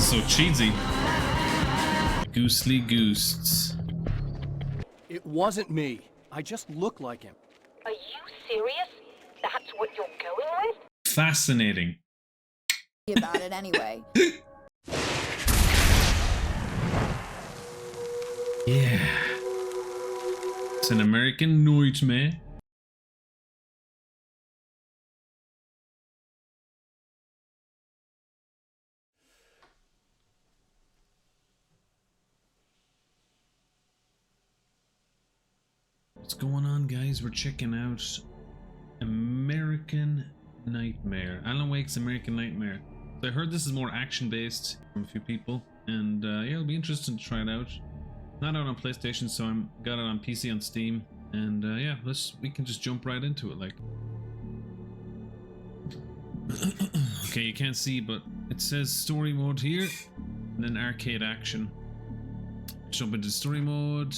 is so cheesy. Goosely Gooses. It wasn't me. I just look like him. Are you serious? That's what you're going with? Fascinating. About it anyway. Yeah. It's an American nightmare. What's going on, guys? We're checking out American Nightmare. Alan Wake's American Nightmare. So I heard this is more action-based from a few people, and yeah, it'll be interesting to try it out. Not out on PlayStation, so I'm got it on PC on Steam, and yeah, we can just jump right into it. Like, okay, you can't see, but it says story mode here, and then arcade action. Jump into story mode.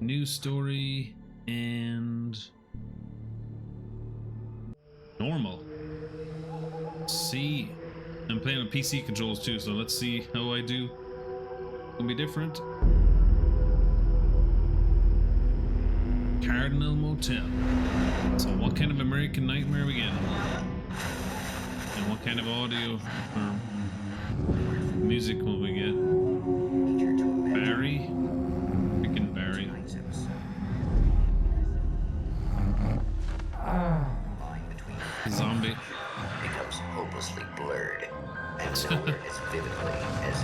New story and normal. See, I'm playing with PC controls too, so let's see how I do. It'll be different. Cardinal Motel. So what kind of American Nightmare we getting? And what kind of audio or music will we get? Barry? Freaking Barry. Zombie becomes hopelessly blurred and nowhere as vividly as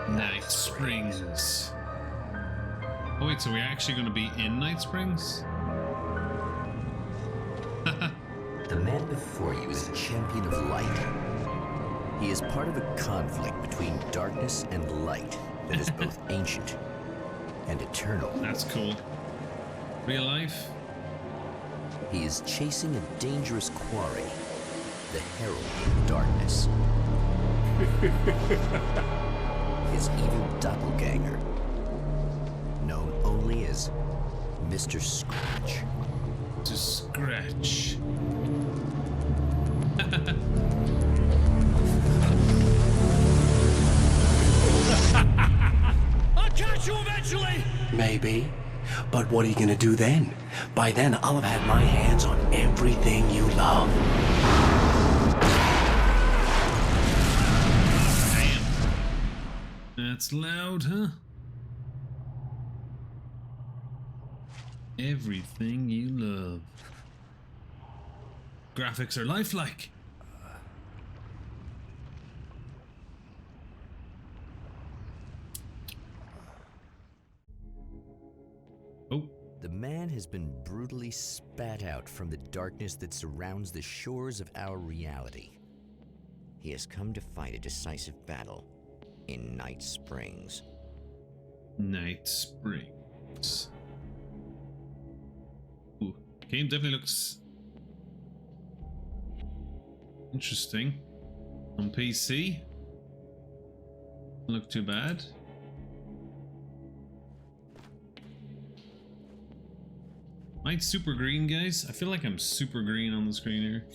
in Night Springs. Oh wait, so we're actually going to be in Night Springs? The man before you is a champion of light. He is part of a conflict between darkness and light that is both ancient and eternal. That's cool. Real life? He is chasing a dangerous quarry, the Herald of Darkness. His evil doppelganger, known only as Mr. Scratch. To Scratch. I'll catch you eventually! Maybe. But what are you gonna do then? By then, I'll have had my hands on everything you love. Damn. That's loud, huh? Everything you love. Graphics are lifelike. Oh. The man has been brutally spat out from the darkness that surrounds the shores of our reality. He has come to fight a decisive battle in Night Springs. Night Springs. Ooh, game definitely looks interesting. On PC, doesn't look too bad. Am I super green, guys? I feel like I'm super green on the screen here.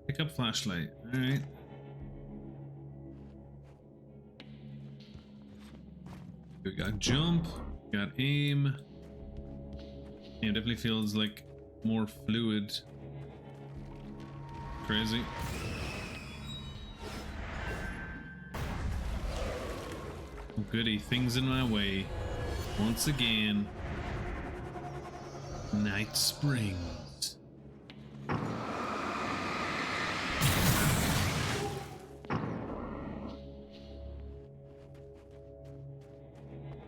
Pick up flashlight. Alright. We got jump, got aim. Aim definitely feels like more fluid. Crazy. Oh goody, things in my way. Once again. Night Springs.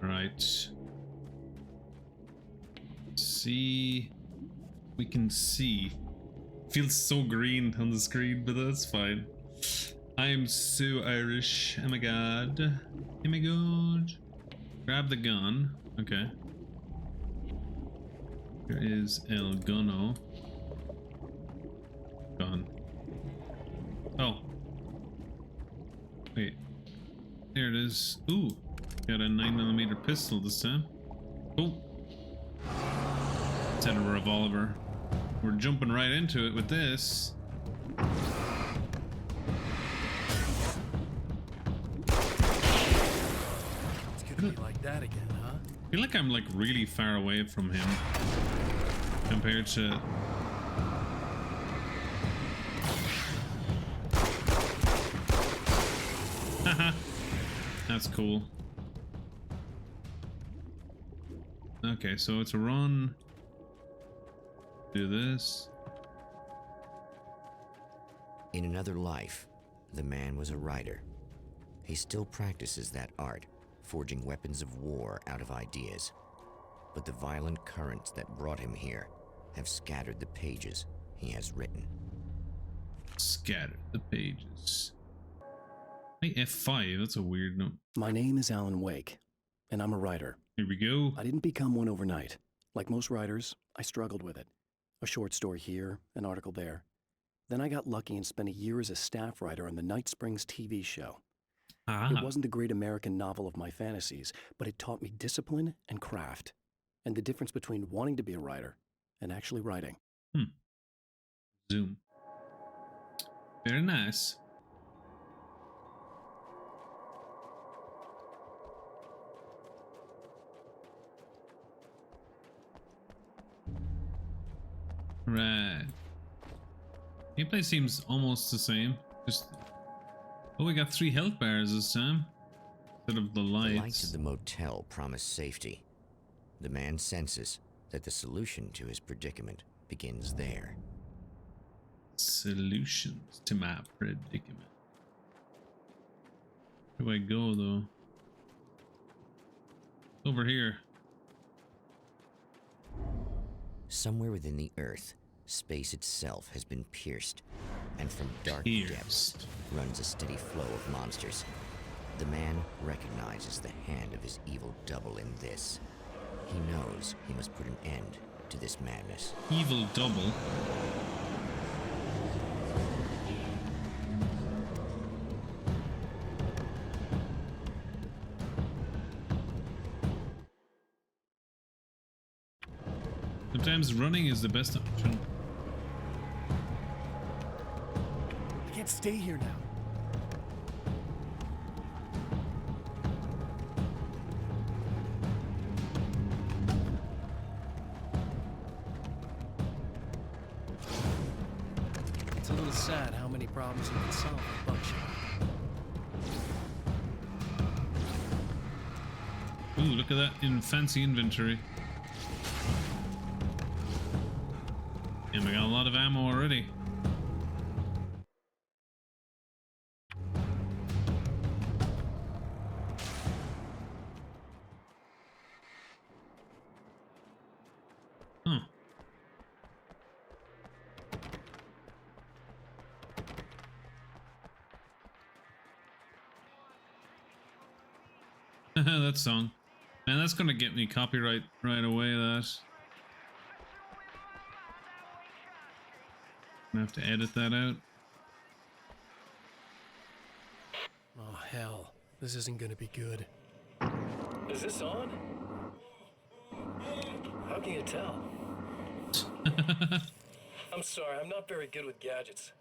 Right. See. We can see. Feels so green on the screen, but that's fine. I am so Irish. Oh my god. Oh my god. Grab the gun. Okay. Here is El Gunno. Gun. Oh. Wait. There it is. Ooh. Got a 9mm pistol this time. Oh. It's had a revolver. We're jumping right into it with this. Gonna be like that again, huh? I feel like I'm like really far away from him compared to. Haha, that's cool. Okay, so it's a run. Do this. In another life, the man was a writer. He still practices that art, forging weapons of war out of ideas. But the violent currents that brought him here have scattered the pages he has written. Scatter the pages. Hey, F5, that's a weird note. My name is Alan Wake, and I'm a writer. Here we go. I didn't become one overnight. Like most writers, I struggled with it. A short story here, an article there. Then I got lucky and spent a year as a staff writer on the Night Springs TV show. It wasn't the great American novel of my fantasies, but it taught me discipline and craft, and the difference between wanting to be a writer and actually writing. Zoom. Very nice. Right. Gameplay seems almost the same. Just oh, we got 3 health bars this time instead of the lights. The lights of the motel promise safety. The man senses that the solution to his predicament begins there. Solutions to my predicament. Where do I go though? Over here. Somewhere within the earth, space itself has been pierced, and from dark depths runs a steady flow of monsters. The man recognizes the hand of his evil double in this. He knows he must put an end to this madness. Evil double. Sometimes running is the best option. I can't stay here now. It's a little sad how many problems you can solve with buckshot. Ooh, look at that in fancy inventory. And we got a lot of ammo already. Huh. That song. Man, that's gonna get me copyright right away, that. I have to edit that out. Oh, hell. This isn't gonna be good. Is this on? How can you tell? I'm sorry, I'm not very good with gadgets.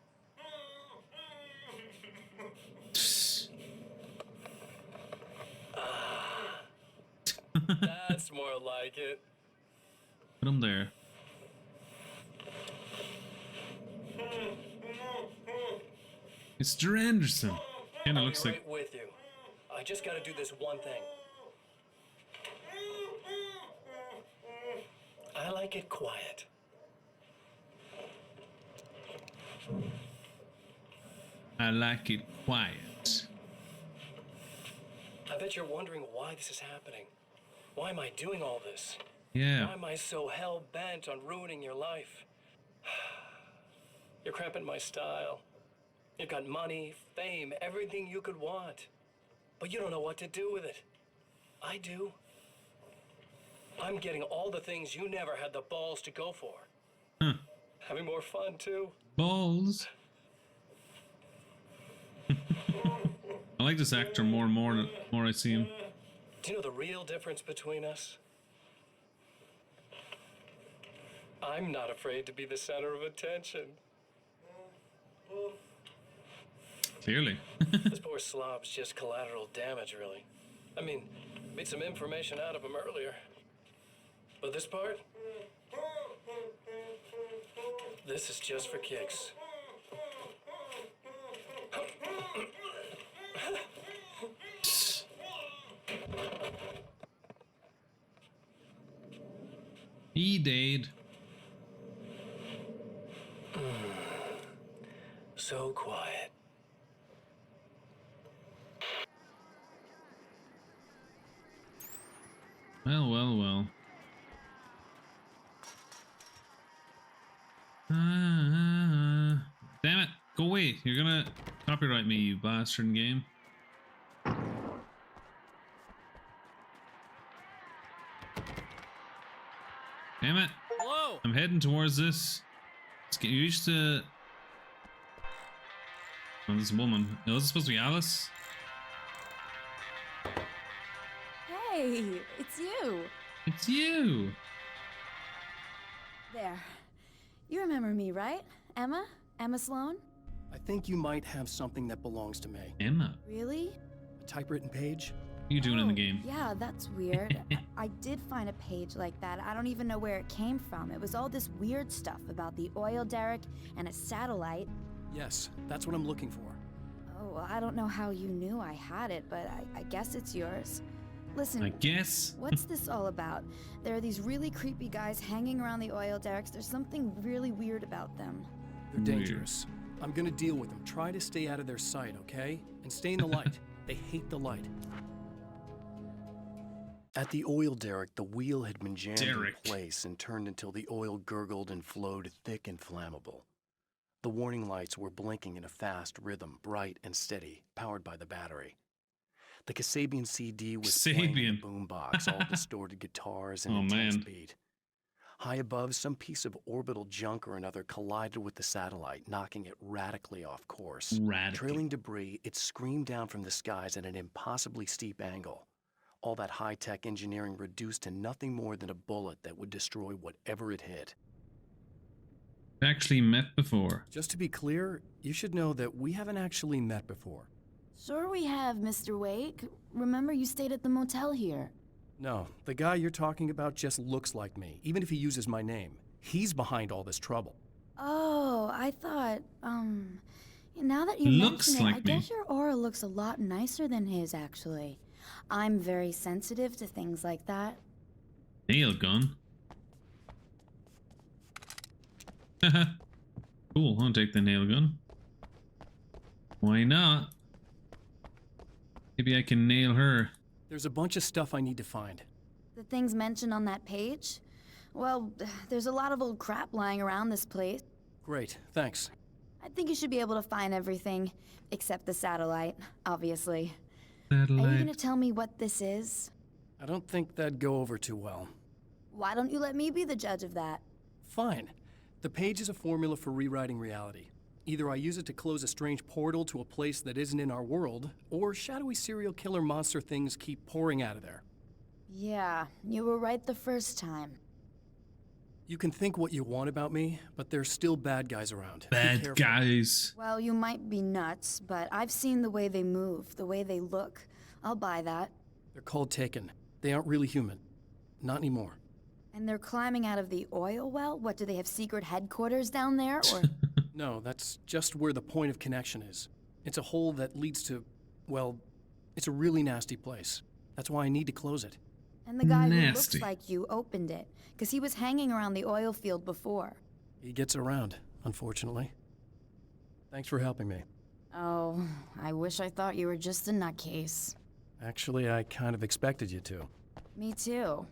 That's more like it. Put him there. Mr. Anderson. Kinda looks I'll be like. right with you. I just gotta do this one thing. I like it quiet. I like it quiet. I bet you're wondering why this is happening. Why am I doing all this? Yeah. Why am I so hell-bent on ruining your life? You're cramping my style. You've got money, fame, everything you could want. But you don't know what to do with it. I do. I'm getting all the things you never had the balls to go for. Huh. Having more fun, too. Balls. I like this actor more and more the more I see him. Do you know the real difference between us? I'm not afraid to be the center of attention. Clearly. This poor slob's just collateral damage, really. I mean, beat some information out of him earlier. But this part? This is just for kicks. He did. So quiet. Well, well, well. Damn it. Go away. You're gonna copyright me, you bastard game. Damn it. Hello. I'm heading towards this. Let's get used to... Oh, this woman. No, this is supposed to be Alice. Hey, it's you. It's you. There. You remember me, right? Emma? Emma Sloan? I think you might have something that belongs to me. Emma. Really? A typewritten page? What are you doing in the game? Yeah, that's weird. I did find a page like that. I don't even know where it came from. It was all this weird stuff about the oil derrick and a satellite. Yes, that's what I'm looking for. Oh, well, I don't know how you knew I had it, but I guess it's yours. Listen, I guess. what's this all about? There are these really creepy guys hanging around the oil derricks. There's something really weird about them. They're Weird. dangerous. I'm gonna deal with them. Try to stay out of their sight, okay? And stay in the light. They hate the light. At the oil derrick, the wheel had been jammed Derrick. in place and turned until the oil gurgled and flowed thick and flammable. The warning lights were blinking in a fast rhythm, bright and steady, powered by the battery. The Kasabian CD was playing in Kasabian. the boombox, all distorted guitars and Oh, intense man. beat. High above, some piece of orbital junk or another collided with the satellite, knocking it radically off course. Radical. Trailing debris, it screamed down from the skies at an impossibly steep angle. All that high-tech engineering reduced to nothing more than a bullet that would destroy whatever it hit. Actually met before. Just to be clear, you should know that we haven't actually met before. Sure we have, Mr. Wake. Remember you stayed at the motel here. No, the guy you're talking about just looks like me, even if he uses my name. He's behind all this trouble. Oh, I thought, now that you Looks mention it, like I me. guess your aura looks a lot nicer than his, actually. I'm very sensitive to things like that. Nail gun. Cool, I'll take the nail gun. Why not? Maybe I can nail her. There's a bunch of stuff I need to find. The things mentioned on that page? Well, there's a lot of old crap lying around this place. Great, thanks. I think you should be able to find everything, except the satellite, obviously. Are you Satellite. gonna tell me what this is? I don't think that'd go over too well. Why don't you let me be the judge of that? Fine. The page is a formula for rewriting reality. Either I use it to close a strange portal to a place that isn't in our world, or shadowy serial killer monster things keep pouring out of there. Yeah, you were right the first time. You can think what you want about me, but there's still bad guys around. Be Bad careful. guys. Well, you might be nuts, but I've seen the way they move, the way they look. I'll buy that. They're called Taken. They aren't really human. Not anymore. And they're climbing out of the oil well? What, do they have secret headquarters down there, or...? No, that's just where the point of connection is. It's a hole that leads to, well, it's a really nasty place. That's why I need to close it. And the guy who Nasty. looks like you opened it, because he was hanging around the oil field before. He gets around, unfortunately. Thanks for helping me. Oh, I wish I thought you were just a nutcase. Actually, I kind of expected you to. Me too.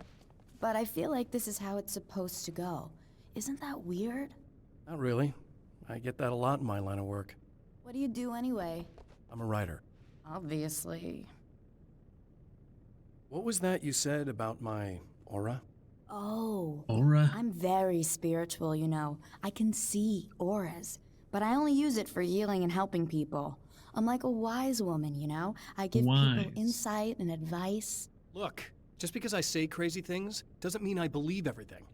But I feel like this is how it's supposed to go. Isn't that weird? Not really. I get that a lot in my line of work. What do you do anyway? I'm a writer. Obviously. What was that you said about my aura? Oh, Aura. I'm very spiritual, you know. I can see auras, but I only use it for healing and helping people. I'm like a wise woman, you know? I give Wise. people insight and advice. Look, just because I say crazy things doesn't mean I believe everything.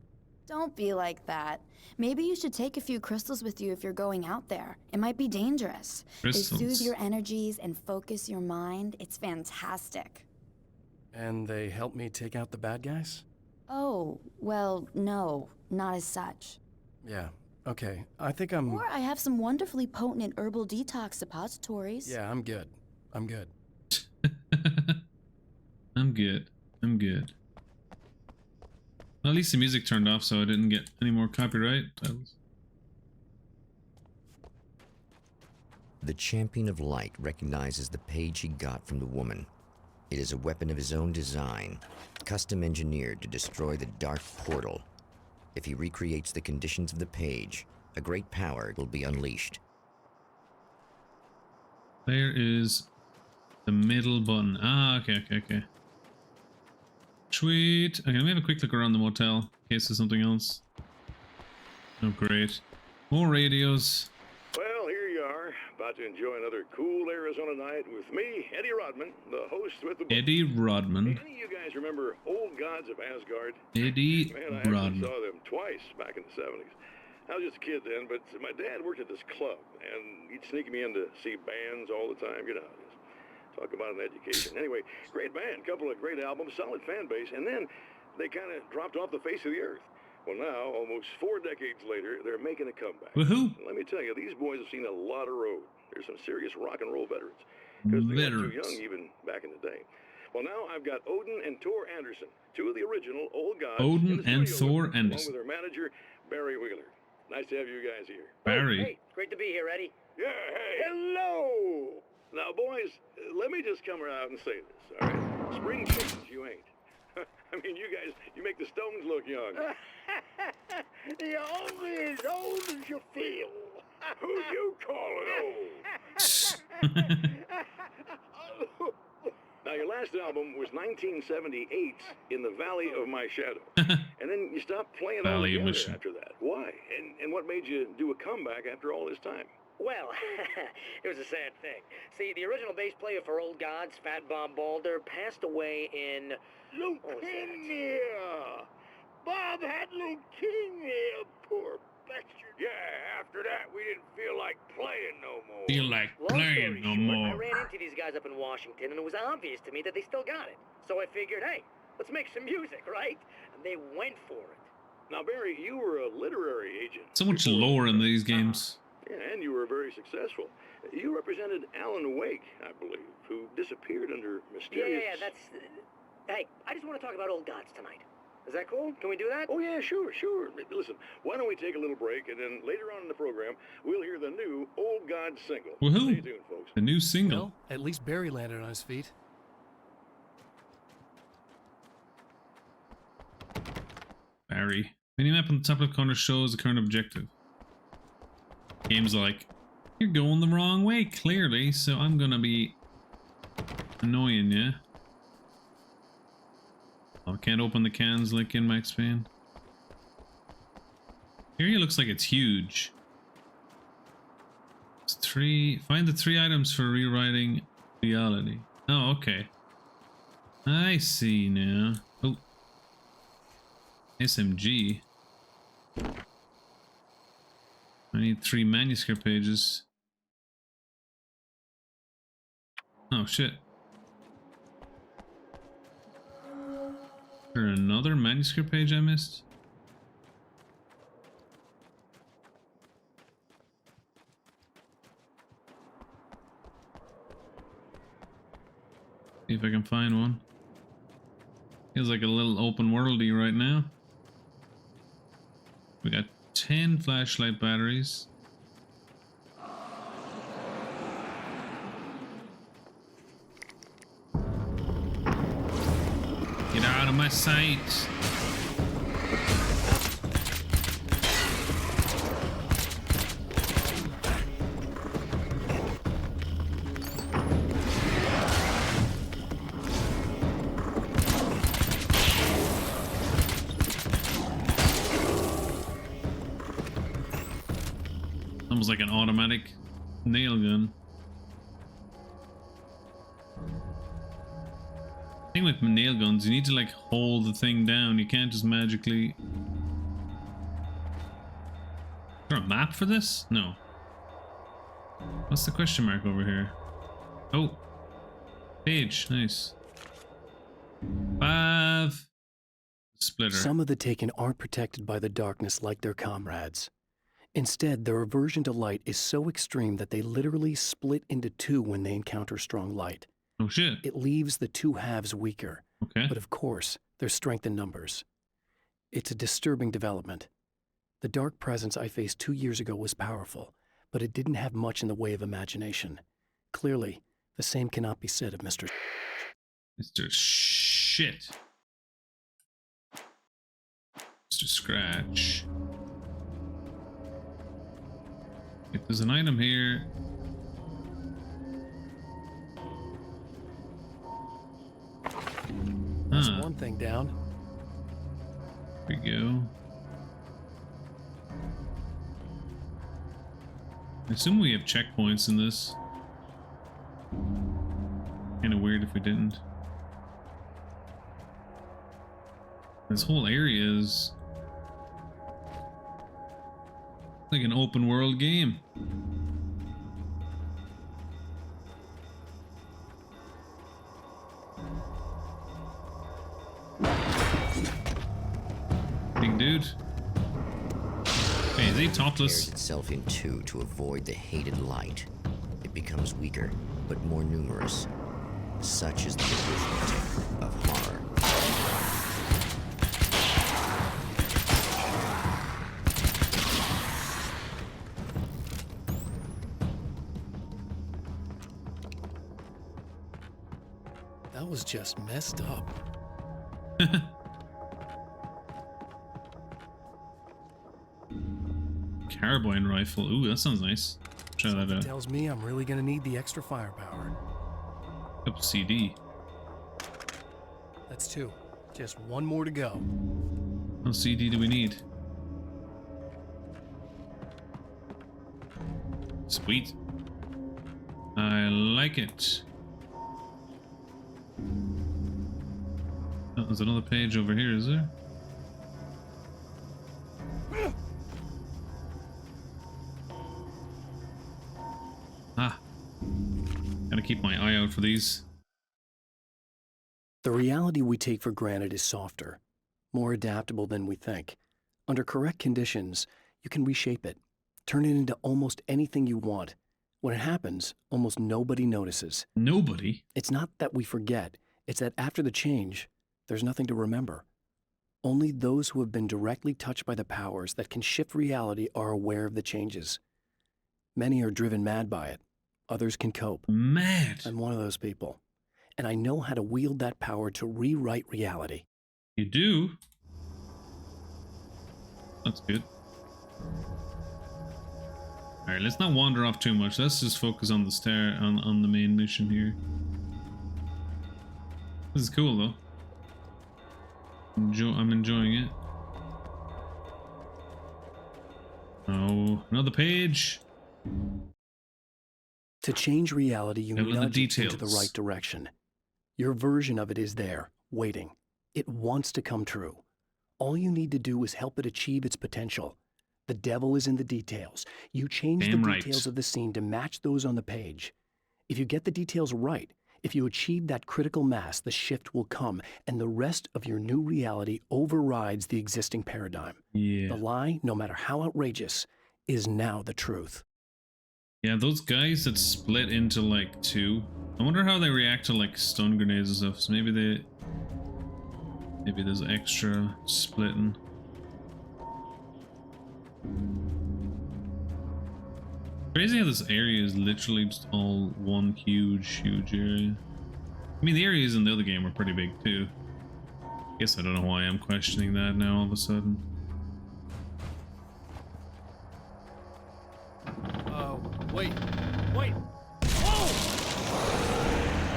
Don't be like that. Maybe you should take a few crystals with you if you're going out there. It might be dangerous. They Crystals. soothe your energies and focus your mind. It's fantastic. And they helped me take out the bad guys? Oh, well, no, not as such. Yeah, okay. I think I'm... Or I have some wonderfully potent herbal detox suppositories. Yeah, I'm good. I'm good. I'm good. I'm good. Well, at least the music turned off so I didn't get any more copyright titles. The Champion of Light recognizes the page he got from the woman. It is a weapon of his own design, custom engineered to destroy the dark portal. If he recreates the conditions of the page, a great power will be unleashed. There is the middle button. Ah, okay. Sweet. Okay, let me have a quick look around the motel in case there's something else. Oh, great. More radios. Well, here you are, about to enjoy another cool Arizona night with me, Eddie Rodman, the host with the... Eddie Rodman. Any of you guys remember Old Gods of Asgard? Eddie Man, I actually Rodman. saw them twice back in the 70s. I was just a kid then, but my dad worked at this club, and he'd sneak me in to see bands all the time, you know. Talk about an education. Anyway, great band, couple of great albums, solid fan base, and then they kind of dropped off the face of the earth. Well, now, almost 4 decades later, they're making a comeback. Woohoo! Let me tell you, these boys have seen a lot of road. There's some serious rock and roll veterans. Because they were too young even back in the day. Well, now I've got Odin and Thor Anderson, two of the original Old Gods. Odin and Thor Anderson. Along Anderson. with their manager, Barry Wheeler. Nice to have you guys here. Barry. Hey, great to be here, Eddie. Yeah, hey. Hello! Now, boys, let me just come around and say this, all right? Spring chickens, you ain't. I mean, you guys, you make the Stones look young. You're only as old as you feel. Who you calling old? Now, your last album was 1978's In the Valley of My Shadow. And then you stopped playing Valley of My altogether Shadow. after that. Why? And what made you do a comeback after all this time? Well, it was a sad thing. See, the original bass player for Old Gods, Fat Bob Balder, passed away in... Leukemia! Bob had leukemia, poor bastard. Yeah, after that, we didn't feel like playing no more. Feel like Long playing story no short, more. I ran into these guys up in Washington, and it was obvious to me that they still got it. So I figured, hey, let's make some music, right? And they went for it. Now, Barry, you were a literary agent. So much before- lore in these games. Yeah, and you were very successful. You represented Alan Wake, I believe, who disappeared under mysterious... Yeah, that's... Hey, I just want to talk about Old Gods tonight. Is that cool? Can we do that? Oh, yeah, sure. Listen, why don't we take a little break, and then later on in the program, we'll hear the new Old God single. Woohoo! Stay tuned, folks. The new single. Well, at least Barry landed on his feet. Barry. Minimap on the top left corner shows the current objective. Game's like, you're going the wrong way, clearly, so I'm gonna be annoying you. Oh, I can't open the cans like in Max Payne. Area looks like it's huge. It's find the 3 items for rewriting reality. Oh, okay. I see now. Oh. SMG. I need 3 manuscript pages. Oh shit. Is there another manuscript page I missed? See if I can find one. Feels like a little open worldy right now. We got 10 flashlight batteries. Get out of my sight. Almost like an automatic nail gun. Thing with nail guns, you need to like hold the thing down. You can't just magically. Is there a map for this? No. What's the question mark over here? Oh, page. Nice. 5. Splitter. Some of the Taken aren't protected by the darkness like their comrades. Instead, their aversion to light is so extreme that they literally split into two when they encounter strong light. Oh shit. It leaves the two halves weaker. Okay. But of course, there's strength in numbers. It's a disturbing development. The dark presence I faced 2 years ago was powerful, but it didn't have much in the way of imagination. Clearly, the same cannot be said of Mr. Mr. Shit. Mr. Scratch. If there's an item here. That's one thing down. Here we go. I assume we have checkpoints in this. Kinda weird if we didn't. This whole area is like an open world game. Big dude. Hey, is he topless? Tears itself in two to avoid the hated light. It becomes weaker, but more numerous. Such is the arithmetic of horror. That was just messed up. Carbine rifle. Ooh, that sounds nice. Try that out. Tells me I'm really gonna need the extra firepower. Up CD. That's 2. Just 1 more to go. What CD do we need? Sweet. I like it. Oh, there's another page over here, is there? Ah. Gotta keep my eye out for these. The reality we take for granted is softer, more adaptable than we think. Under correct conditions, you can reshape it, turn it into almost anything you want. When it happens, almost nobody notices. Nobody? It's not that we forget, it's that after the change, there's nothing to remember. Only those who have been directly touched by the powers that can shift reality are aware of the changes. Many are driven mad by it. Others can cope. Mad? I'm one of those people. And I know how to wield that power to rewrite reality. You do? That's good. Alright, let's not wander off too much. Let's just focus on the on the main mission here. This is cool though. I'm enjoying it. Oh, another page. To change reality, you Devil in the nudge it into the details. right direction. Your version of it is there, waiting. It wants to come true. All you need to do is help it achieve its potential. The devil is in the details. You change Damn the right. details of the scene to match those on the page. If you get the details right, if you achieve that critical mass, the shift will come, and the rest of your new reality overrides the existing paradigm. Yeah. The lie, no matter how outrageous, is now the truth. Yeah, those guys that split into like 2. I wonder how they react to like stun grenades and stuff. So maybe there's extra splitting. Crazy how this area is literally just all one huge area. I mean, the areas in the other game were pretty big too. Guess I don't know why I'm questioning that now all of a sudden. Wait.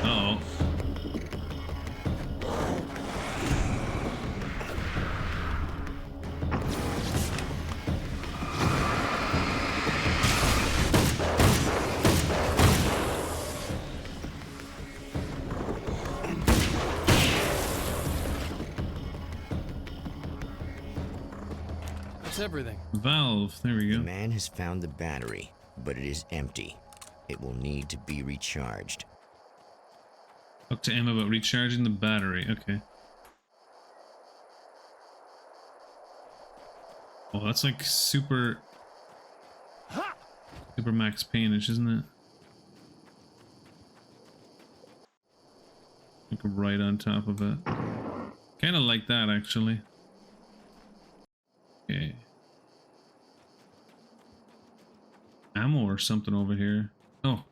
Uh-oh. That's everything. Valve, there we The go. man has found the battery, but it is empty. It will need to be recharged. Talk to Emma about recharging the battery. Okay. Oh, that's like super Max Payne-ish, isn't it? Like right on top of it. Kind of like that, actually. Okay. Ammo or something over here. Oh.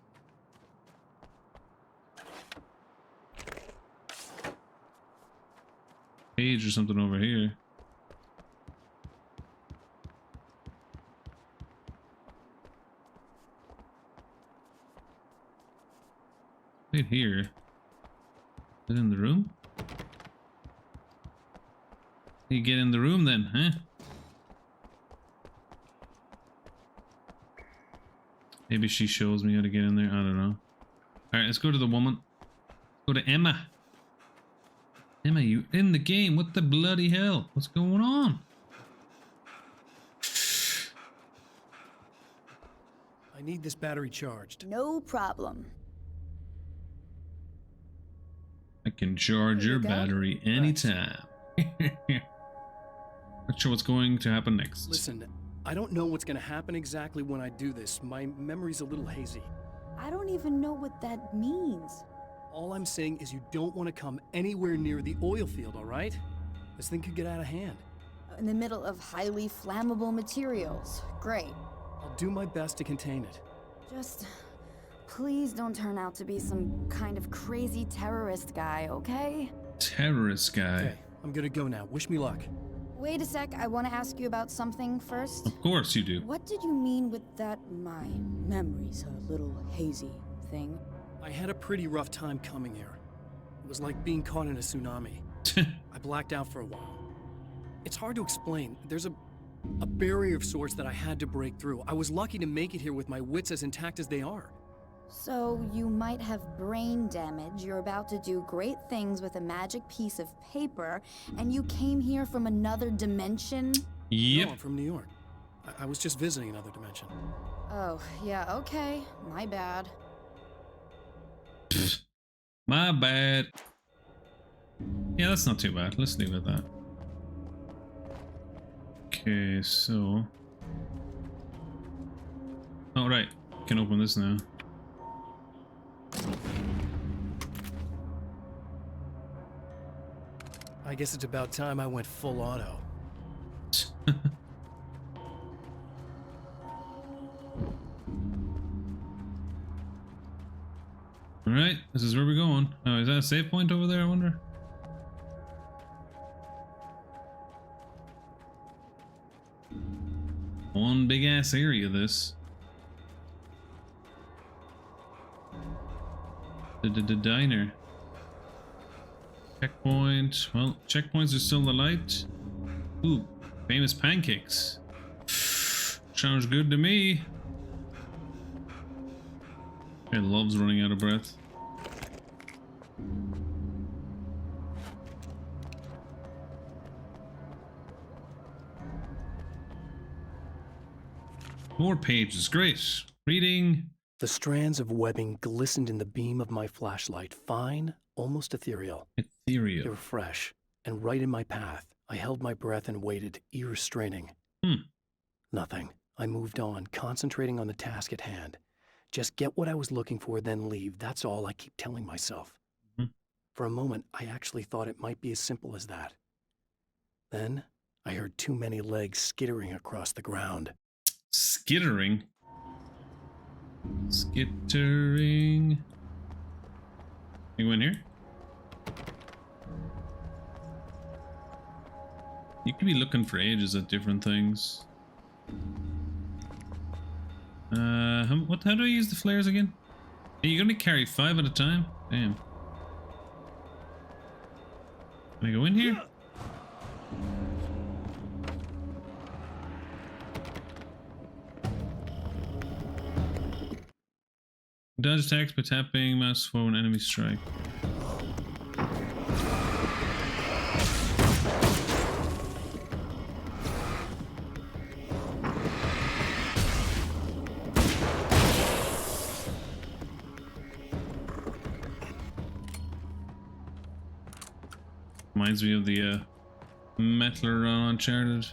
Page or something over here. Right here. Is it in the room? You get in the room then, huh? Maybe she shows me how to get in there. I don't know. Alright, let's go to the woman. Go to Emma. Emma, you in the game? What the bloody hell? What's going on? I need this battery charged. No problem. I can charge There your you go. battery anytime. Not sure what's going to happen next. Listen, I don't know what's gonna happen exactly when I do this. My memory's a little hazy. I don't even know what that means. All I'm saying is you don't want to come anywhere near the oil field, all right? This thing could get out of hand. In the middle of highly flammable materials. Great. I'll do my best to contain it. Just please don't turn out to be some kind of crazy terrorist guy, okay? Terrorist guy. Okay, I'm gonna go now. Wish me luck. Wait a sec, I want to ask you about something first. Of course you do. What did you mean with that my memory's a little hazy thing? I had a pretty rough time coming here. It was like being caught in a tsunami. I blacked out for a while. It's hard to explain. There's a barrier of sorts that I had to break through. I was lucky to make it here with my wits as intact as they are. So you might have brain damage, you're about to do great things with a magic piece of paper, and you came here from another dimension? Yep. No, I'm from New York. I was just visiting another dimension. Oh, yeah, okay. My bad. My bad. Yeah, that's not too bad. Let's leave it at that. Okay, so... Oh, right. Can open this now. I guess it's about time I went full auto. Alright, this is where we're going. Oh, is that a save point over there, I wonder? One big ass area, this. The diner. Checkpoint. Well, checkpoints are still the light. Ooh, famous pancakes. Sounds good to me. Guy loves running out of breath. More pages, great. Reading. The strands of webbing glistened in the beam of my flashlight, fine, almost ethereal. They Ethereal. were fresh, and right in my path. I held my breath and waited, ears straining. Nothing. I moved on, concentrating on the task at hand. Just get what I was looking for, then leave. That's all I keep telling myself. For a moment, I actually thought it might be as simple as that. Then, I heard too many legs skittering across the ground. Skittering. Skittering. You in here? You could be looking for ages at different things. How do I use the flares again? Are you gonna carry 5 at a time? Damn. Can I go in here? Dodge attacks by tapping mouse for an enemy strike. Reminds me of the Metaler on Uncharted.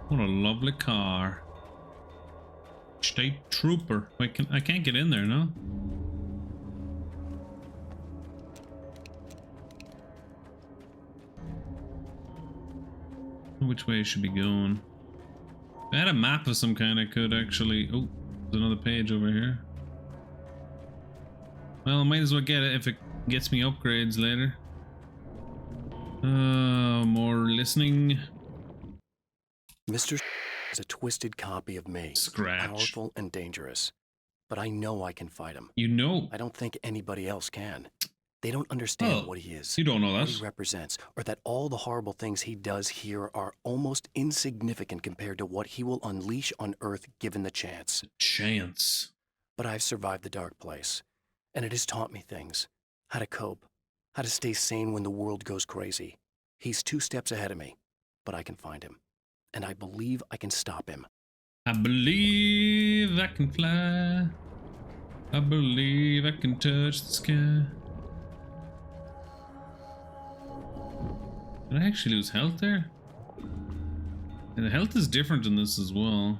What a lovely car. State Trooper. I can't get in there, no? Which way I should be going? If I had a map of some kind, I could actually... Oh, there's another page over here. Well, I might as well get it if it gets me upgrades later. More listening. Mr. is a twisted copy of me. Scratch. Powerful and dangerous. But I know I can fight him. You know. I don't think anybody else can. They don't understand what he is. You don't know that. What he represents, or that all the horrible things he does here are almost insignificant compared to what he will unleash on Earth given the chance. Chance. But I've survived the dark place, and it has taught me things. How to cope, how to stay sane when the world goes crazy. He's 2 steps ahead of me, but I can find him. And I believe I can stop him. I believe I can fly. I believe I can touch the sky. Did I actually lose health there? And the health is different in this as well.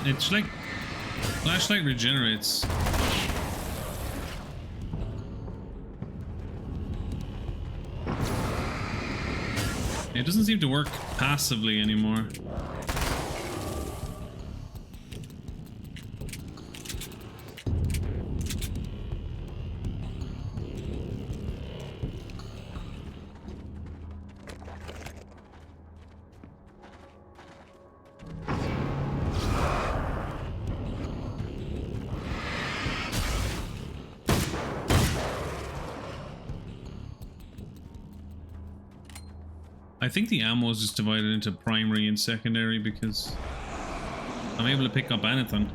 It's like flashlight regenerates. It doesn't seem to work passively anymore. I think the ammo is just divided into primary and secondary because I'm able to pick up anything.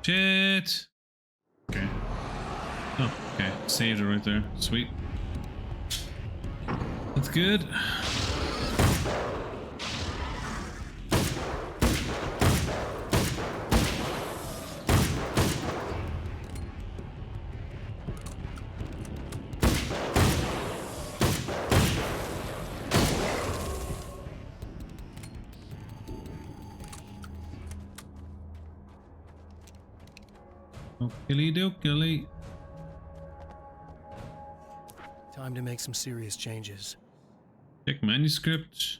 Shit. Okay. Oh, okay. Saved it right there. Sweet. That's good. Okey dokey. Time to make some serious changes. Check manuscript.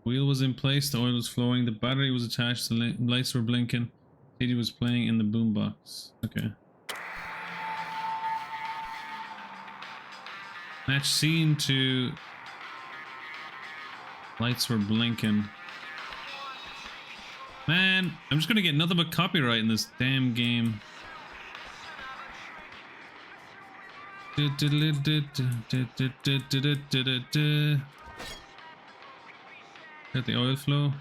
Wheel was in place, the oil was flowing, the battery was attached, the lights were blinking. CD was playing in the boombox. Okay. Match scene to lights were blinking. Man, I'm just gonna get nothing but copyright in this damn game. Got the oil flow.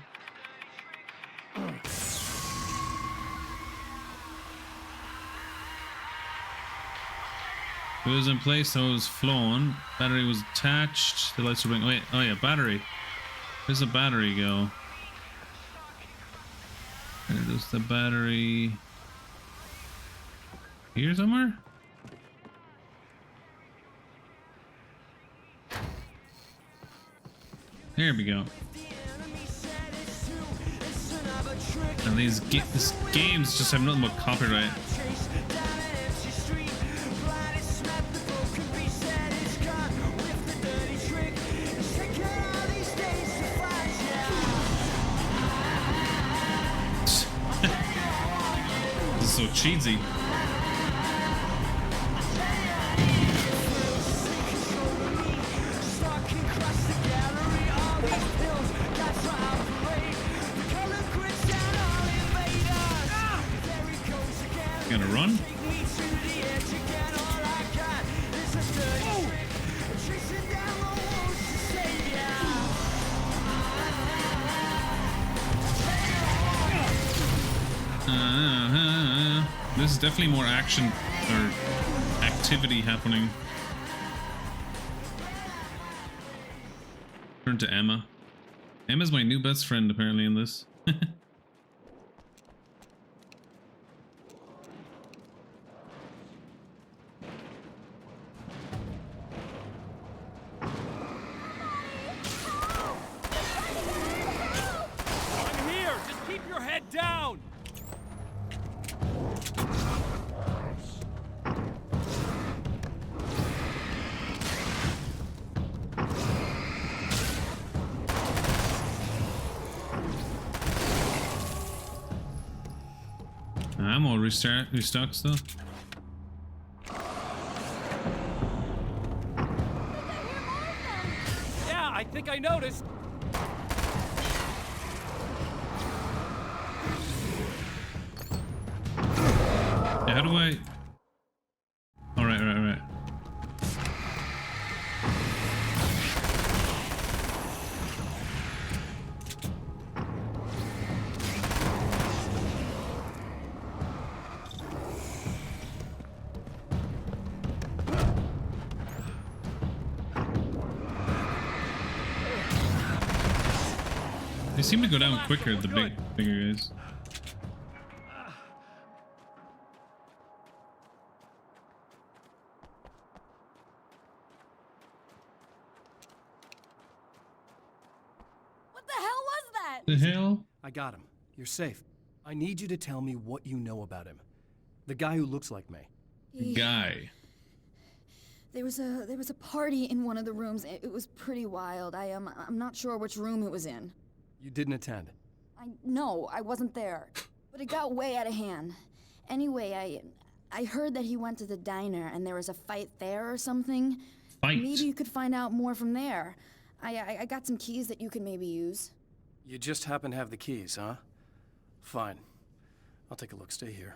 It was in place, so it was flowing. Battery was attached. The lights were blinking. Wait, oh yeah, battery. Where's the battery go? Where does the battery? Here somewhere? There we go. And these games just have nothing but copyright. This is so cheesy. Gonna run? This is definitely more action or activity happening. Turn to Emma. Emma's my new best friend apparently in this. Down! I'm all restocked still. Yeah, I think I noticed. How do I? All right. They seem to go down quicker, the bigger guys. The hell? I got him. You're safe. I need you to tell me what you know about him. The guy who looks like me. Guy. There was a party in one of the rooms. It was pretty wild. I'm not sure which room it was in. You didn't attend? No, I wasn't there. But it got way out of hand. Anyway, I heard that he went to the diner and there was a fight there or something. Fight? Maybe you could find out more from there. I got some keys that you could maybe use. You just happen to have the keys, huh? Fine. I'll take a look. Stay here.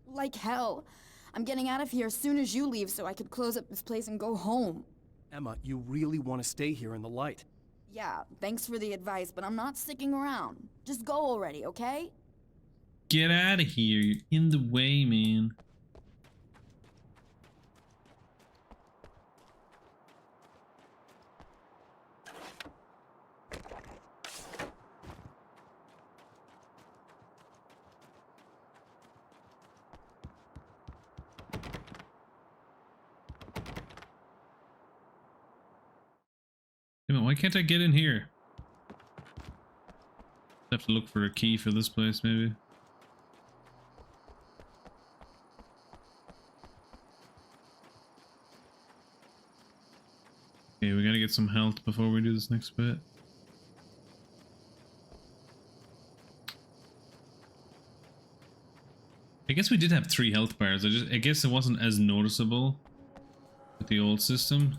Like hell. I'm getting out of here as soon as you leave so I could close up this place and go home. Emma, you really want to stay here in the light? Yeah, thanks for the advice, but I'm not sticking around. Just go already, okay? Get out of here. You're in the way, man. Why can't I get in here? I have to look for a key for this place, maybe. Okay, we gotta get some health before we do this next bit. I guess we did have 3 health bars. I guess it wasn't as noticeable with the old system.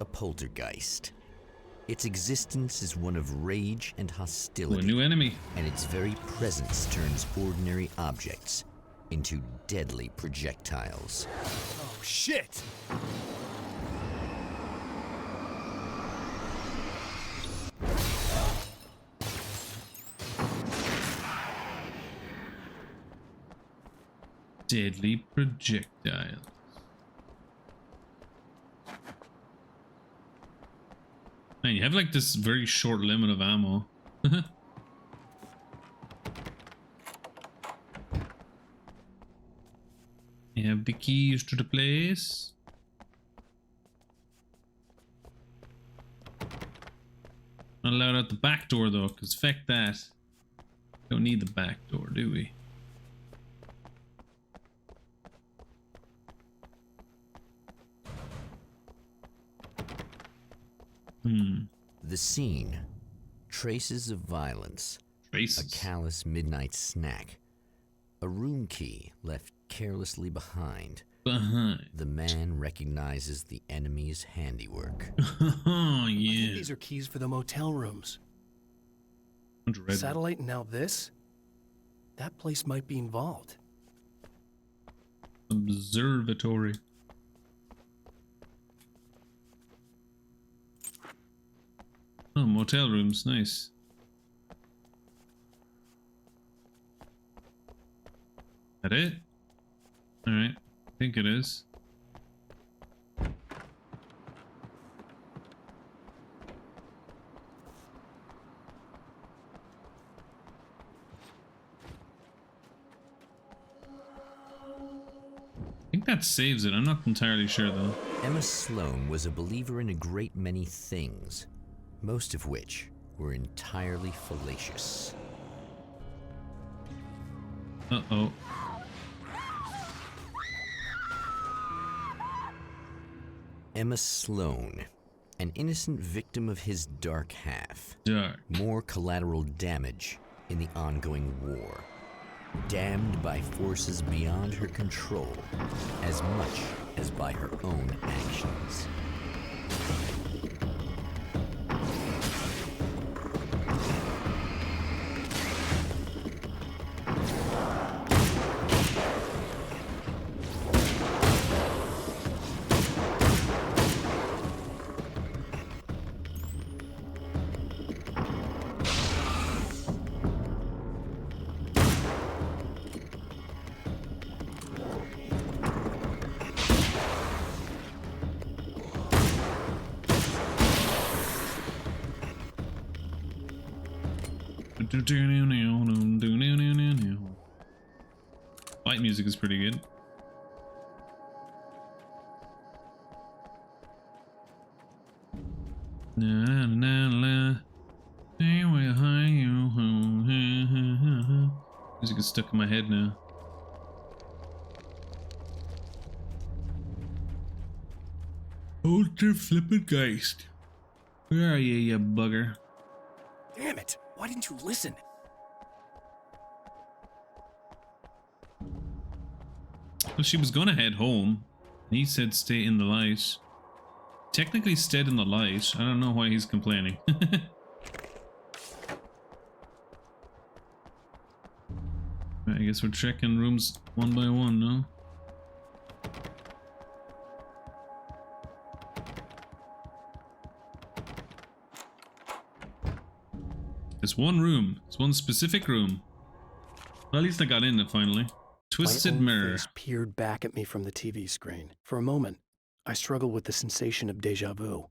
A poltergeist. Its existence is one of rage and hostility. Ooh, a new enemy. And its very presence turns ordinary objects into deadly projectiles. Oh, shit! Deadly projectile. Man, you have like this very short limit of ammo. You have the keys to the place. Not allowed out the back door though, because feck that. Don't need the back door, do we? The scene. Traces of violence. Traces. A callous midnight snack. A room key left carelessly behind. The man recognizes the enemy's handiwork. Oh, yeah. I think these are keys for the motel rooms. Satellite and now this? That place might be involved. Observatory. Oh, motel rooms, nice. That it? Alright, I think it is. I think that saves it, I'm not entirely sure though. Emma Sloan was a believer in a great many things, most of which were entirely fallacious. Uh-oh. Emma Sloan, an innocent victim of his dark half. Dark. More collateral damage in the ongoing war. Damned by forces beyond her control, as much as by her own actions. Fight music is pretty good. Music is stuck in my head now. Ultra flippin' Geist. Where are you, you bugger? Damn it! Why didn't you listen? Well, she was gonna head home. And he said stay in the light. Technically stayed in the light. I don't know why he's complaining. Right, I guess we're checking rooms one by one, no? It's one room. It's one specific room. Well, at least I got in it finally. Twisted My own mirror. face peered back at me from the TV screen. For a moment, I struggled with the sensation of deja vu.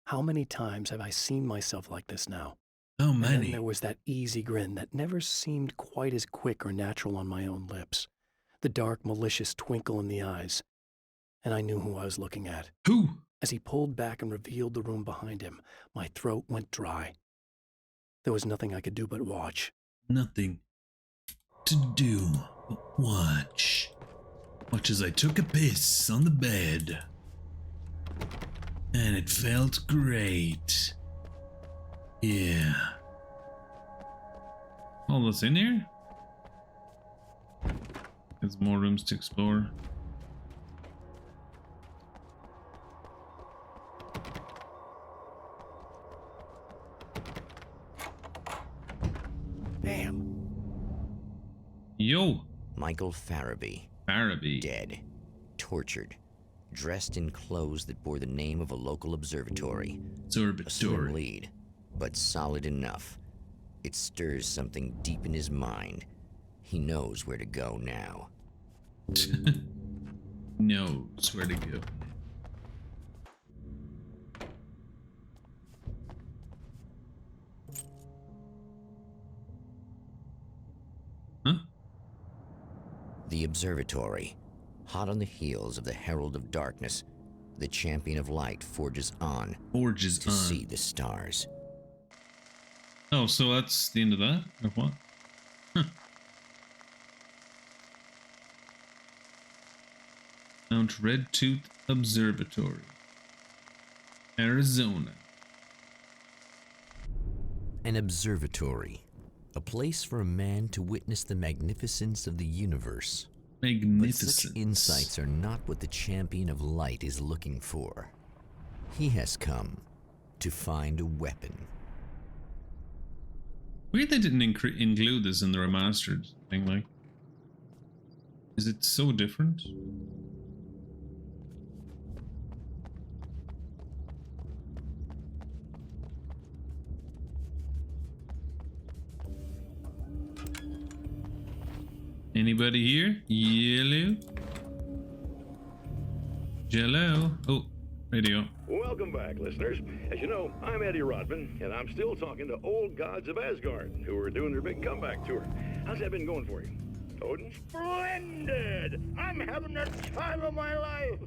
How many times have I seen myself like this now? How And many? then there was that easy grin that never seemed quite as quick or natural on my own lips. The dark, malicious twinkle in the eyes. And I knew who I was looking at. Who? As he pulled back and revealed the room behind him, my throat went dry. There was nothing I could do but watch. Nothing to do but watch. Watch as I took a piss on the bed. And it felt great. Yeah. All that's in here? There's more rooms to explore. Damn. Yo! Michael Farabee. Farabee. Dead. Tortured. Dressed in clothes that bore the name of a local observatory. A slim Observatory. lead, but solid enough. It stirs something deep in his mind. He knows where to go now. Knows where to go. Huh? The observatory. Hot on the heels of the Herald of Darkness, the Champion of Light forges on Forges to on. see the stars. Oh, so that's the end of that? Or what? Huh. Mount Red Tooth Observatory, Arizona. An observatory. A place for a man to witness the magnificence of the universe. But such insights are not what the champion of light is looking for. He has come to find a weapon. Weird they didn't include this in the remastered thing, like. Is it so different? Anybody here? Yellow? Jello? Oh, radio. Welcome back, listeners. As you know, I'm Eddie Rodman, and I'm still talking to old gods of Asgard, who are doing their big comeback tour. How's that been going for you? Odin? Splendid! I'm having the time of my life.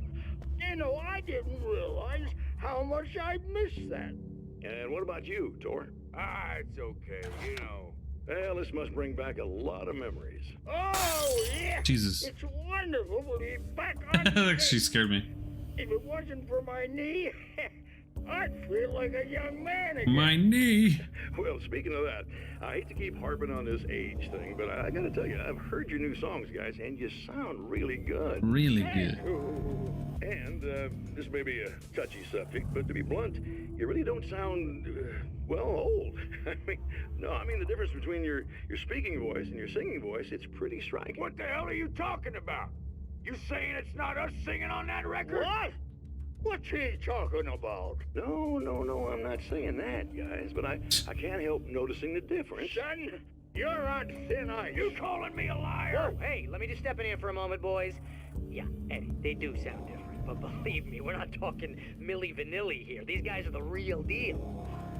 You know, I didn't realize how much I'd missed that. And what about you, Tor? Ah, it's okay, you know. Well, this must bring back a lot of memories. Oh, yeah! Jesus. It's wonderful to be back on That actually scared me. If it wasn't for my knee, I'd feel like a young man again. My knee? Well, speaking of that, I hate to keep harping on this age thing, but I gotta tell you, I've heard your new songs, guys, and you sound really good. Really good. And this may be a touchy subject, but to be blunt, you really don't sound, well, old. I mean the difference between your speaking voice and your singing voice, it's pretty striking. What the hell are you talking about? You saying it's not us singing on that record? What? What's he talking about? No, I'm not saying that, guys, but I can't help noticing the difference. Son, you're on thin ice. You calling me a liar? Whoa, hey, let me just step in here for a moment, boys. Yeah, Eddie, they do sound different. But believe me, we're not talking Milli Vanilli here. These guys are the real deal.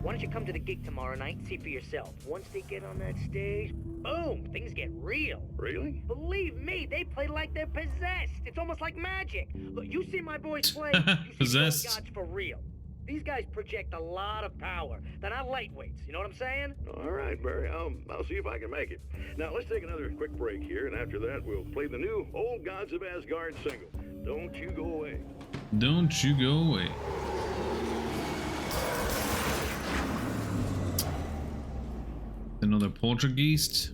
Why don't you come to the gig tomorrow night and see for yourself? Once they get on that stage, boom, things get real. Really? Believe me, they play like they're possessed. It's almost like magic. Look, you see my boys play, you see Possessed. the old gods for real. These guys project a lot of power. They're not lightweights, you know what I'm saying? All right, Barry, I'll see if I can make it. Now, let's take another quick break here, and after that, we'll play the new Old Gods of Asgard single, Don't You Go Away. Don't you go away. Another poltergeist,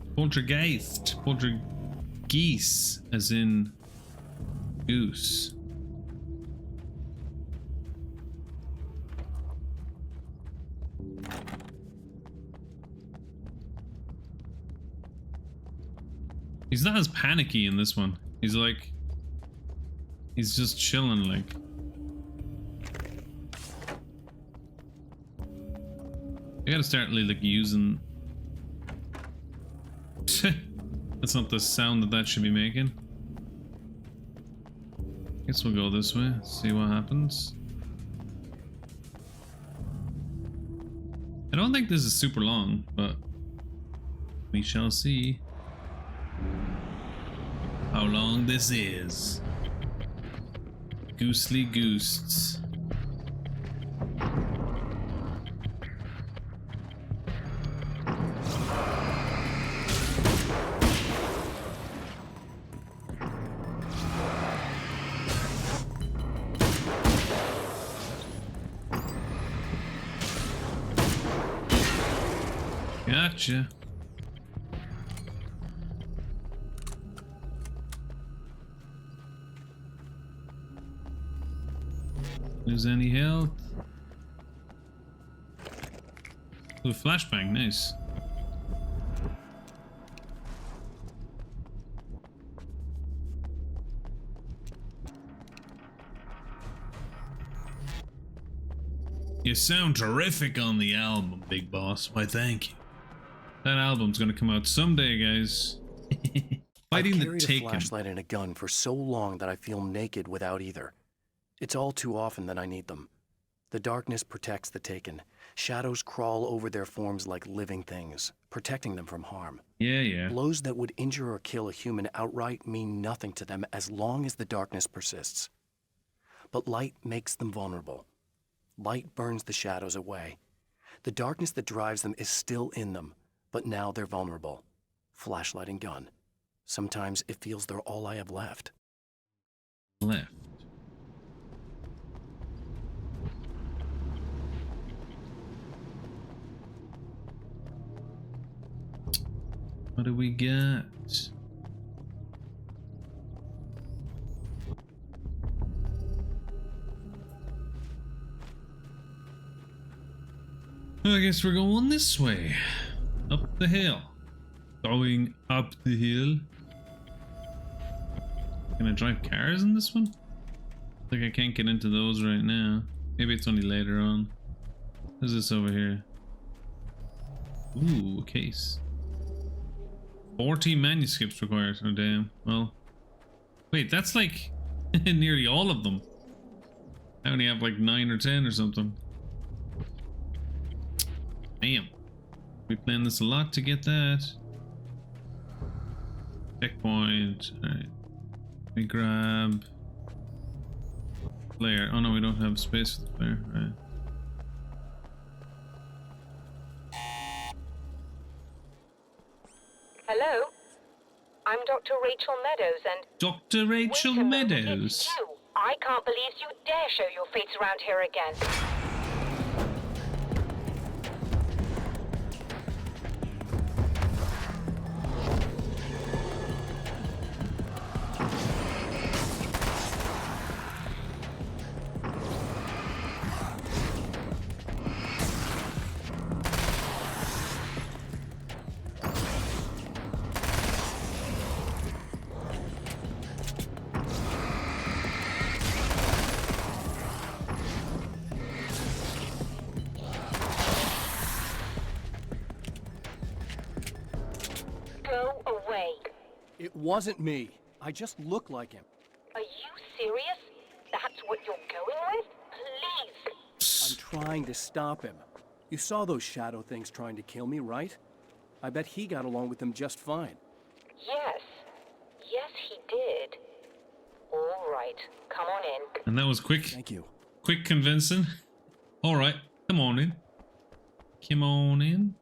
as in goose. He's not as panicky in this one. He's like, he's just chilling, like. I gotta start like using. That's not the sound that should be making. Guess we'll go this way, see what happens. I don't think this is super long, but we shall see how long this is. Goosely Goosts. Gotcha. Lose any health? Ooh, flashbang, nice. You sound terrific on the album, Big Boss. Why, thank you. That album's gonna come out someday, guys. Fighting the Taken. I've carried a flashlight and a gun for so long that I feel naked without either. It's all too often that I need them. The darkness protects the Taken. Shadows crawl over their forms like living things, protecting them from harm. Yeah. Blows that would injure or kill a human outright mean nothing to them as long as the darkness persists. But light makes them vulnerable. Light burns the shadows away. The darkness that drives them is still in them, but now they're vulnerable. Flashlight and gun. Sometimes it feels they're all I have left. Left. What do we get? I guess we're going this way. Up the hill. Going up the hill. Can I drive cars in this one? Like I can't get into those right now. Maybe it's only later on. What's this over here? Ooh, a case. 40 manuscripts required. Oh damn. Well. Wait, that's like nearly all of them. I only have like 9 or 10 or something. Damn. We planned this a lot to get that. Checkpoint. Alright. Let me grab flare. Oh no, we don't have space for the flare. Right. Hello? I'm Dr. Rachel Meadows and... Dr. Rachel Wait a moment, Meadows? It's you. I can't believe you dare show your face around here again. Go away. It wasn't me. I just look like him. Are you serious? That's what you're going with? Please. I'm trying to stop him. You saw those shadow things trying to kill me, right? I bet he got along with them just fine. Yes. Yes, he did. All right. Come on in. And that was quick. Thank you. Quick convincing. Alright, come on in. Come on in.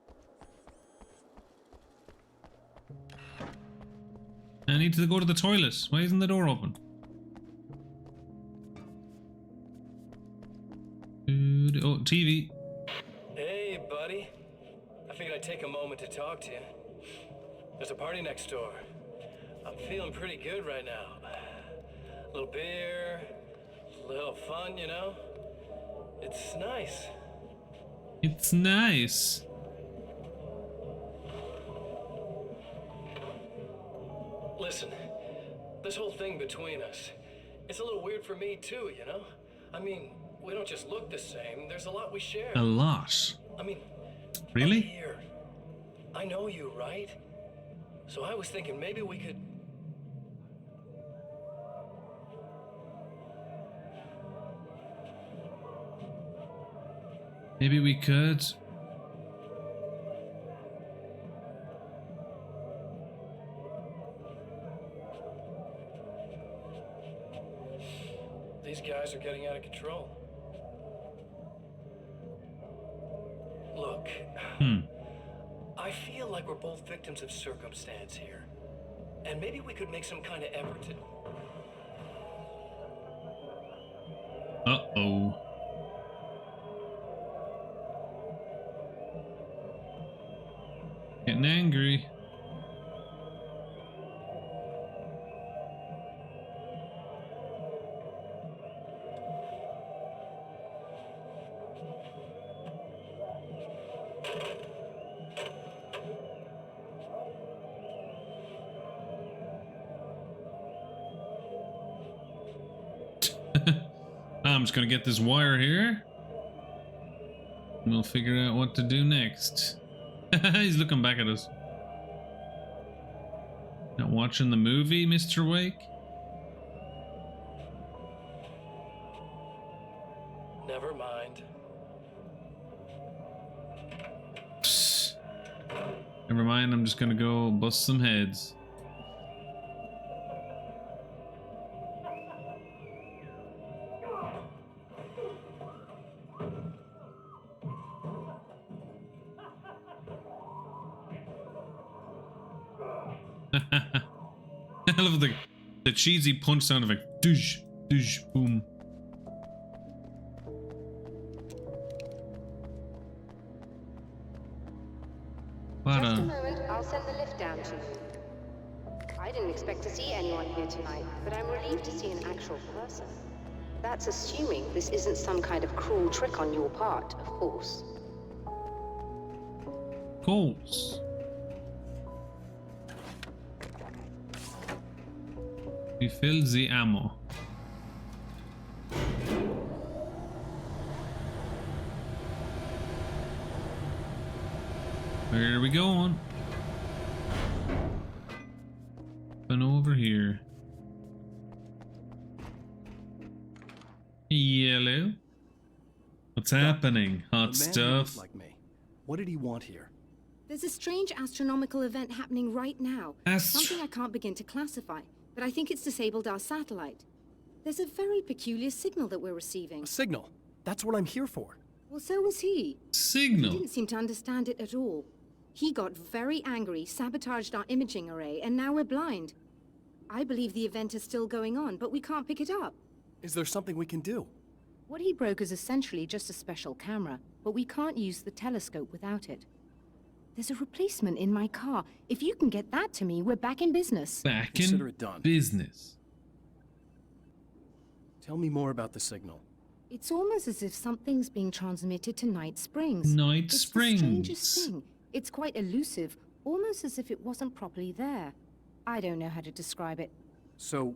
I need to go to the toilet. Why isn't the door open? Oh, TV. Hey, buddy. I figured I'd take a moment to talk to you. There's a party next door. I'm feeling pretty good right now. A little beer, a little fun, you know? It's nice. It's nice. Listen, this whole thing between us, it's a little weird for me too, you know? I mean, we don't just look the same, there's a lot we share. A lot. I mean, Really? I'm here. I know you, right? So I was thinking maybe we could... Maybe we could. These guys are getting out of control. Look, I feel like we're both victims of circumstance here. And maybe we could make some kind of effort to... Uh-oh. Getting angry. I'm just gonna get this wire here. And we'll figure out what to do next. He's looking back at us. Not watching the movie, Mr. Wake? Never mind. Psst. Never mind, I'm just gonna go bust some heads. I love the cheesy punch sound of like douche, douche, boom. What Just a moment, I'll send the lift down to you. I didn't expect to see anyone here tonight, but I'm relieved to see an actual person. That's assuming this isn't some kind of cruel trick on your part, of course. Goals. Refill the ammo. Where are we going? And over here. Yellow. What's happening? Hot stuff. Like me. What did he want here? There's a strange astronomical event happening right now. Something I can't begin to classify, but I think it's disabled our satellite. There's a very peculiar signal that we're receiving. A signal? That's what I'm here for. Well, so was he. Signal? He didn't seem to understand it at all. He got very angry, sabotaged our imaging array, and now we're blind. I believe the event is still going on, but we can't pick it up. Is there something we can do? What he broke is essentially just a special camera, but we can't use the telescope without it. There's a replacement in my car. If you can get that to me, we're back in business. Back Consider it done. Business. Tell me more about the signal. It's almost as if something's being transmitted to Night Springs. Night It's Springs. the strangest thing. It's quite elusive, almost as if it wasn't properly there. I don't know how to describe it. So,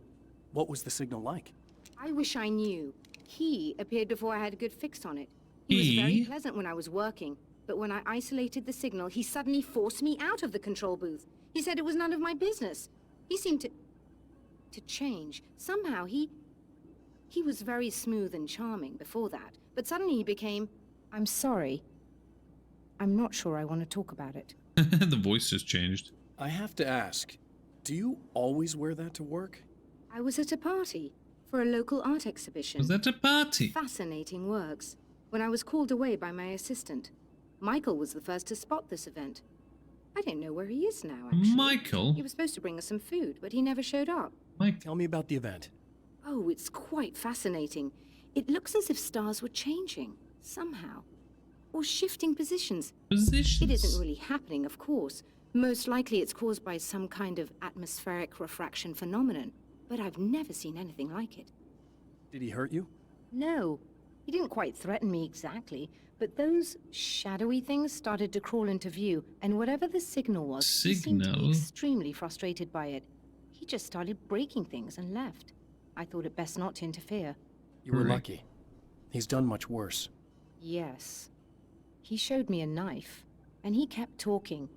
what was the signal like? I wish I knew. He appeared before I had a good fix on it. He was very pleasant when I was working, but when I isolated the signal, he suddenly forced me out of the control booth. He said it was none of my business. He seemed to change. Somehow he was very smooth and charming before that, but suddenly he became, I'm sorry. I'm not sure I want to talk about it. The voice just changed. I have to ask, do you always wear that to work? I was at a party for a local art exhibition. Was that a party? Fascinating works. When I was called away by my assistant, Michael was the first to spot this event. I don't know where he is now, actually. Michael? He was supposed to bring us some food, but he never showed up. Tell me about the event. Oh, it's quite fascinating. It looks as if stars were changing, somehow. Or shifting positions. Positions? It isn't really happening, of course. Most likely it's caused by some kind of atmospheric refraction phenomenon. But I've never seen anything like it. Did he hurt you? No. He didn't quite threaten me exactly, but those shadowy things started to crawl into view, and whatever the signal was, he seemed to be extremely frustrated by it. He just started breaking things and left. I thought it best not to interfere. You were lucky. He's done much worse. Yes. He showed me a knife, and he kept talking.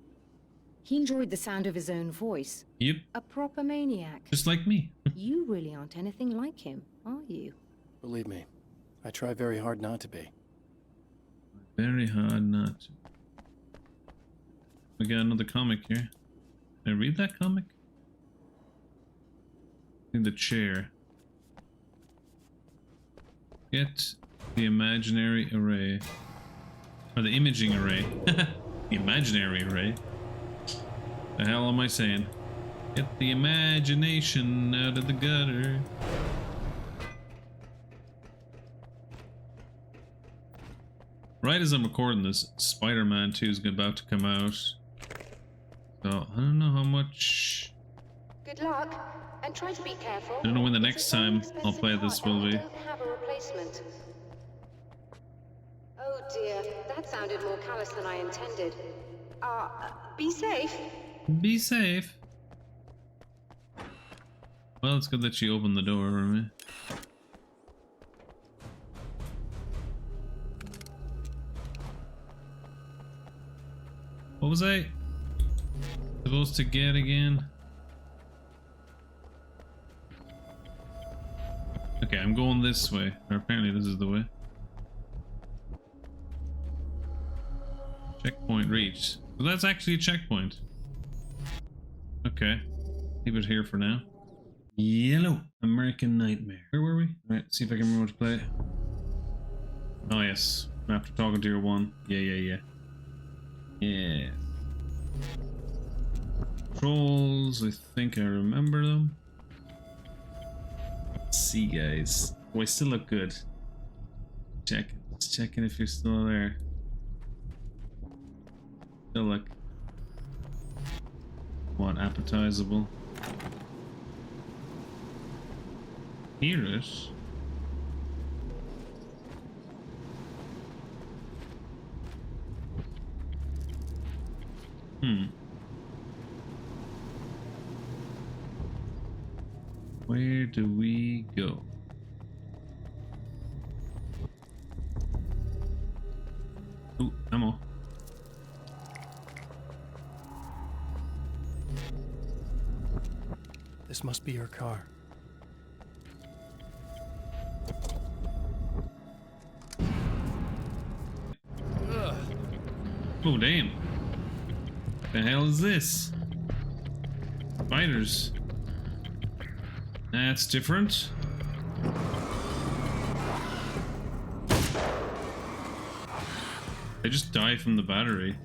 He enjoyed the sound of his own voice. Yep. A proper maniac. Just like me. You really aren't anything like him, are you? Believe me, I try very hard not to be. Very hard not to. We got another comic here. Can I read that comic? In the chair. Get the imaginary array. Or the imaging array. The imaginary array. The hell am I saying? Get the imagination out of the gutter. Right as I'm recording this, Spider-Man 2 is about to come out. So, I don't know how much... Good luck, and try to be careful. I don't know when the next time I'll play this will be. I don't have a replacement. Oh dear, that sounded more callous than I intended. Be safe. Be safe. Well, it's good that she opened the door for me. What was I supposed to get again? Okay, I'm going this way. Or apparently this is the way. Checkpoint reached. So that's actually a checkpoint. Okay. Leave it here for now. Yellow American Nightmare. Where were we? Alright, see if I can remember what to play. Oh yes. After talking to your one. Yeah. controls. I think I remember them. Let's see, guys. Oh, I still look good. Just checking if you're still there. Still look. What, appetizable? Hear it. Where do we go? Ooh, ammo. This must be your car. Oh, damn. The hell is this? Spiders. That's different. They just die from the battery.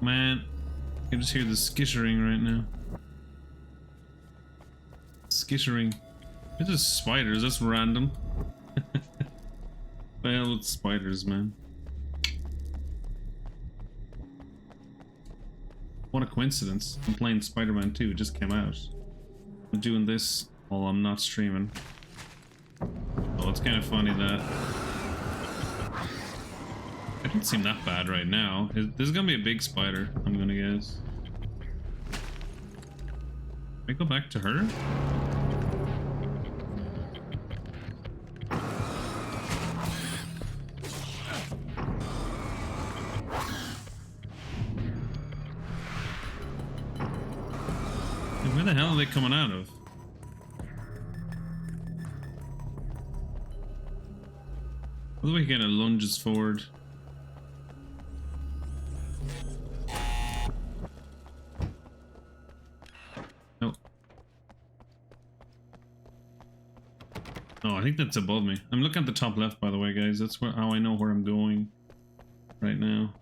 Man, I can just hear the skittering right now. Skittering. This is spiders, that's random. Well, it's spiders, man. What a coincidence. I'm playing Spider-Man 2, it just came out. I'm doing this while I'm not streaming. Oh, it's kind of funny that... It doesn't seem that bad right now. There's gonna be a big spider, I'm gonna guess. Can I go back to her? Where the hell are they coming out of? What the way he kind of lunges forward? No. Oh, I think that's above me. I'm looking at the top left, by the way, guys. That's how I know where I'm going right now.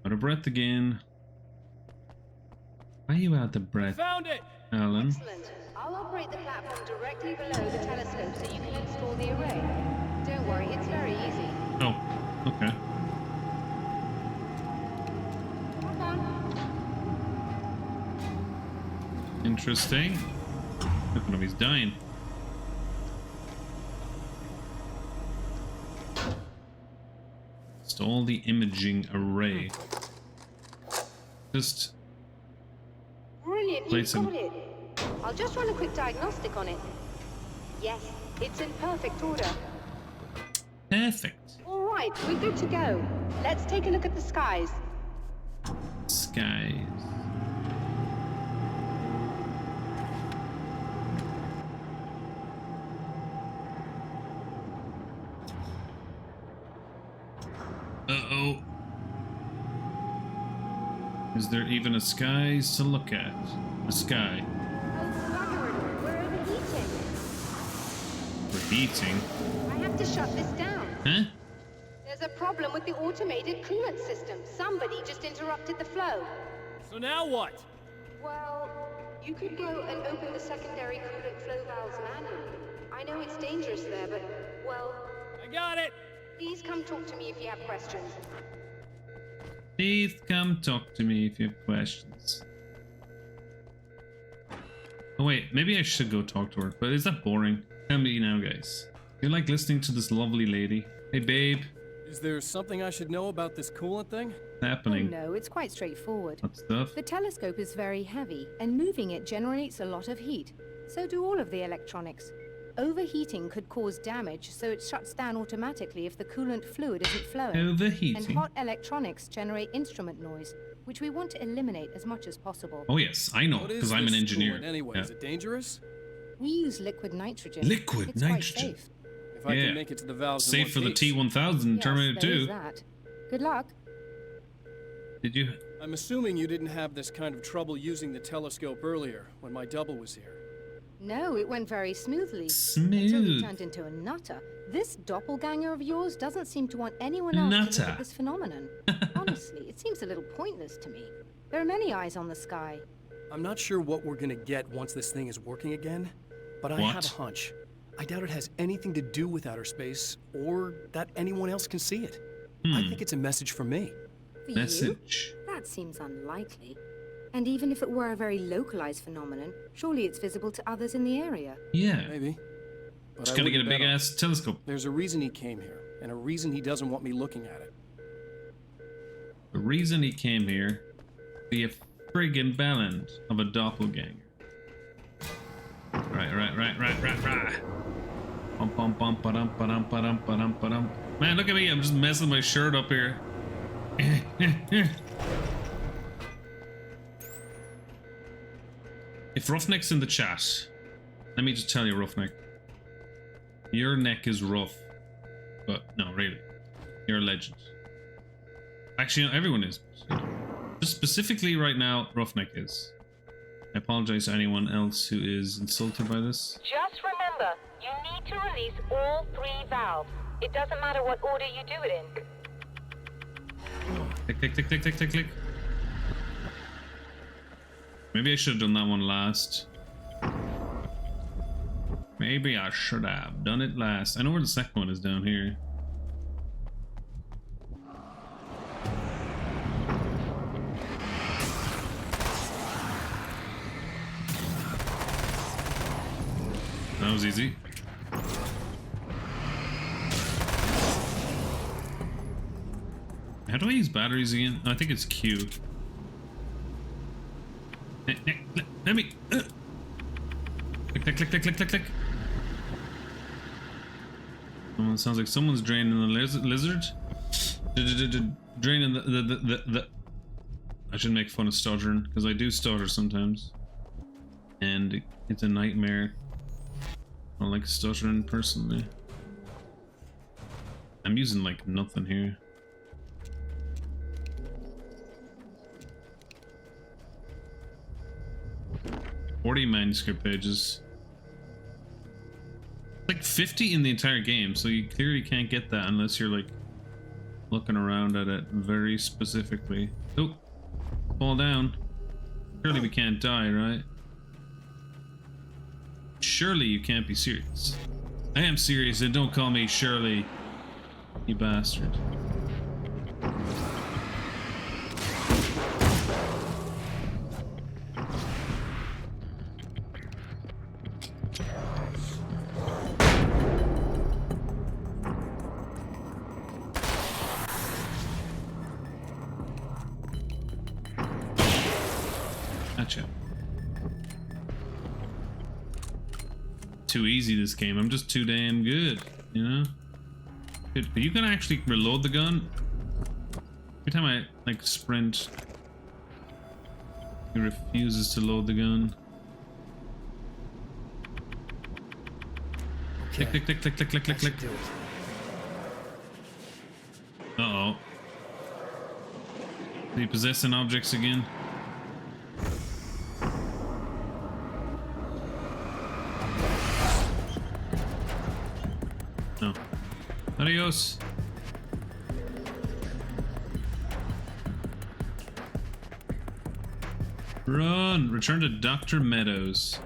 Out of breath again. Why are you out of breath? Found it! Alan? Excellent. I'll operate the platform directly below the telescope so you can install the array. Don't worry, it's very easy. Oh, okay. Hold on. Interesting. Look at him, he's dying. Install the imaging array. Just Brilliant, place you've him. got it. I'll just run a quick diagnostic on it. Yes, it's in perfect order. Perfect. All right, we're good to go. Let's take a look at the skies. Skies. Uh-oh. Is there even a skies to look at? A sky. We're overheating. We're heating? I have to shut this down. Huh? There's a problem with the automated coolant system. Somebody just interrupted the flow. So now what? Well, you could go and open the secondary coolant flow valves manually. I know it's dangerous there, but, well... I got it! Please come talk to me if you have questions. Please come talk to me if you have questions. Oh wait, maybe I should go talk to her, but is that boring? Tell me now, guys. You like listening to this lovely lady? Hey babe. Is there something I should know about this coolant thing? What's happening? Oh no, it's quite straightforward. What stuff? The telescope is very heavy, and moving it generates a lot of heat. So do all of the electronics. Overheating could cause damage, so it shuts down automatically if the coolant fluid isn't flowing. Overheating? And hot electronics generate instrument noise, which we want to eliminate as much as possible. Oh yes, I know, because I'm an engineer. Anyway, Yeah. is it dangerous? We use liquid nitrogen. Liquid it's nitrogen? Quite safe. If if I can make it to the valves in Safe one for the piece. T-1000 Terminator Yes, there 2. is that. Good luck. Did you? I'm assuming you didn't have this kind of trouble using the telescope earlier when my double was here. No, it went very smoothly. Smooth. Until you turned into a nutter. This doppelganger of yours doesn't seem to want anyone else to look Nutter. at this phenomenon. Honestly, it seems a little pointless to me. There are many eyes on the sky. I'm not sure what we're gonna get once this thing is working again, but I have a hunch. I doubt it has anything to do with outer space, or that anyone else can see it. I think it's a message for me. For you? That seems unlikely. And even if it were a very localized phenomenon, surely it's visible to others in the area. Yeah. Maybe. But Just I gotta get a wouldn't bet big on ass telescope. There's a reason he came here, and a reason he doesn't want me looking at it. The reason he came here, be a friggin' balance of a doppelganger. Right. Bum. Man, look at me, I'm just messing my shirt up here. If Roughneck's in the chat, let me just tell you, Roughneck, your neck is rough. But no, really, you're a legend. Actually, no, everyone is. Just specifically right now, Roughneck is. I apologize to anyone else who is insulted by this. Just remember, you need to release all 3 valves. It doesn't matter what order you do it in. Click. Maybe I should have done that one last. Maybe I should have done it last. I know where the second one is down here. That was easy. How do I use batteries again? I think it's Q. Let me. Click. Sounds like someone's draining the lizard. Draining the. I should make fun of stuttering because I do stutter sometimes, and it's a nightmare. I don't like stuttering personally. I'm using like nothing here. $40 manuscript pages. Like 50 in the entire game, so you clearly can't get that unless you're like looking around at it very specifically. Oh, fall down. Surely we can't die, right? Surely you can't be serious. I am serious, and don't call me Shirley, you bastard. Gotcha. Too easy this game. I'm just too damn good, you know? Dude, but you can actually reload the gun. Every time I like sprint, he refuses to load the gun. Click. Uh-oh. Is he possessing objects again? No. Adios. Run! Return to Dr. Meadows.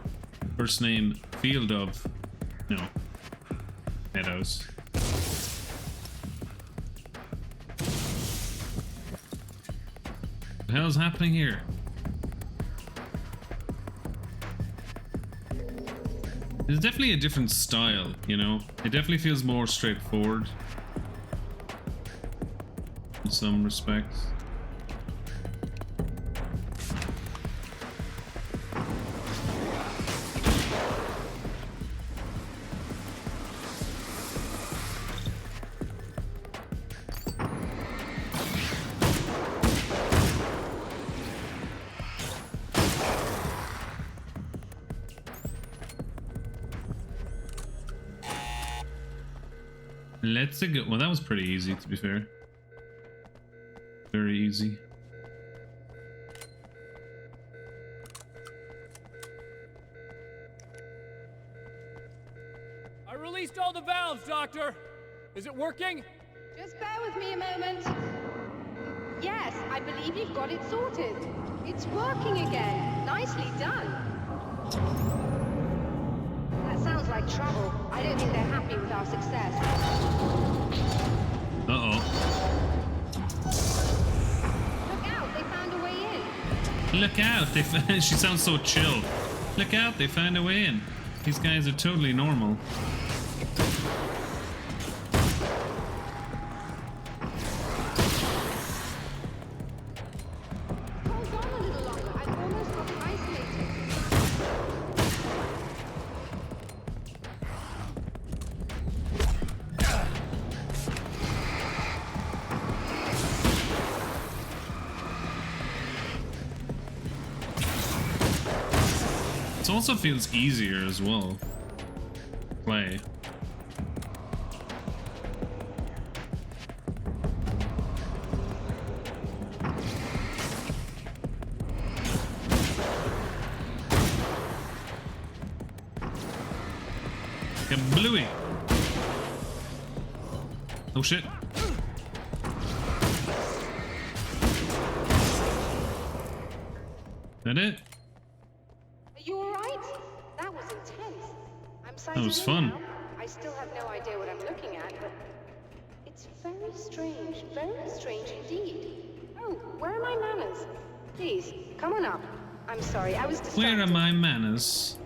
First name, Field of. No. Meadows. What the hell is happening here? It's definitely a different style, you know? It definitely feels more straightforward in some respects. Let's go. Well, that was pretty easy, to be fair. Very easy. I released all the valves, Doctor. Is it working? Just bear with me a moment. Yes, I believe you've got it sorted. It's working again. Nicely done. That sounds like trouble. I don't think they're happy with our success. Uh-oh. Look out, they found a way in. Look out, she sounds so chill. Look out, they found a way in. These guys are totally normal. Hold on a little longer. I've almost got it isolated. It also feels easier as well. Play. Bluey. Oh shit. That it? Are you alright? That was intense. I'm That was sighted in fun. now. I still have no idea what I'm looking at, but it's very strange indeed. Oh, where are my manners? Please, come on up. I'm sorry, I was distracted. Where are my manners?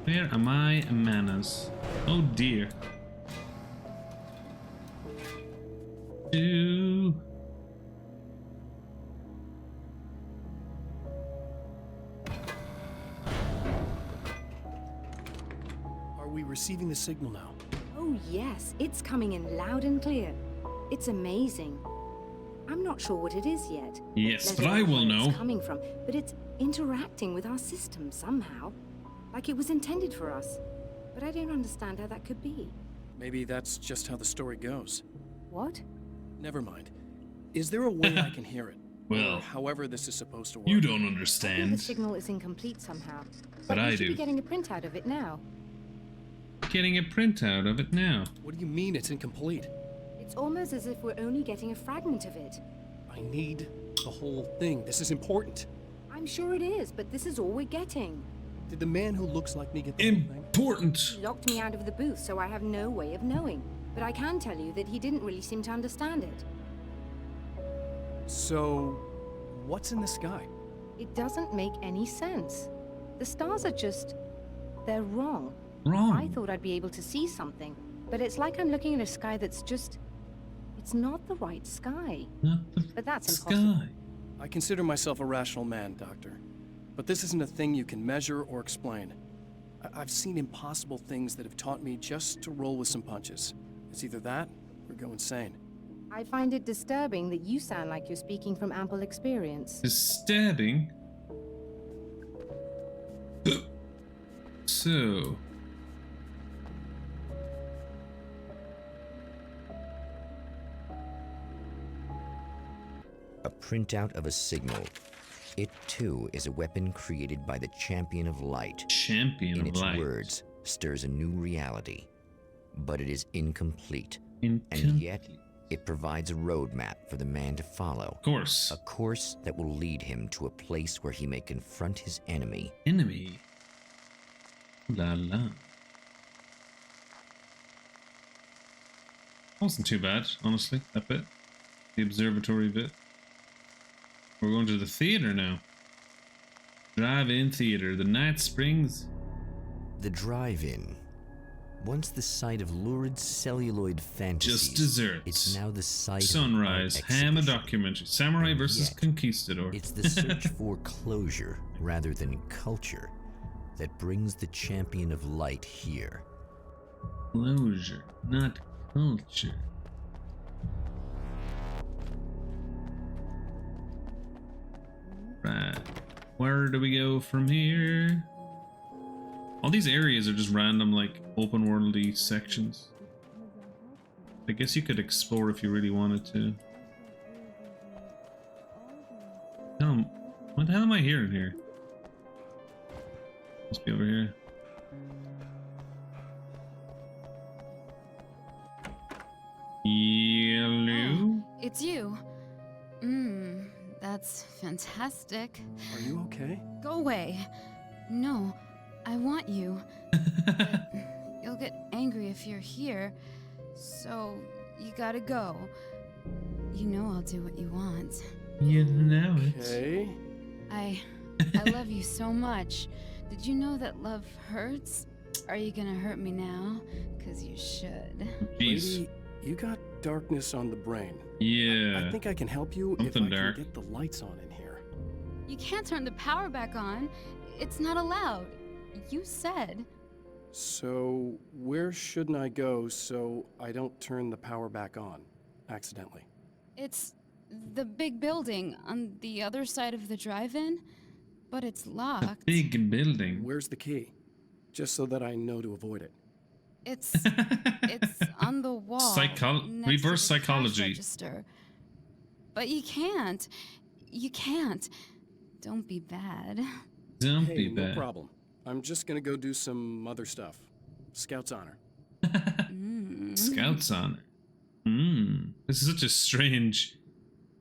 Where are my manners? Oh dear. Ooh. Are we receiving the signal now? Oh yes, it's coming in loud and clear. It's amazing. I'm not sure what it is yet. Yes, Let but I alone will where know. It's coming from, but it's interacting with our system somehow, like it was intended for us. But I don't understand how that could be. Maybe that's just how the story goes. What? Never mind. Is there a way I can hear it? Well, or however this is supposed to work. you don't I think the understand. signal is incomplete somehow. But you I should do. be getting a printout of it now. Getting a printout of it now. What do you mean it's incomplete? It's almost as if we're only getting a fragment of it. I need the whole thing. This is important. I'm sure it is, but this is all we're getting. Did the man who looks like me get the whole thing? Important. He locked me out of the booth, so I have no way of knowing. But I can tell you that he didn't really seem to understand it. So, what's in the sky? It doesn't make any sense. The stars are just... they're wrong. Wrong. I thought I'd be able to see something, but it's like I'm looking at a sky that's just... it's not the right sky. Not the But that's sky. impossible. I consider myself a rational man, Doctor. But this isn't a thing you can measure or explain. I've seen impossible things that have taught me just to roll with some punches. It's either that or go insane. I find it disturbing that you sound like you're speaking from ample experience. Disturbing. So. A printout of a signal. It too is a weapon created by the Champion of Light. Champion In of its Light. words, stirs a new reality. But it is incomplete. Incomplete. And yet, it provides a roadmap for the man to follow. Of course. A course that will lead him to a place where he may confront his enemy. Enemy. La la. Wasn't too bad, honestly, that bit. The observatory bit. We're going to the theater now. Drive-in theater, the Night Springs. The drive-in. Once the site of lurid celluloid fantasies, Just desserts. it's now the site Sunrise, of art Ham a exhibition. documentary. Samurai versus Yet, Conquistador. It's the search for closure rather than culture that brings the Champion of Light here. Closure, not culture. Right. Where do we go from here? All these areas are just random, like, open worldy sections. I guess you could explore if you really wanted to. What the hell am I hearing here? Must be over here. Hello? Oh, it's you. That's fantastic. Are you okay? Go away. No, I want you. But you'll get angry if you're here, so you gotta go. You know I'll do what you want. You know it. Okay. I love you so much. Did you know that love hurts? Are you gonna hurt me now? 'Cause you should. Jeez. Lady, you got darkness on the brain. Yeah. I think I can help you if I Something can dark. get the lights on in here. You can't turn the power back on. It's not allowed. You said. So, where shouldn't I go so I don't turn the power back on accidentally? It's the big building on the other side of the drive-in, but it's locked. Big building. Where's the key? Just so that I know to avoid it. It's on the wall. next Reverse to the cash psychology. register. But you can't. You can't. Don't be bad. Don't Hey, be no bad. problem. I'm just gonna go do some other stuff. Scout's honor. Scouts on it. This is such a strange.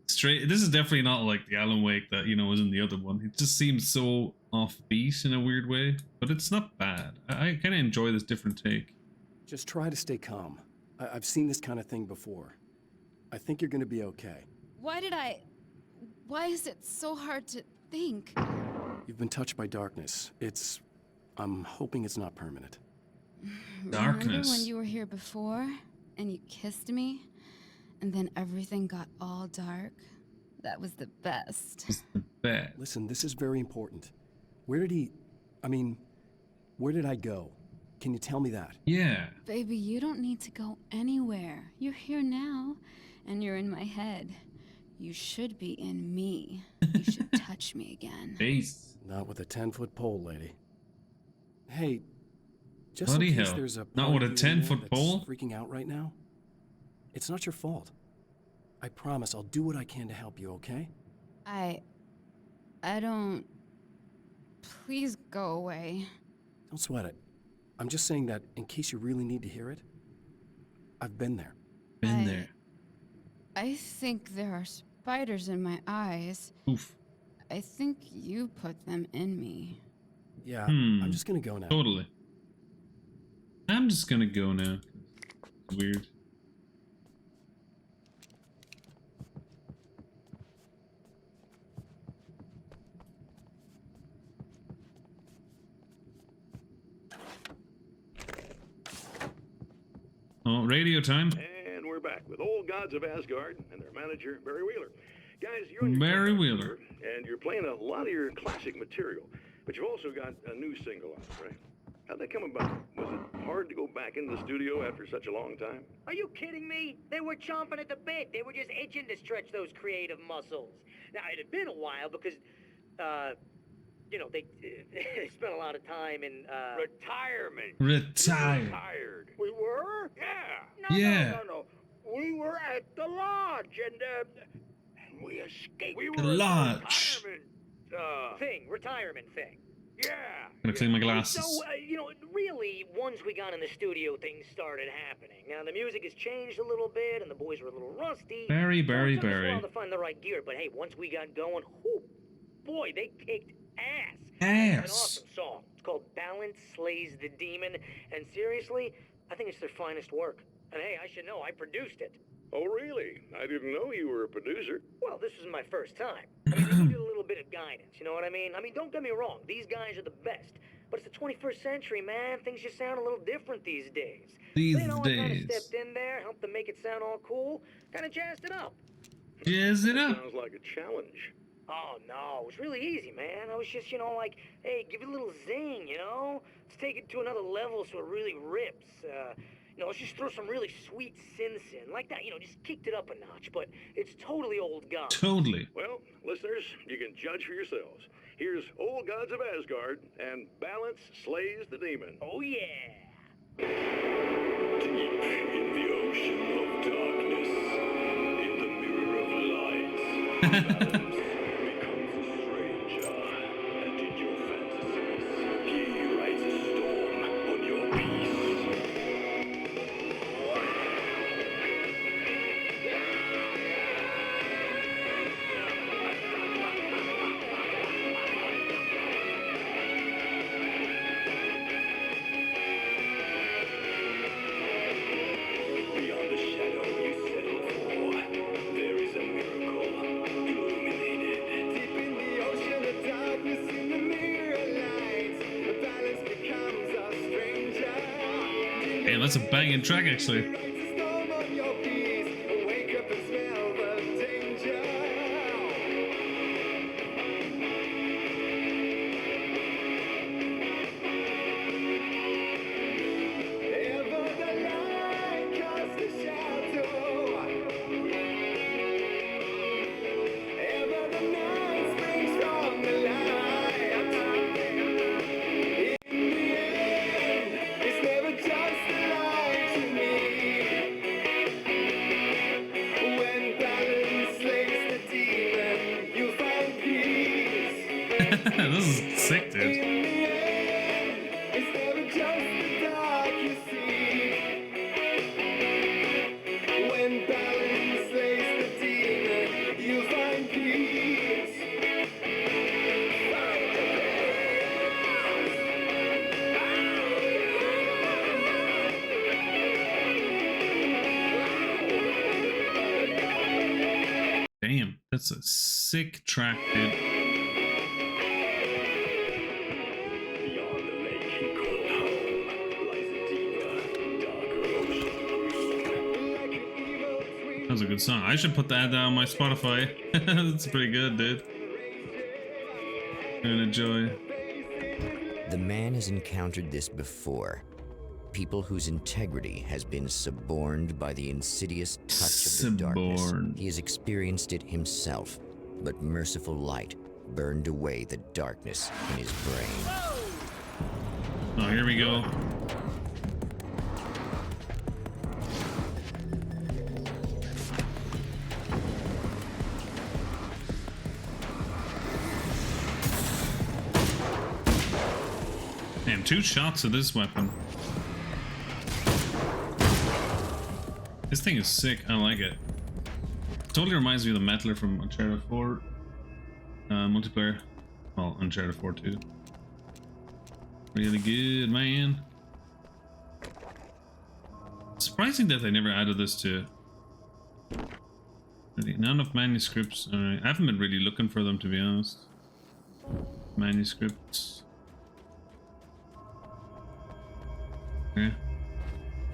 This is definitely not like the Alan Wake that, you know, was in the other one. It just seems so offbeat in a weird way, but it's not bad. I kind of enjoy this different take. Just try to stay calm. I've seen this kind of thing before. I think you're gonna be okay. Why is it so hard to think? You've been touched by darkness. I'm hoping it's not permanent. Remember Darkness. when you were here before and you kissed me and then everything got all dark? That was the best. It's the best. Listen, this is very important. Where did I go? Can you tell me that? Yeah. Baby, you don't need to go anywhere. You're here now and you're in my head. You should be in me. You should touch me again. Base. Not with a 10-foot pole, lady. Hey, just Bloody in case hell. there's a Not part with of a you in there 10-foot that's pole? freaking out right now. It's not your fault. I promise I'll do what I can to help you, okay? I don't... Please go away. Don't sweat it. I'm just saying that in case you really need to hear it, I've been there. Been there. I think there are spiders in my eyes. Oof. I think you put them in me. Yeah, I'm just gonna go now. Totally. I'm just gonna go now. It's weird. Oh, radio time. And we're back with old gods of Asgard and their manager, Barry Wheeler. Guys, you're on your Barry comeback Wheeler. tour, and you're playing a lot of your classic material, but you've also got a new single out, right? How'd that come about? Was it hard to go back into the studio after such a long time? Are you kidding me? They were chomping at the bit. They were just itching to stretch those creative muscles. Now, it had been a while because, you know, they spent a lot of time in, Retirement. Retired. We were? Yeah. No, Yeah. no. We were at the lodge, and we escaped. We were The at lodge. retirement thing. Yeah. Gonna clean my glasses. So, you know, really, once we got in the studio, things started happening. Now, the music has changed a little bit, and the boys were a little rusty. Barry, So it took us a Barry. while to find the right gear, but hey, once we got going, whoo, boy, they kicked ass. Ass. It's an awesome song. It's called Balance Slays the Demon, and seriously, I think it's their finest work. And hey, I should know, I produced it. Oh, really? I didn't know you were a producer. Well, this was my first time. I mean, they needed a little bit of guidance, you know what I mean? I mean, don't get me wrong, these guys are the best. But it's the 21st century, man. Things just sound a little different these days. These so, you know, I kind days. of stepped in there, helped them make it sound all cool, kind of jazzed it up. Jazz it up. Sounds like a challenge. Oh, no, it was really easy, man. I was just, you know, like, hey, give it a little zing, you know? Let's take it to another level so it really rips. No, she's threw some really sweet sin like that, just kicked it up a notch, but it's totally old gods. Totally. Well, listeners, you can judge for yourselves. Here's Old Gods of Asgard, and Balance slays the demon. Oh, yeah. Deep in the ocean of darkness, in the mirror of light, Balance becomes a stranger, and in your fantasies, he rides a storm on your peace. Beyond the shadow you settle for, there is a miracle illuminated. Deep in the ocean of darkness, in the mirror light, Balance becomes a stranger. Damn, that's a banging track actually. Rides a storm on your peace, wake up and smell the danger. Ever the light casts a shadow. Ever the night springs from the light. In the end, it's never just a lie to me. When Balance slays the demon, you'll find peace. This is sick, dude. In the end, it's never just the dark you see. When Balance slays the demon, you'll find peace. Find Damn, that's a sick track, dude. Beyond the lake he called home lies a deeper, darker ocean. Like an evil twin. That was a good song. I should put that on my Spotify. That's pretty good, dude. I'm gonna enjoy. The man has encountered this before. People whose integrity has been suborned by the insidious touch of the darkness. Suborned. He has experienced it himself, but merciful light burned away the darkness in his brain. Oh, here we go. Damn, 2 shots of this weapon. This thing is sick. I like it. Totally reminds me of the Metaler from Uncharted 4 multiplayer. Well, Uncharted 4 too. Really good, man. Surprising that they never added this to. Really, not enough manuscripts. I haven't been really looking for them, to be honest. Manuscripts. Okay.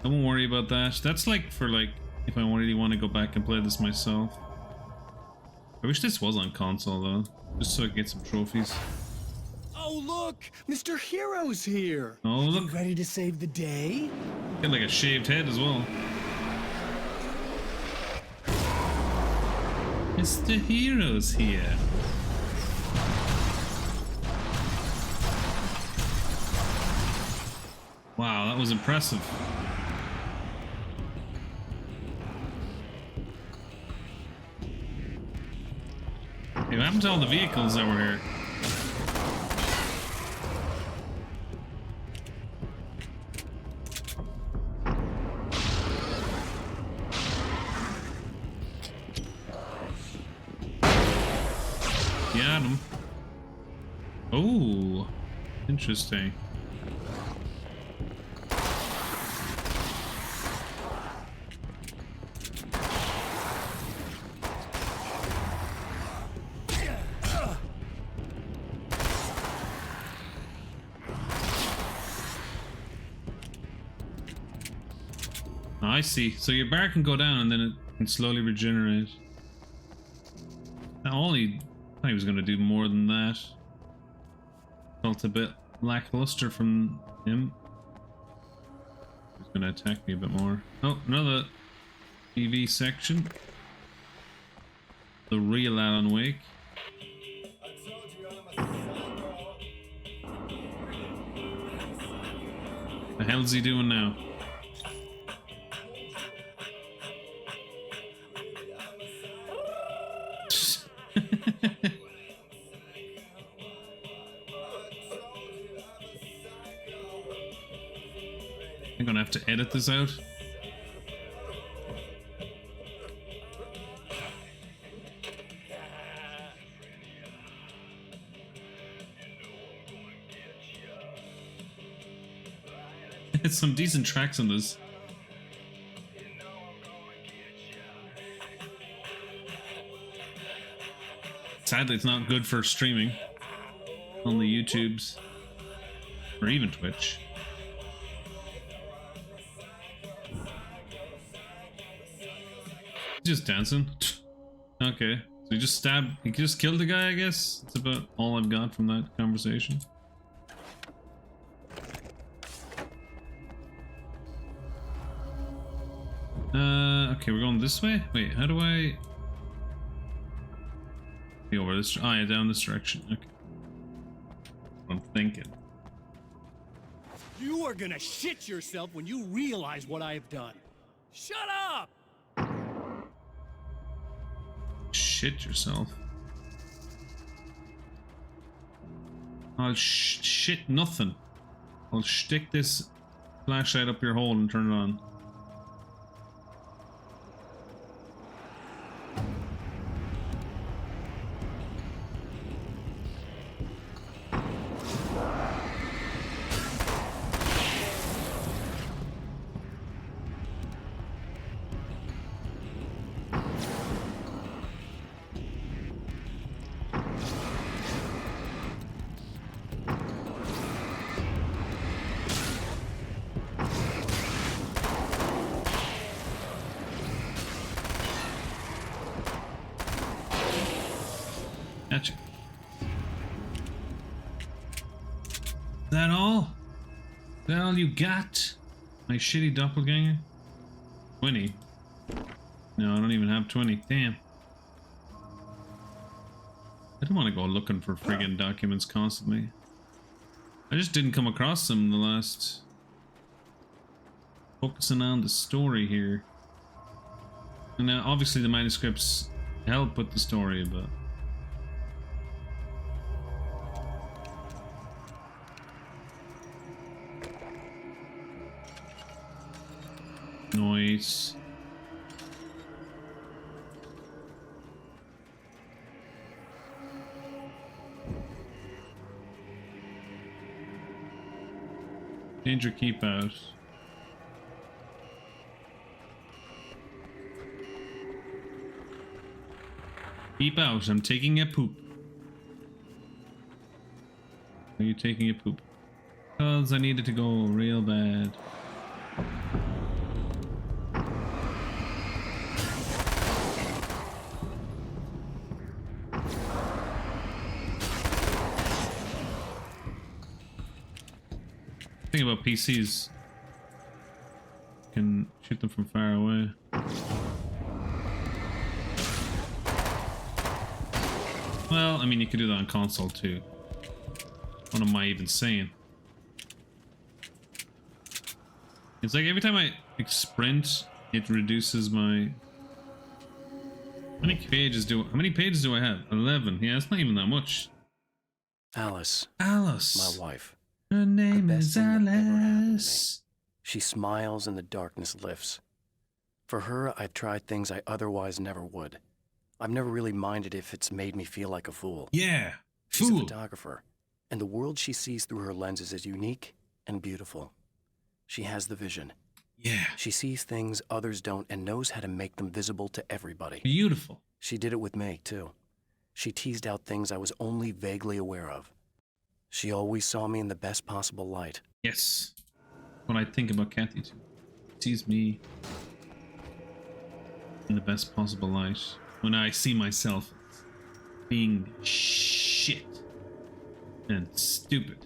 I won't worry about that. That's like for like if I really want to go back and play this myself. I wish this was on console though, just so I can get some trophies. Oh, look! Mr. Hero's here! Oh, look. You ready to save the day? Got like a shaved head as well. Mr. Hero's here. Wow, that was impressive. Hey, what happened to all the vehicles that were here? Got him. Oh, interesting. I see. So your bar can go down and then it can slowly regenerate. Now, I thought he was going to do more than that. Felt a bit lackluster from him. gonna attack me a bit more. Oh, another TV section. The real Alan Wake. The hell's he doing now? I'm gonna have to edit this out. It's some decent tracks on this. Sadly, it's not good for streaming on the YouTubes or even Twitch. Just dancing. Okay, so you just stabbed, you just killed the guy, I guess. That's about all I've got from that conversation. Okay, we're going this way? Wait, how do I... Go over this... Oh, yeah, down this direction. Okay. I'm thinking. You are gonna shit yourself when you realize what I have done. Shut up! Shit yourself. I'll shit nothing. I'll stick this flashlight up your hole and turn it on. Gotcha. Is that all? Is that all you got? My shitty doppelganger? 20. No, I don't even have 20. Damn. I don't want to go looking for friggin' documents constantly. I just didn't come across them in the last... Focusing on the story here. And now, obviously the manuscripts help with the story, but... Noise. Danger, keep out. Keep out, I'm taking a poop. Are you taking a poop? Because I needed to go real bad. Thing about PCs, you can shoot them from far away. Well, I mean, you could do that on console too. What am I even saying? It's like every time I sprint, it reduces my... How many pages do I have? 11. Yeah, it's not even that much. Alice. Alice. My wife. Her name the best is thing that ever happened to me. Alice. She smiles and the darkness lifts. For her, I've tried things I otherwise never would. I've never really minded if it's made me feel like a fool. Yeah, She's fool. a photographer, and the world she sees through her lenses is unique and beautiful. She has the vision. Yeah. She sees things others don't and knows how to make them visible to everybody. Beautiful. She did it with me, too. She teased out things I was only vaguely aware of. She always saw me in the best possible light. Yes. What I think about Kathi too. Sees me in the best possible light. When I see myself being shit and stupid.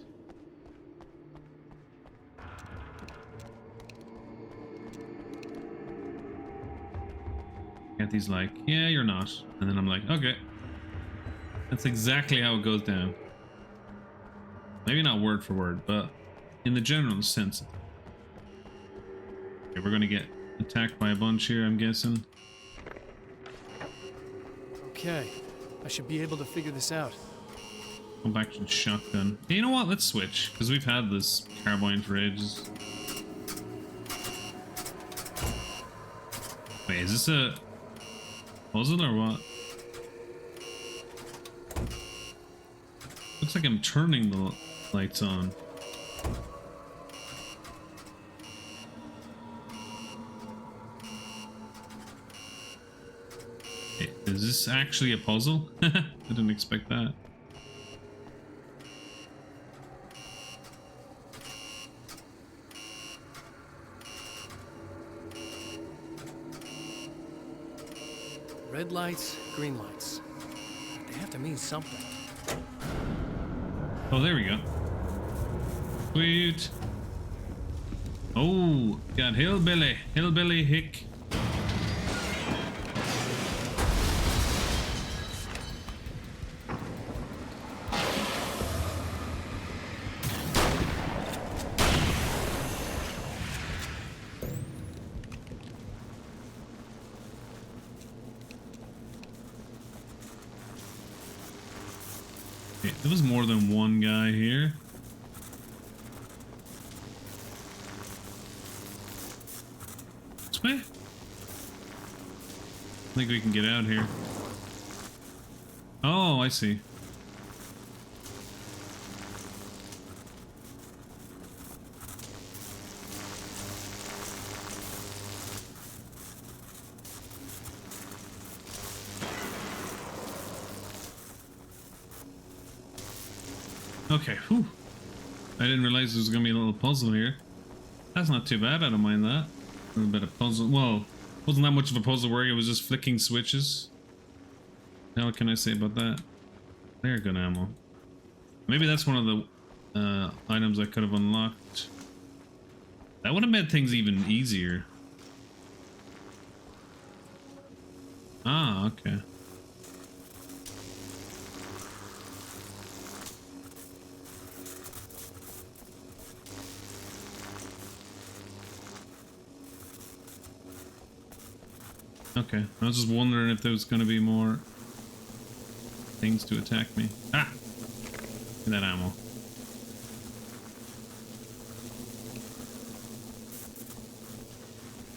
Kathy's like, yeah, you're not. And then I'm like, okay. That's exactly how it goes down. Maybe not word for word, but in the general sense. Okay, we're gonna get attacked by a bunch here, I'm guessing. Okay, I should be able to figure this out. Pump action shotgun. Hey, you know what? Let's switch, because we've had this carbine for ages. Wait, is this a puzzle or what? Looks like I'm turning the lights on. Hey, is this actually a puzzle? I didn't expect that. Red lights, green lights. They have to mean something. Oh, there we go. Sweet. Oh, got hillbilly hick. Okay, there was more than one guy here. This way? I think we can get out here. Oh, I see. Okay, whew. I didn't realize there was gonna be a little puzzle here. That's not too bad, I don't mind that. A little bit of puzzle. Well, wasn't that much of a puzzle work, it was just flicking switches. Now what can I say about that? There, gun ammo. Maybe that's one of the items I could have unlocked. That would have made things even easier. Ah, okay. Okay, I was just wondering if there was going to be more things to attack me. Ah! Look at that ammo.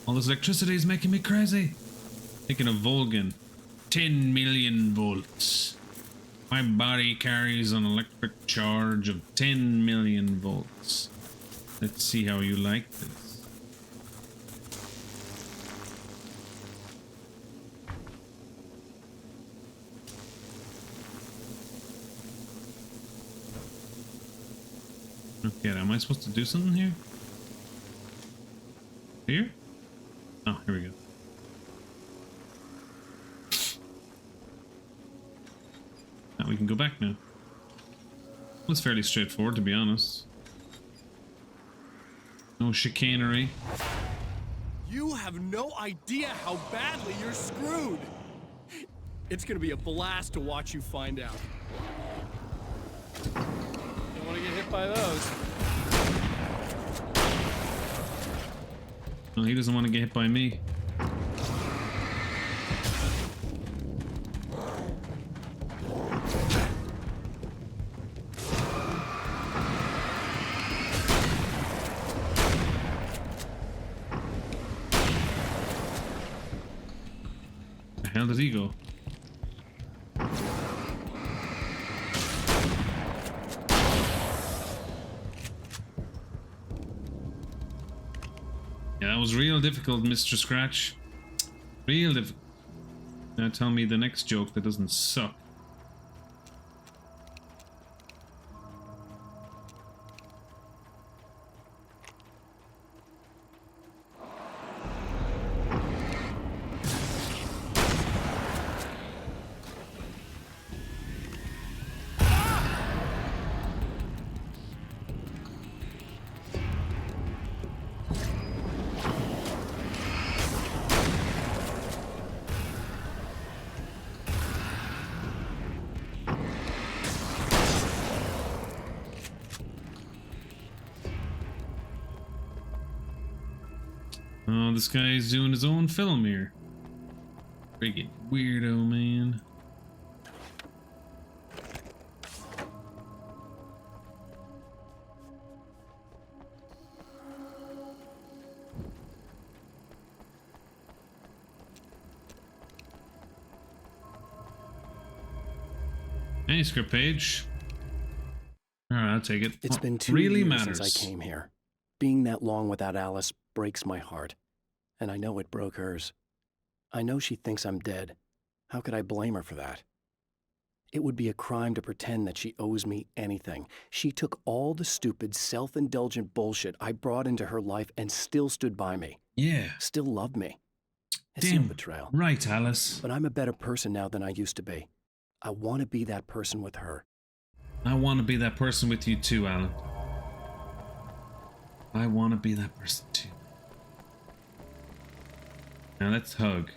All this electricity is making me crazy. Taking a Volgan. 10 million volts. My body carries an electric charge of 10 million volts. Let's see how you like this. Okay, am I supposed to do something here? Here? Oh, here we go. Now we can go back now. It was fairly straightforward, to be honest. No chicanery. You have no idea how badly you're screwed. It's gonna be a blast to watch you find out. Don't want to get hit by those. Well, he doesn't want to get hit by me. The hell did he go? Yeah, that was real difficult, Mr. Scratch. Real difficult. Now tell me the next joke that doesn't suck. Oh, this guy is doing his own film here. Freaking weirdo, man. Manuscript page. Alright, I'll take it. It's been 2 really years matters. since I came here. Being that long without Alice breaks my heart. And I know it broke hers. I know she thinks I'm dead. How could I blame her for that? It would be a crime to pretend that she owes me anything. She took all the stupid, self-indulgent bullshit I brought into her life and still stood by me. Yeah. Still loved me. It's Damn no betrayal. right, Alice. But I'm a better person now than I used to be. I want to be that person with her. I want to be that person with you too, Alan. I want to be that person too. Now let's hug.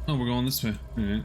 Oh, we're going this way. All right.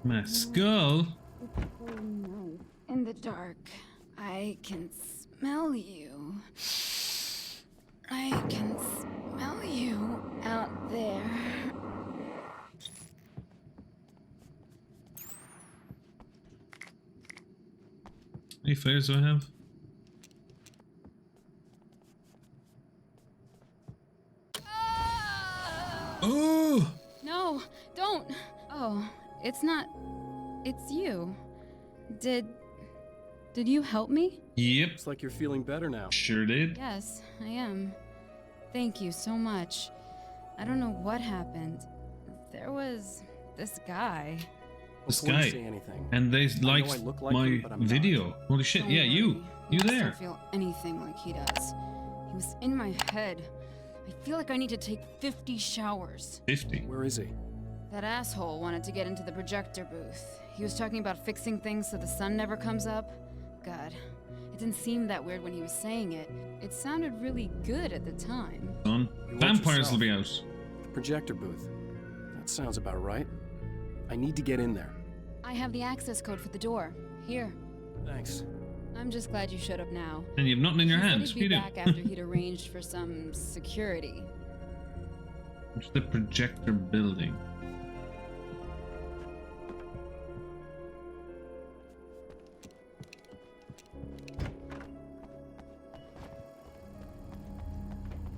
My skull? In the dark, I can smell you. I can smell you out there. How many flares do I have? Oh! No, don't. Oh, it's not. It's you. Did you help me? Yep. Looks like you're feeling better now. Sure did. Yes, I am. Thank you so much. I don't know what happened. There was this guy. This Before you guy. say anything, And they I know liked I look like my him, but I'm not. video. Holy shit. Don't Yeah, worry. you I there. don't feel anything like he does. He was in my head. I feel like I need to take 50 showers. 50. Where is he? That asshole wanted to get into the projector booth. He was talking about fixing things so the sun never comes up. God, it didn't seem that weird when he was saying it. It sounded really good at the time. Son. You watch Vampires yourself. will be out. The projector booth. That sounds about right. I need to get in there. I have the access code for the door. Here. Thanks. I'm just glad you showed up now. And you have nothing in your He said hands. he'd What be do you back do? after he'd arranged for some security. What's the projector building?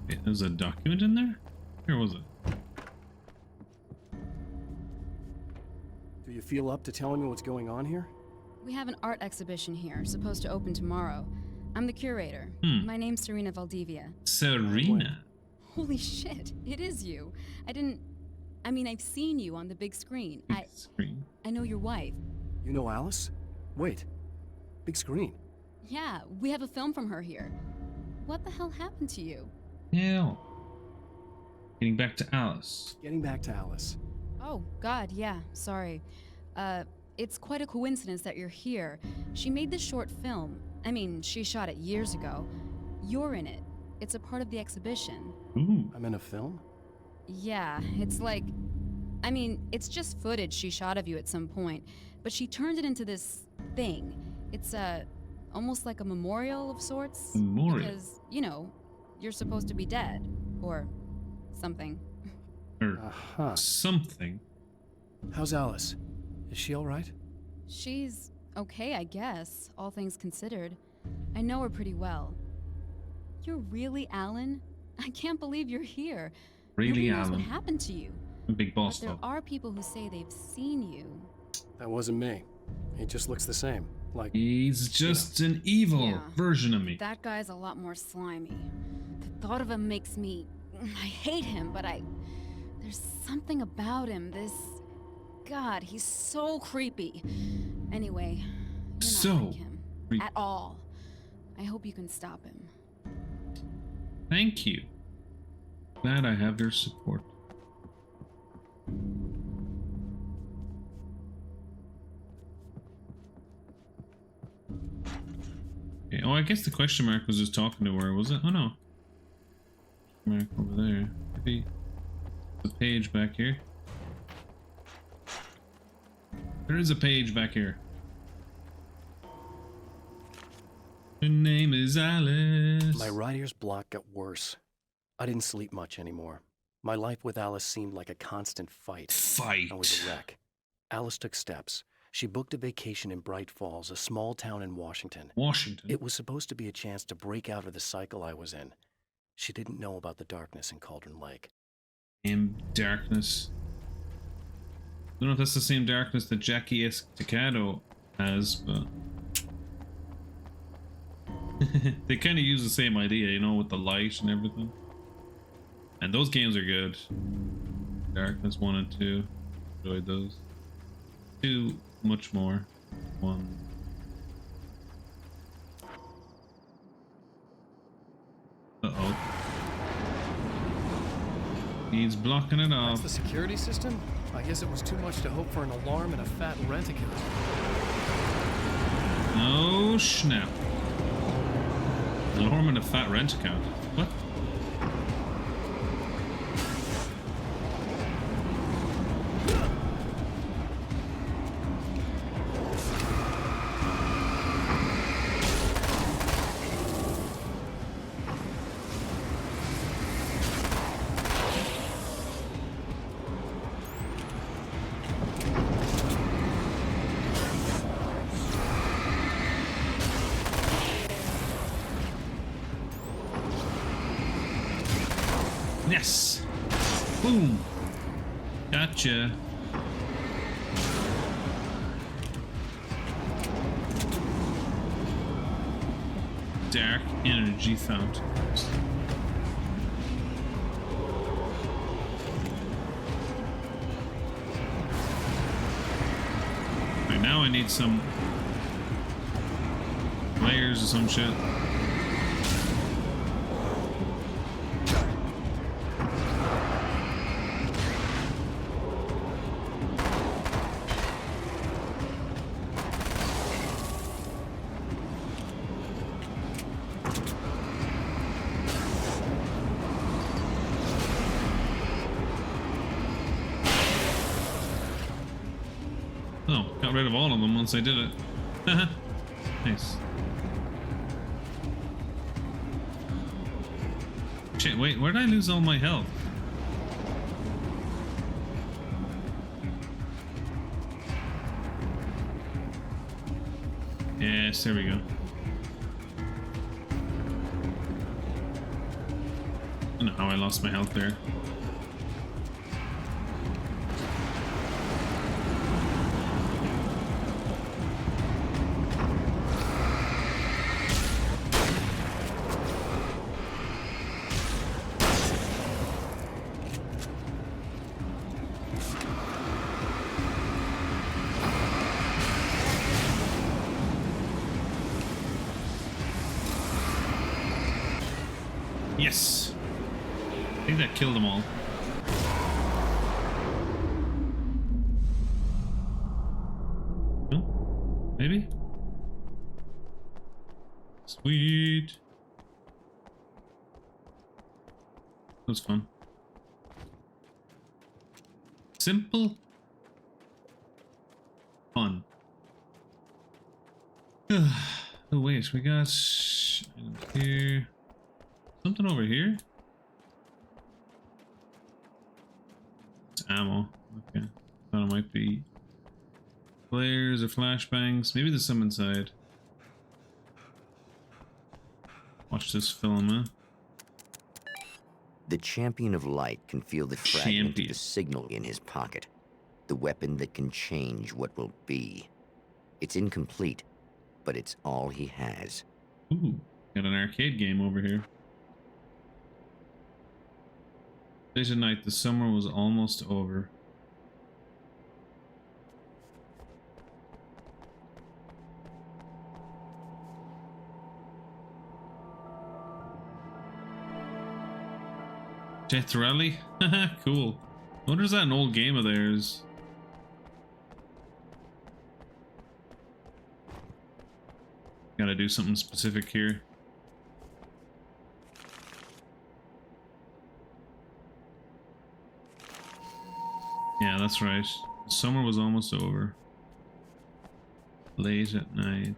Wait, there's a document in there? Where was it? Do you feel up to telling me what's going on here? We have an art exhibition here, supposed to open tomorrow. I'm the curator. My name's Serena Valdivia. Serena. Holy shit, it is you. I've seen you on the big screen. Screen. I know your wife. You know Alice? Wait. Big screen. Yeah, we have a film from her here. What the hell happened to you? Yeah. Getting back to Alice. Getting back to Alice. Oh, God, yeah, sorry. It's quite a coincidence that you're here. She made this short film. She shot it years ago. You're in it. It's a part of the exhibition. Ooh. I'm in a film? Yeah, it's like... it's just footage she shot of you at some point, but she turned it into this thing. It's almost like a memorial of sorts. Memorial? Because, you're supposed to be dead. Or something. Or something. How's Alice? Is she alright? She's okay, I guess, all things considered. I know her pretty well. You're really Alan? I can't believe you're here. Really, Nobody knows Alan? what happened to you. Big boss But there dog. are people who say they've seen you. That wasn't me. He just looks the same. Like He's just an evil Yeah. version of me. That guy's a lot more slimy. The thought of him makes me... I hate him, but there's something about him, this... God, he's so creepy. Anyway, you're not So like him. creepy. At all. I hope you can stop him. Thank you. Glad I have your support. Okay. Oh, I guess the question mark was just talking to her, was it? Oh no. Mark over there. Maybe the page back here. There is a page back here. Her name is Alice. my writer's block got worse. I didn't sleep much anymore. My life with Alice seemed like a constant fight. I was a wreck. Alice took steps. She booked a vacation in Bright Falls, a small town in Washington. It was supposed to be a chance to break out of the cycle I was in. She didn't know about the darkness in Cauldron Lake. Darkness. I don't know if that's the same darkness that Jackie Estacado has, but they kind of use the same idea, you know, with the light and everything. And those games are good. Darkness 1 and 2. Enjoyed those. 2 much more. 1. Uh-oh. He's blocking it off. That's the security system? I guess it was too much to hope for an alarm and a fat rent-a-kit. Oh snap. Alarm and a fat rent account. What? Yes. Boom. Gotcha. Dark energy fountains. Right now I need some layers or some shit. Oh, got rid of all of them once I did it. Nice. Shit, wait, where did I lose all my health? Yes, there we go. I don't know how I lost my health there. Yes! I think that killed them all. No? Maybe? Sweet! That was fun. Simple. Fun. Oh wait, we got items here. Something over here? It's ammo. Okay. Thought it might be flares or flashbangs. Maybe there's some inside. Watch this film, huh? The Champion of Light can feel the fragment of the signal in his pocket. The weapon that can change what will be. It's incomplete, but it's all he has. Ooh, got an arcade game over here. Late at night, the summer was almost over. Death Rally? Cool. I wonder is that an old game of theirs? Gotta do something specific here. Yeah, that's right. Summer was almost over. Late at night.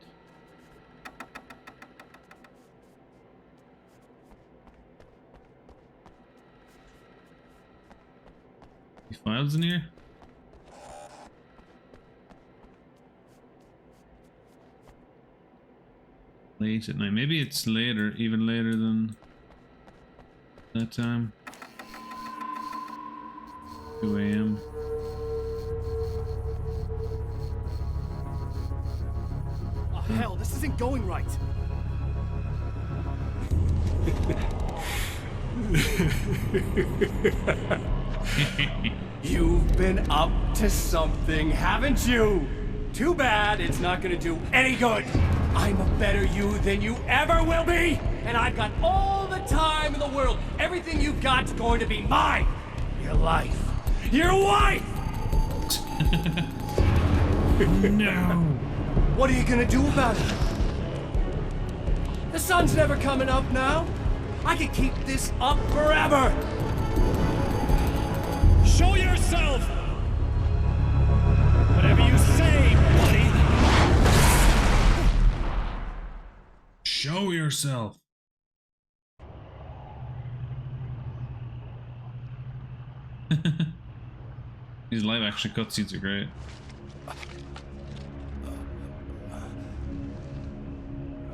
Any files in here? Late at night. Maybe it's later, even later than that time. 2 a.m. Oh, hell, this isn't going right. You've been up to something, haven't you? Too bad it's not gonna do any good. I'm a better you than you ever will be, and I've got all the time in the world. Everything you've got's going to be mine. Your life. Your wife! No. What are you gonna do about it? The sun's never coming up now. I can keep this up forever. Show yourself! Whatever you say, buddy. Show yourself. These live action cutscenes are great.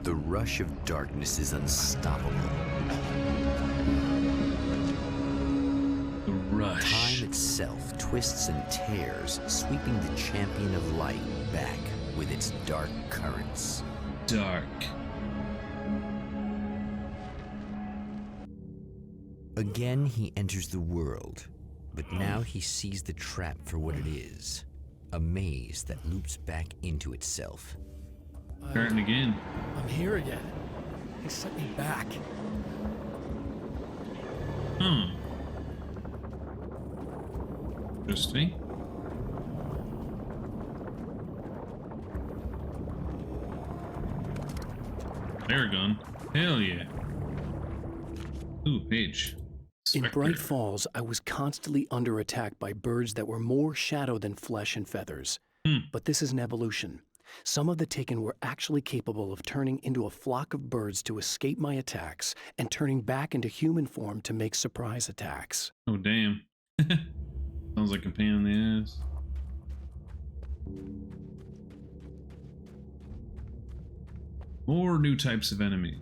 The rush of darkness is unstoppable. The rush. Time itself twists and tears, sweeping the Champion of Light back with its dark currents. Dark. Again, he enters the world, but now he sees the trap for what it is. A maze that loops back into itself. Starting again. I'm here again. He sent me back. Interesting. Paragon. Hell yeah. Ooh, page. In Bright Falls, I was constantly under attack by birds that were more shadow than flesh and feathers. But this is an evolution. Some of the Taken were actually capable of turning into a flock of birds to escape my attacks and turning back into human form to make surprise attacks. Oh, damn. Sounds like a pain in the ass. More new types of enemies.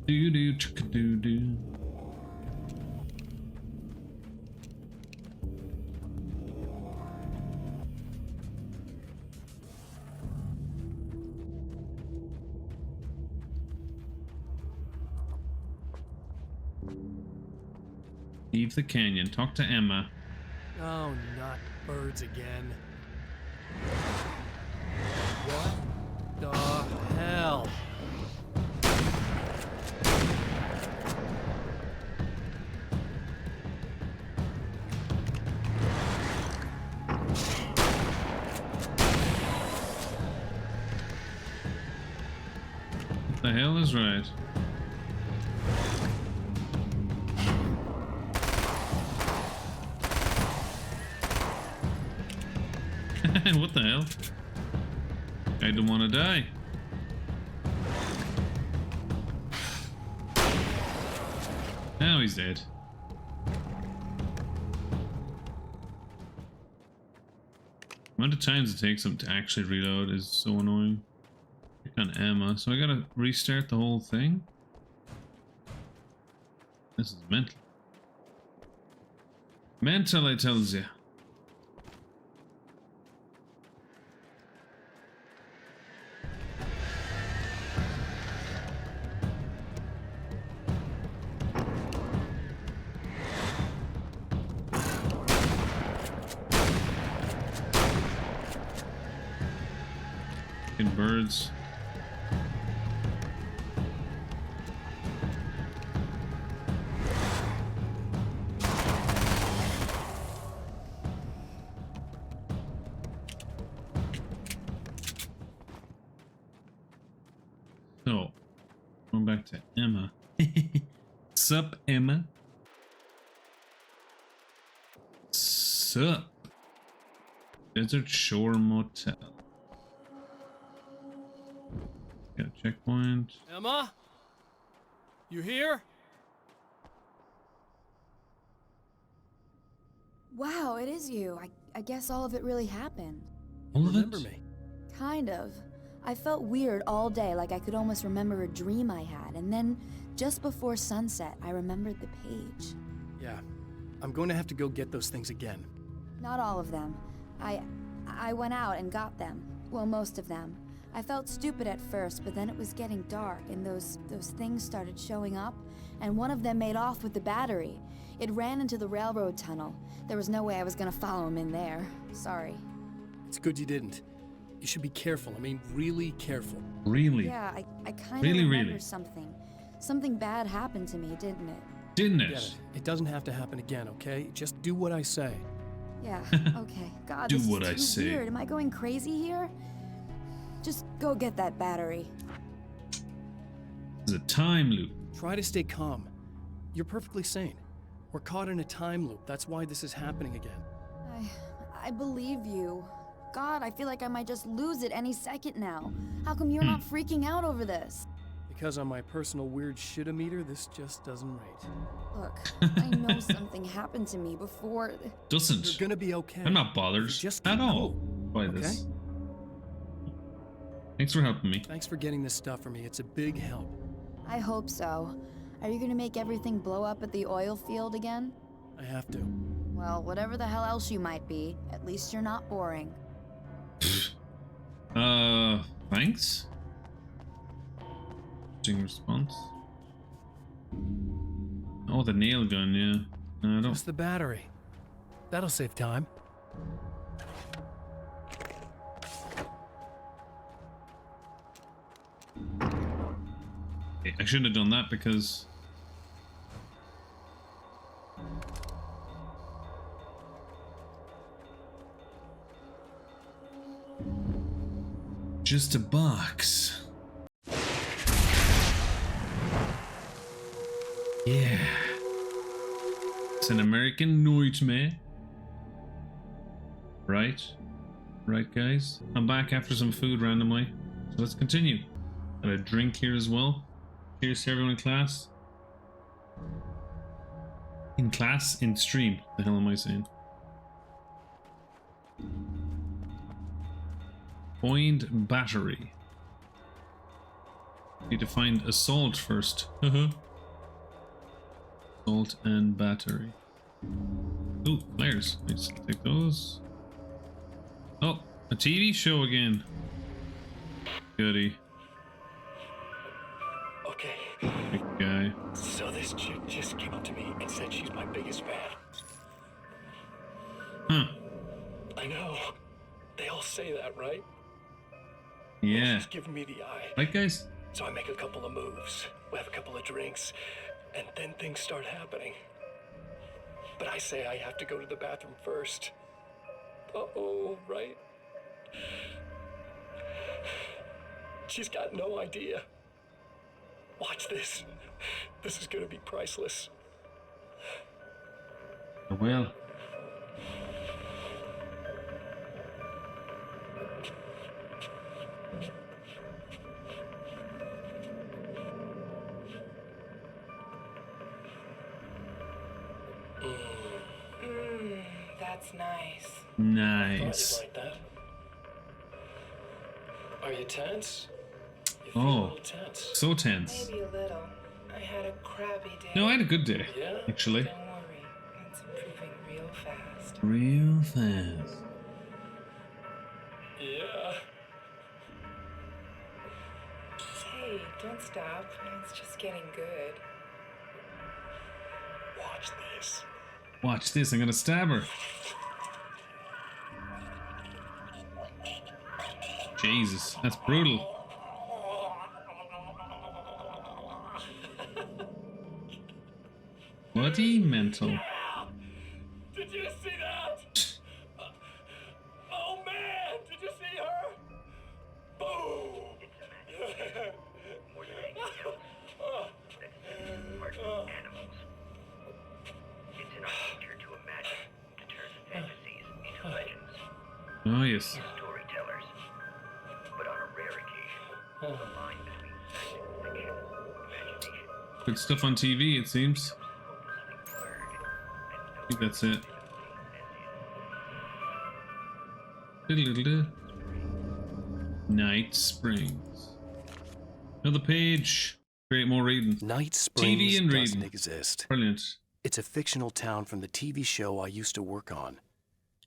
Do do chicka do do. Leave the canyon. Talk to Emma. Oh, not birds again. What the hell? What the hell is right? What the hell? I don't want to die. Now he's dead. The amount of times it takes him to actually reload is so annoying. Click on Emma, so I gotta restart the whole thing? This is mental. Mental, I tells you. Birds. So, going back to Emma. Sup, Emma? Sup? Desert Shore Motel. Got a checkpoint. Emma? You here? Wow, it is you. I guess all of it really happened. All of it? Remember me? Kind of. I felt weird all day, like I could almost remember a dream I had, and then just before sunset, I remembered the page. Yeah. I'm going to have to go get those things again. Not all of them. I went out and got them. Well, most of them. I felt stupid at first, but then it was getting dark, and those things started showing up, and one of them made off with the battery. It ran into the railroad tunnel. There was no way I was gonna follow him in there. Sorry. It's good you didn't. You should be careful. I mean, really careful. Really? Yeah, I kind of Really, remember really? something. Something bad happened to me, didn't it? Didn't Get it? it. It doesn't have to happen again, okay? Just do what I say. Yeah, okay. God, Do this what is I too say. weird. Am I going crazy here? Just go get that battery. It's a time loop. Try to stay calm. You're perfectly sane. We're caught in a time loop. That's why this is happening again. I believe you. God, I feel like I might just lose it any second now. How come you're not freaking out over this? Because on my personal weird shit-o-meter, this just doesn't rate. Look, I know something happened to me before. Doesn't. You're gonna be okay. I'm not bothered Just at keep all cool, by okay? this. Thanks for helping me. Thanks for getting this stuff for me. It's a big help. I hope so. Are you gonna make everything blow up at the oil field again? I have to. Well, whatever the hell else you might be, at least you're not boring. Thanks. Interesting response. Oh, the nail gun, yeah. I don't. Just the battery. That'll save time. I shouldn't have done that because. Just a box. Yeah. It's an American nightmare. Right? Right, guys? I'm back after some food randomly. So let's continue. Got a drink here as well. Cheers to everyone in class. In class? In stream. The hell am I saying? Find battery. Need to find assault first. Assault and battery. Ooh, flares. Let's take those. Oh, a TV show again. Goody. Okay. Big guy. So this chick just came up to me and said she's my biggest fan. Huh. I know. They all say that, right? Yeah. She's giving me the eye. Right, guys? So I make a couple of moves. We have a couple of drinks. And then things start happening. But I say I have to go to the bathroom first. Uh-oh, right? She's got no idea. Watch this. This is gonna be priceless. Well. That's nice. Nice. Thought you'd like that. Are you tense? You feel a Oh, little tense. so tense. Maybe a little. I had a crappy day. No, I had a good day, Yeah? actually. Don't worry. It's improving real fast. Real fast. Yeah. Hey, don't stop. It's just getting good. Watch this. Watch this, I'm gonna stab her. Jesus, that's brutal. Bloody mental. Did you see that? Oh man, did you see her? Boom! Animals. It's in our nature to imagine, to turn fantasies into legends. Oh yes. Storytellers. But on a rare occasion, the line between fact and fiction, imagination, Good stuff on TV, it seems. I think that's it. Diddle-diddle-diddle. Night Springs. Another page. Great, more reading. Night Springs TV and doesn't reading. exist. Brilliant. It's a fictional town from the TV show I used to work on.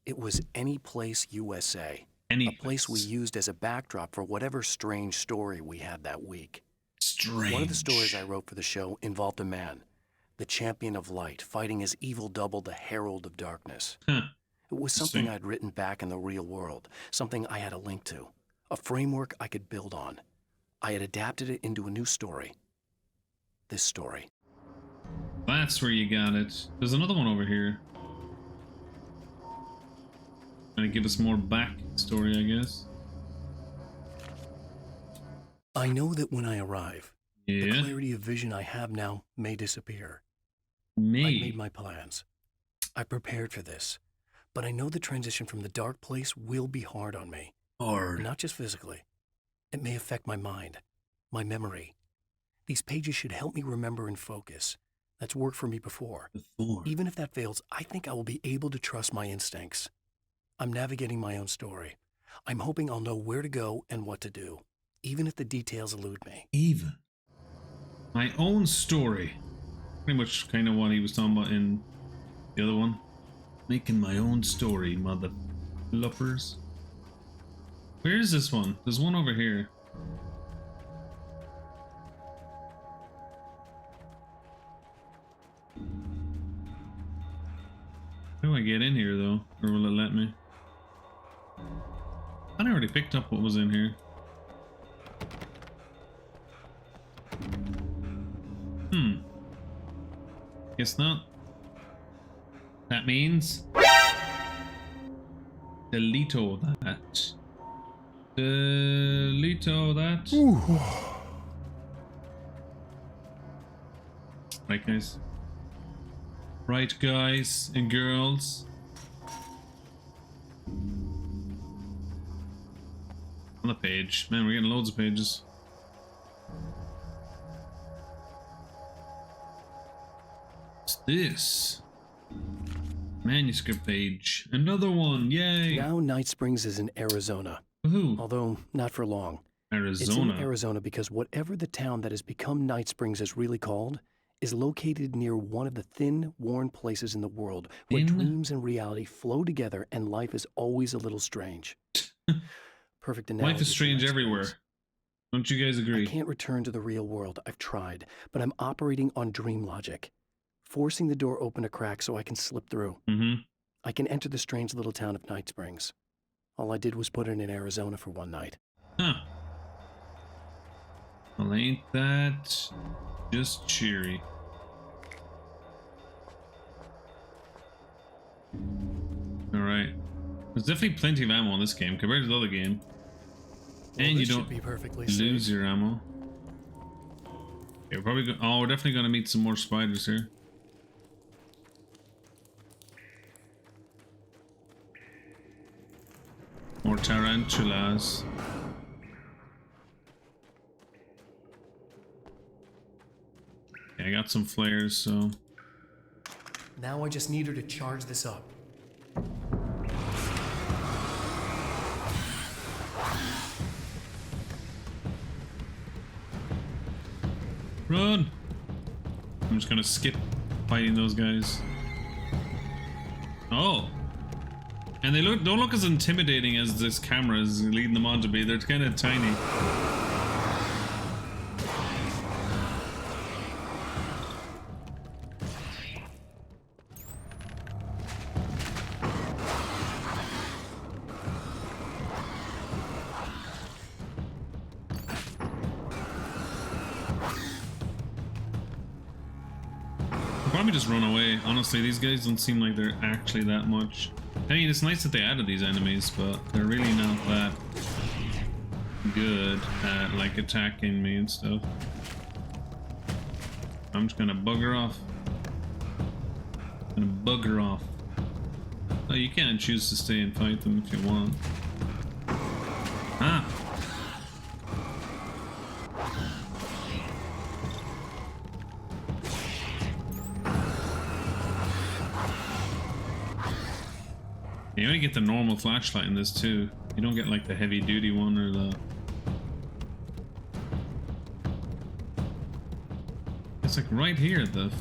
It was Any Place USA. A place we used as a backdrop for whatever strange story we had that week. Strange. One of the stories I wrote for the show involved a man, the champion of light, fighting his evil double, the herald of darkness. Huh. It was something I'd written back in the real world, something I had a link to, a framework I could build on. I had adapted it into a new story. This story. That's where you got it. There's another one over here. Gonna give us more backstory, I guess. I know that when I arrive, the Yeah. clarity of vision I have now may disappear. I Me. made my plans. I prepared for this. But I know the transition from the dark place will be hard on me. Hard. Not just physically. It may affect my mind, my memory. These pages should help me remember and focus. That's worked for me before. Even if that fails, I think I will be able to trust my instincts. I'm navigating my own story. I'm hoping I'll know where to go and what to do, even if the details elude me. Even. My own story. Pretty much kind of what he was talking about in the other one. Making my own story, mother fluffers. Where is this one? There's one over here. How do I get in here though? Or will it let me? I already picked up what was in here. Guess not. That means delito that. Delito that. Right, guys. Right, guys and girls. On the page. Man, we're getting loads of pages. What's this? Manuscript page. Another one. Yay. Now Night Springs is in Arizona. Woohoo. Although not for long. It's Arizona. in Arizona because whatever the town that has become Night Springs is really called is located near one of the thin, worn places in the world where dreams and reality flow together and life is always a little strange. Perfect analogy. Life is strange everywhere. Don't you guys agree? I can't return to the real world. I've tried, but I'm operating on dream logic, forcing the door open a crack so I can slip through. I can enter the strange little town of Night Springs. All I did was put it in Arizona for one night. Huh. Well, ain't that just cheery? Alright. There's definitely plenty of ammo in this game compared to the other game. Well, and you this should don't be perfectly lose safe. your ammo. Okay, we're probably we're definitely gonna meet some more spiders here. More tarantulas. Okay, I got some flares, so Now I just need her to charge this up. Run! I'm just gonna skip fighting those guys. Oh! And they don't look as intimidating as this camera is leading them on to be. They're kind of tiny. Probably just run away. Honestly, these guys don't seem like they're actually that much. I mean, it's nice that they added these enemies, but they're really not that good at like attacking me and stuff. I'm just gonna bugger off. Oh, you can't choose to stay and fight them if you want. Ah. You only get the normal flashlight in this too. You don't get like the heavy duty one or the... It's like right here, the...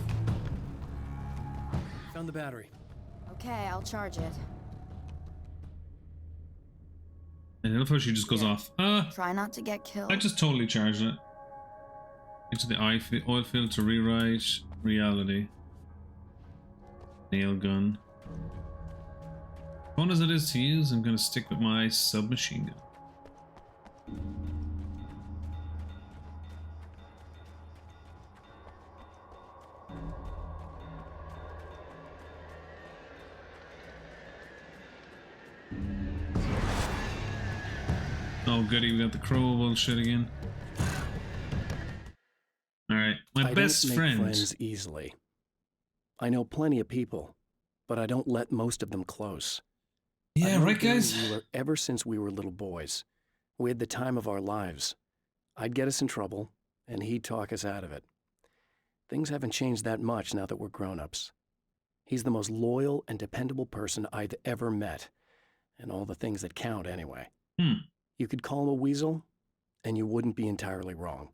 Found the battery. Okay, I'll charge it. And I love how she just goes off. Try not to get killed. I just totally charged it. Into the oil field to rewrite reality. Nail gun. Fun as it is to use, I'm gonna stick with my submachine gun. Oh goody, we got the crow bullshit again. Alright, my best I don't friend. make friends easily. I know plenty of people, but I don't let most of them close. Yeah, I've known right, guys? Gary Wheeler ever since we were little boys. We had the time of our lives. I'd get us in trouble, and he'd talk us out of it. Things haven't changed that much now that we're grown-ups. He's the most loyal and dependable person I've ever met, and all the things that count anyway. You could call him a weasel, and you wouldn't be entirely wrong.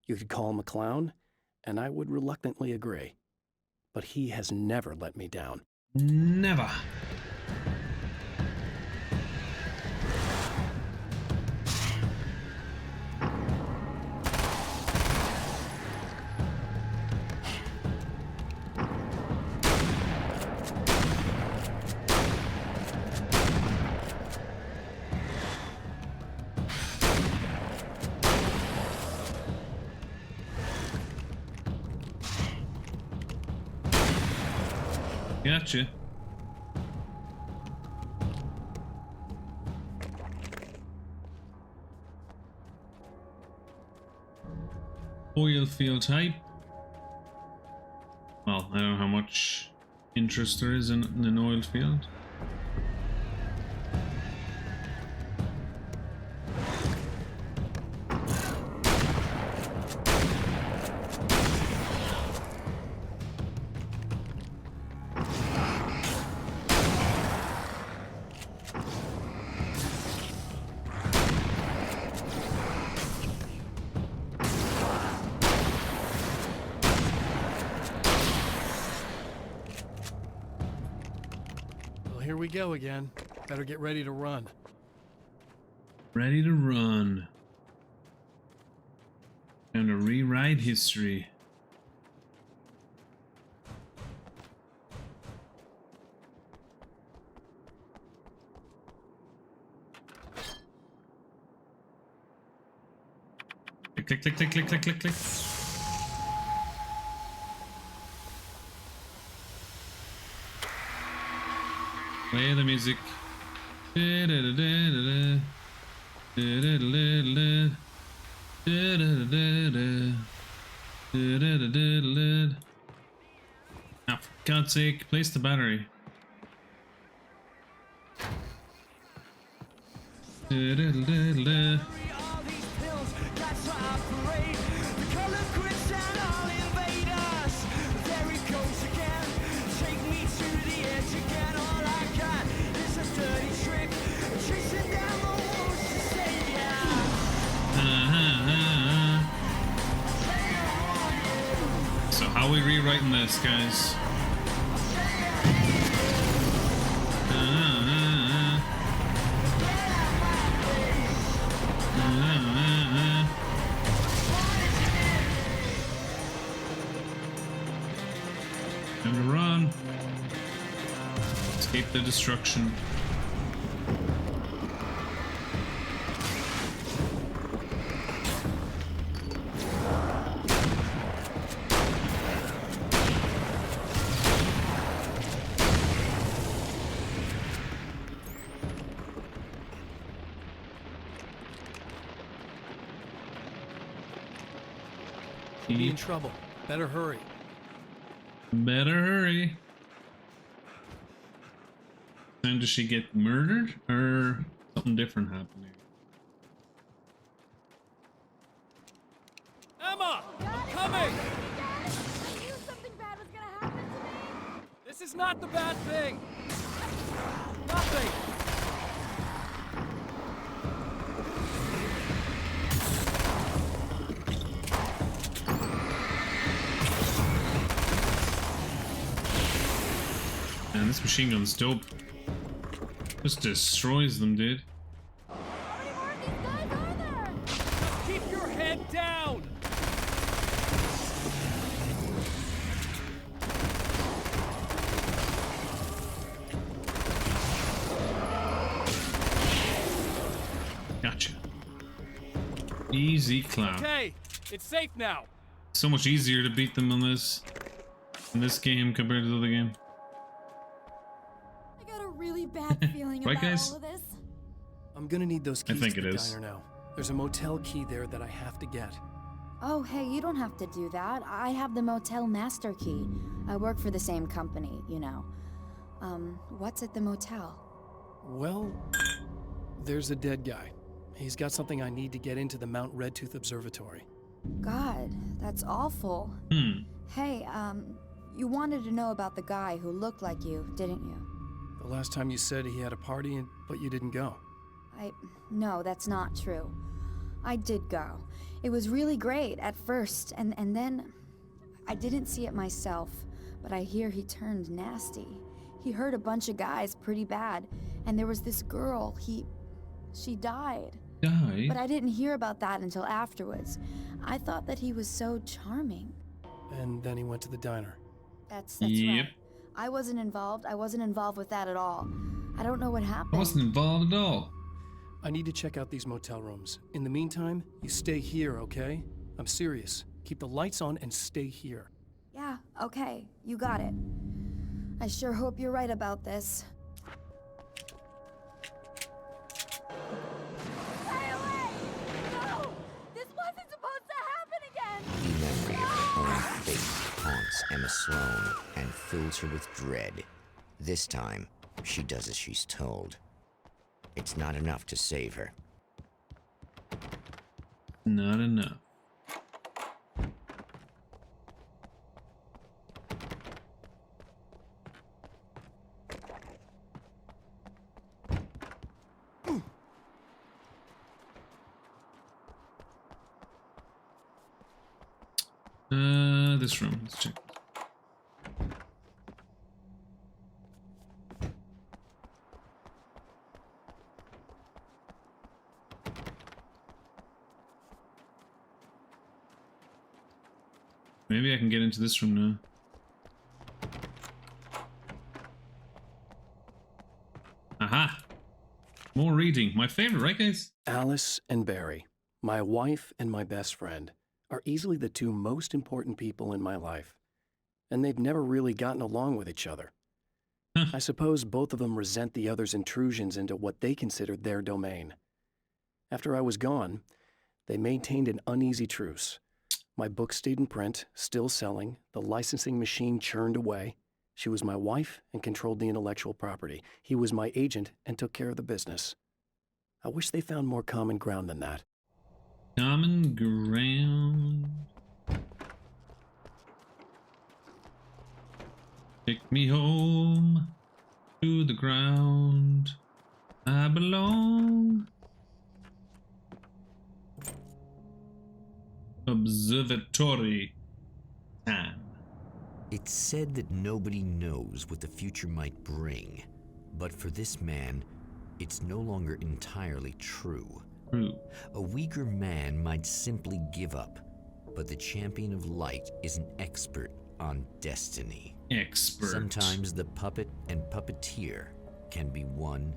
You could call him a clown, and I would reluctantly agree. But he has never let me down. Never. Gotcha. Oil field type. Well, I don't know how much interest there is in an oil field. Here we go again. Better get ready to run. Ready to run. Time to rewrite history. Click, click, click, click, click, click, click, click. Play the music. Ah, for God's sake, place the battery. How are we rewriting this, guys? Time to run. Escape the destruction. Be in trouble. Better hurry. Better hurry. Time does she get murdered or something different happening? Emma! I'm coming! I knew something bad was gonna happen to me! This is not the bad thing! Nothing! Man, this machine gun's dope. Just destroys them, dude. How many more of these guys are there? Just keep your head down! Gotcha. Easy clap. Okay, it's safe now. So much easier to beat them on this in this game compared to the other game. I got a really bad feeling Right, about guys? all of this. I'm gonna need those keys think to it the is. diner now. There's a motel key there that I have to get. Oh, hey, you don't have to do that. I have the motel master key. I work for the same company, you know. What's at the motel? Well, there's a dead guy. He's got something I need to get into the Mount Redtooth Observatory. God, that's awful. Hey, you wanted to know about the guy who looked like you, didn't you? The last time you said he had a party, but you didn't go. No, that's not true. I did go. It was really great at first, and then I didn't see it myself, but I hear he turned nasty. He hurt a bunch of guys pretty bad, and there was this girl, she died. Died? But I didn't hear about that until afterwards. I thought that he was so charming. And then he went to the diner. That's Yep. right. I wasn't involved with that at all. I don't know what happened. I wasn't involved at all. I need to check out these motel rooms. In the meantime, you stay here, okay? I'm serious. Keep the lights on and stay here. Yeah, okay. You got it. I sure hope you're right about this. Stay away! No! This wasn't supposed to happen again! The memory of her own fate haunts Emma Sloan and fills her with dread. This time, she does as she's told. It's not enough to save her. Not enough. This room. Let's check. Maybe I can get into this room now. Aha! More reading. My favorite, right, guys? Alice and Barry, my wife and my best friend, are easily the two most important people in my life. And they've never really gotten along with each other. I suppose both of them resent the other's intrusions into what they considered their domain. After I was gone, they maintained an uneasy truce. My book stayed in print, still selling, the licensing machine churned away. She was my wife and controlled the intellectual property. He was my agent and took care of the business. I wish they found more common ground than that. Common ground. Take me home to the ground I belong. Observatory time. It's said that nobody knows what the future might bring, but for this man, it's no longer entirely true. A weaker man might simply give up, but the champion of light is an expert on destiny. Sometimes the puppet and puppeteer can be one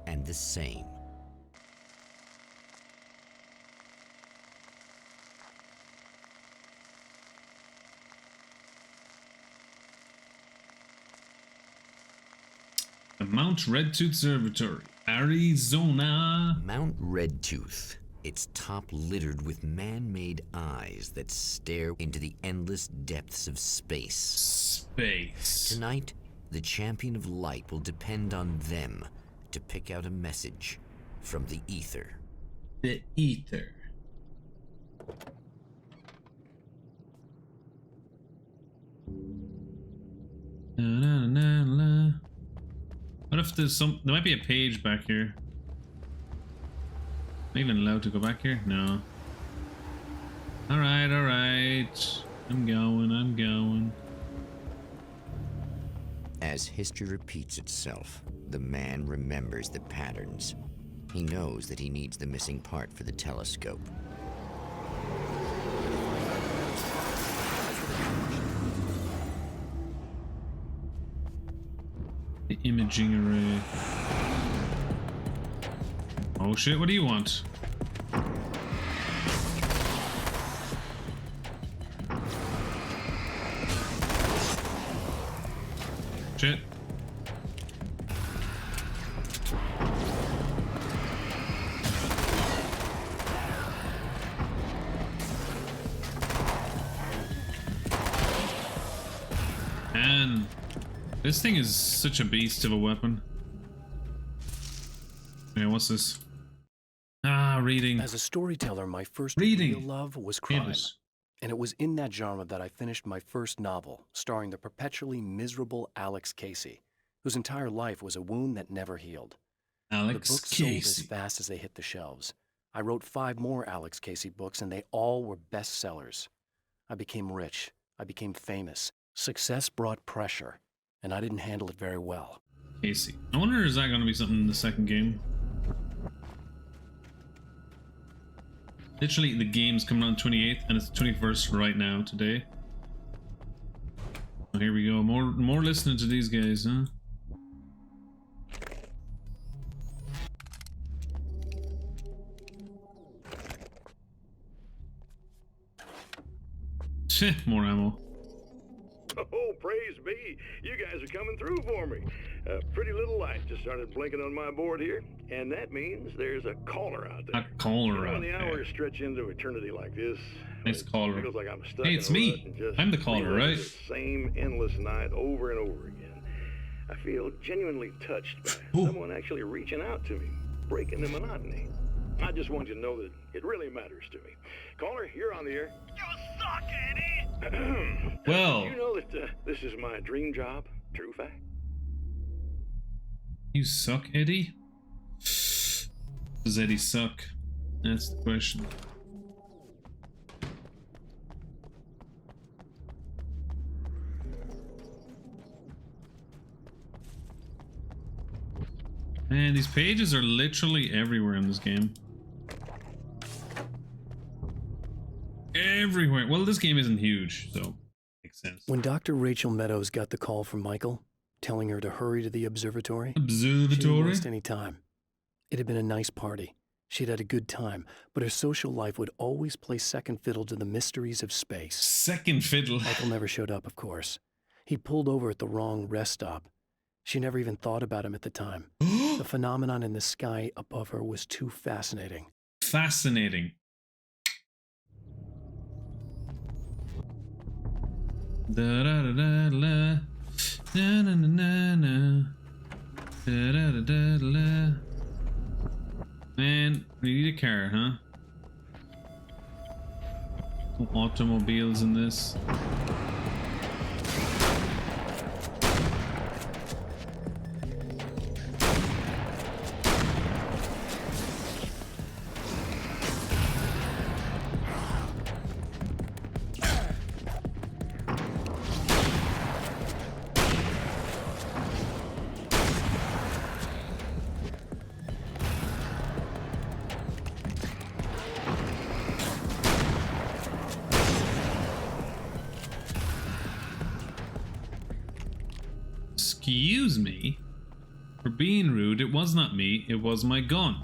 and the same. The Mount Redtooth Observatory, Arizona. Mount Redtooth. Its top littered with man-made eyes that stare into the endless depths of space. Tonight, the champion of light will depend on them to pick out a message from the ether. The ether. La, la, la. What if there's some... There might be a page back here. Am I even allowed to go back here? No. Alright, alright. I'm going. As history repeats itself, the man remembers the patterns. He knows that he needs the missing part for the telescope. The imaging array. Oh shit, what do you want? Shit. Man, this thing is such a beast of a weapon. Yeah, what's this? Ah, reading. As a storyteller, my first real love was crime. And it was in that genre that I finished my first novel, starring the perpetually miserable Alex Casey, whose entire life was a wound that never healed. Alex the books Casey. sold as fast as they hit the shelves. I wrote 5 more Alex Casey books, and they all were bestsellers. I became rich. I became famous. Success brought pressure, and I didn't handle it very well. Casey. I wonder, is that going to be something in the second game? Literally, the game's coming on 28th, and it's the 21st right now, today. Oh, here we go. More listening to these guys, huh? More ammo. Oh, praise be. You guys are coming through for me. A pretty little light just started blinking on my board here, and that means there's a caller out there. A caller out when the there. hours stretch into eternity like this, Nice caller. feels like I'm stuck Hey, in it's a me. rut and just I'm the caller, reliving right? the same endless night over and over again. I feel genuinely touched by someone actually reaching out to me, breaking the monotony. I just want you to know that it really matters to me. Caller, you're on the air. You suck, Eddie! Well. You know that this is my dream job? True fact. You suck, Eddie? Does Eddie suck? That's the question. Man, these pages are literally everywhere in this game. Everywhere. Well, this game isn't huge, so makes sense. When Dr. Rachel Meadows got the call from Michael, telling her to hurry to the observatory, Observatory? she didn't waste any time. It had been a nice party. She'd had a good time, but her social life would always play second fiddle to the mysteries of space. Second fiddle? Michael never showed up, of course. He pulled over at the wrong rest stop. She never even thought about him at the time. The phenomenon in the sky above her was too fascinating. Fascinating. Da da da da da da na na na na da da da da da. Man, we need a car, huh? No automobiles in this. excuse me for being rude. It was not me, it was my gun.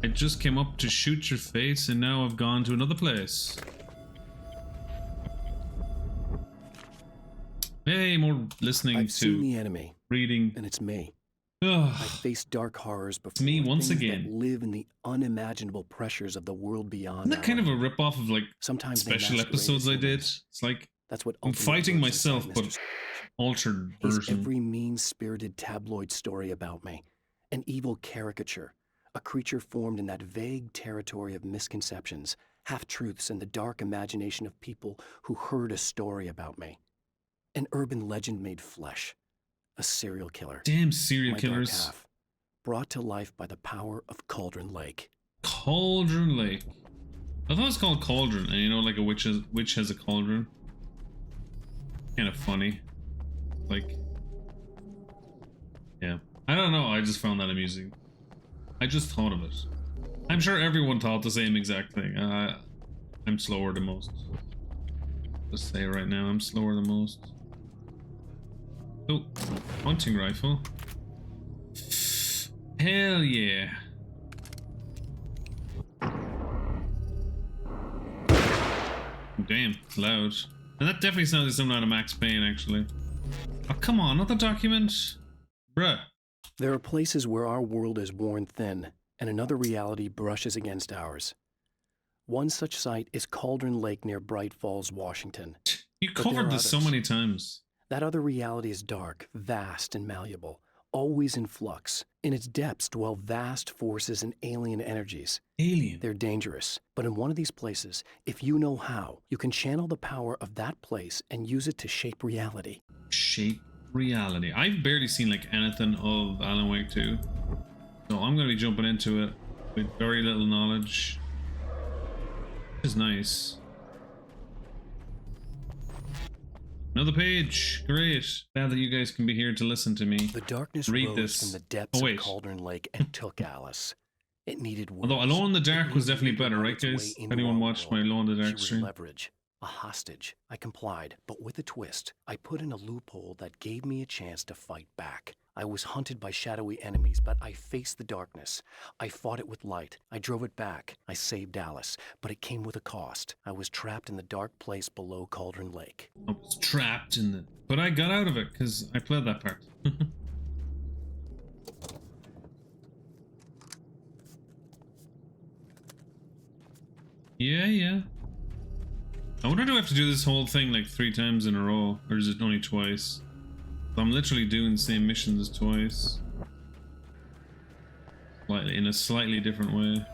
I just came up to shoot your face and now I've gone to another place. Hey, more listening I've to seen the enemy, reading, and it's me. Ugh. I face dark horrors before. Me once things again. That live in the unimaginable pressures of the world beyond. Isn't that kind of a rip-off of like sometimes special episodes I did? It's like that's what I'm fighting myself, but altered He's version. every mean-spirited tabloid story about me, an evil caricature, a creature formed in that vague territory of misconceptions, half-truths, and the dark imagination of people who heard a story about me. An urban legend made flesh. A serial killer. Damn serial My killers. dark half, brought to life by the power of Cauldron Lake. Cauldron Lake. I thought it was called Cauldron, and you know, like a witch has a cauldron. Kind of funny. Like, yeah. I don't know, I just found that amusing. I just thought of it. I'm sure everyone thought the same exact thing. I'm slower than most. Just say right now, I'm slower than most. Oh, hunting rifle. Hell yeah. Damn, it's loud. And that definitely sounds like something out of Max Payne, actually. Oh, come on, not the document. Bruh. There are places where our world is worn thin, and another reality brushes against ours. One such site is Cauldron Lake near Bright Falls, Washington. You But there covered are this so others. many times. That other reality is dark, vast, and malleable, always in flux. In its depths dwell vast forces and alien energies. Alien? They're dangerous, but in one of these places, if you know how, you can channel the power of that place and use it to shape reality. Shape reality. I've barely seen like anything of Alan Wake 2. So I'm going to be jumping into it with very little knowledge. Which is nice. Another page. Great. Glad that you guys can be here to listen to me. The darkness read rose this. from the depths Oh, wait. of Cauldron Lake and took Alice. It needed words. Although Alone in the Dark It was needed definitely to better, find right its way guys? If into anyone our watched my world. Alone in the She Dark was stream. leverage, a hostage. I complied, but with a twist. I put in a loophole that gave me a chance to fight back. I was hunted by shadowy enemies, but I faced the darkness. I fought it with light. I drove it back. I saved Alice, but it came with a cost. I was trapped in the dark place below Cauldron Lake. I was trapped in it. But I got out of it because I played that part. Yeah. I wonder, do I have to do this whole thing like 3 times in a row? Or is it only twice? I'm literally doing the same missions twice. Slightly, in a slightly different way.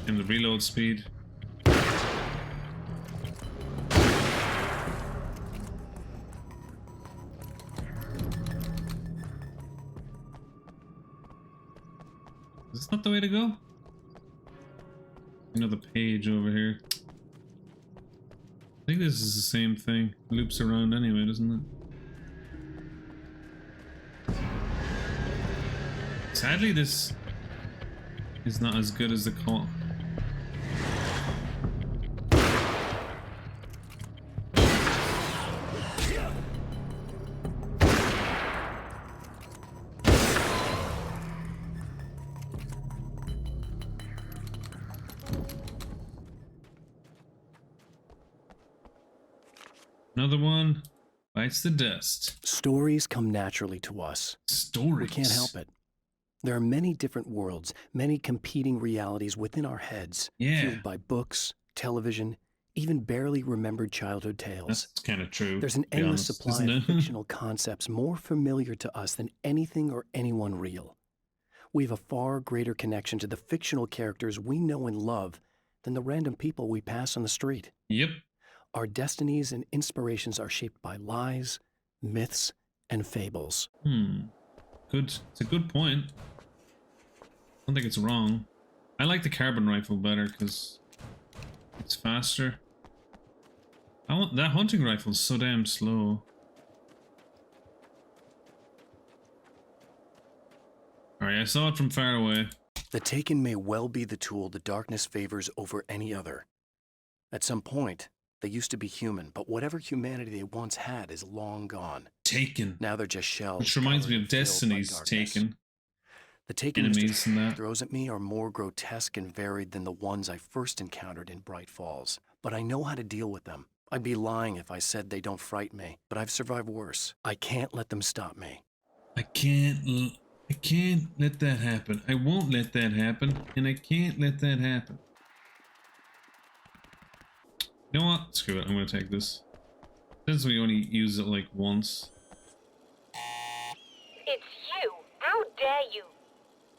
And the reload speed. Is this not the way to go? Another page over here. I think this is the same thing. Loops around anyway, doesn't it? Sadly, this is not as good as the call. Another one bites the dust. Stories come naturally to us. Stories? We can't help it. There are many different worlds, many competing realities within our heads, fueled by books, television, even barely remembered childhood tales. That's kind of true. There's an to be endless honest, supply isn't of it? fictional concepts more familiar to us than anything or anyone real. We have a far greater connection to the fictional characters we know and love than the random people we pass on the street. Yep. Our destinies and inspirations are shaped by lies, myths, and fables. Good. It's a good point. I don't think it's wrong. I like the carbon rifle better because it's faster. That hunting rifle is so damn slow. Alright, I saw it from far away. The Taken may well be the tool the darkness favors over any other. At some point, they used to be human, but whatever humanity they once had is long gone. Taken. Now they're just shells. Which reminds me covered of and filled by Destiny's darkness. Taken. The Taken Enemies and Mr. that. throws at me are more grotesque and varied than the ones I first encountered in Bright Falls. But I know how to deal with them. I'd be lying if I said they don't frighten me, but I've survived worse. I can't let them stop me. I can't let that happen. I won't let that happen, and I can't let that happen. You know what? Screw it. I'm gonna take this. Since we only use it like once. It's you! How dare you!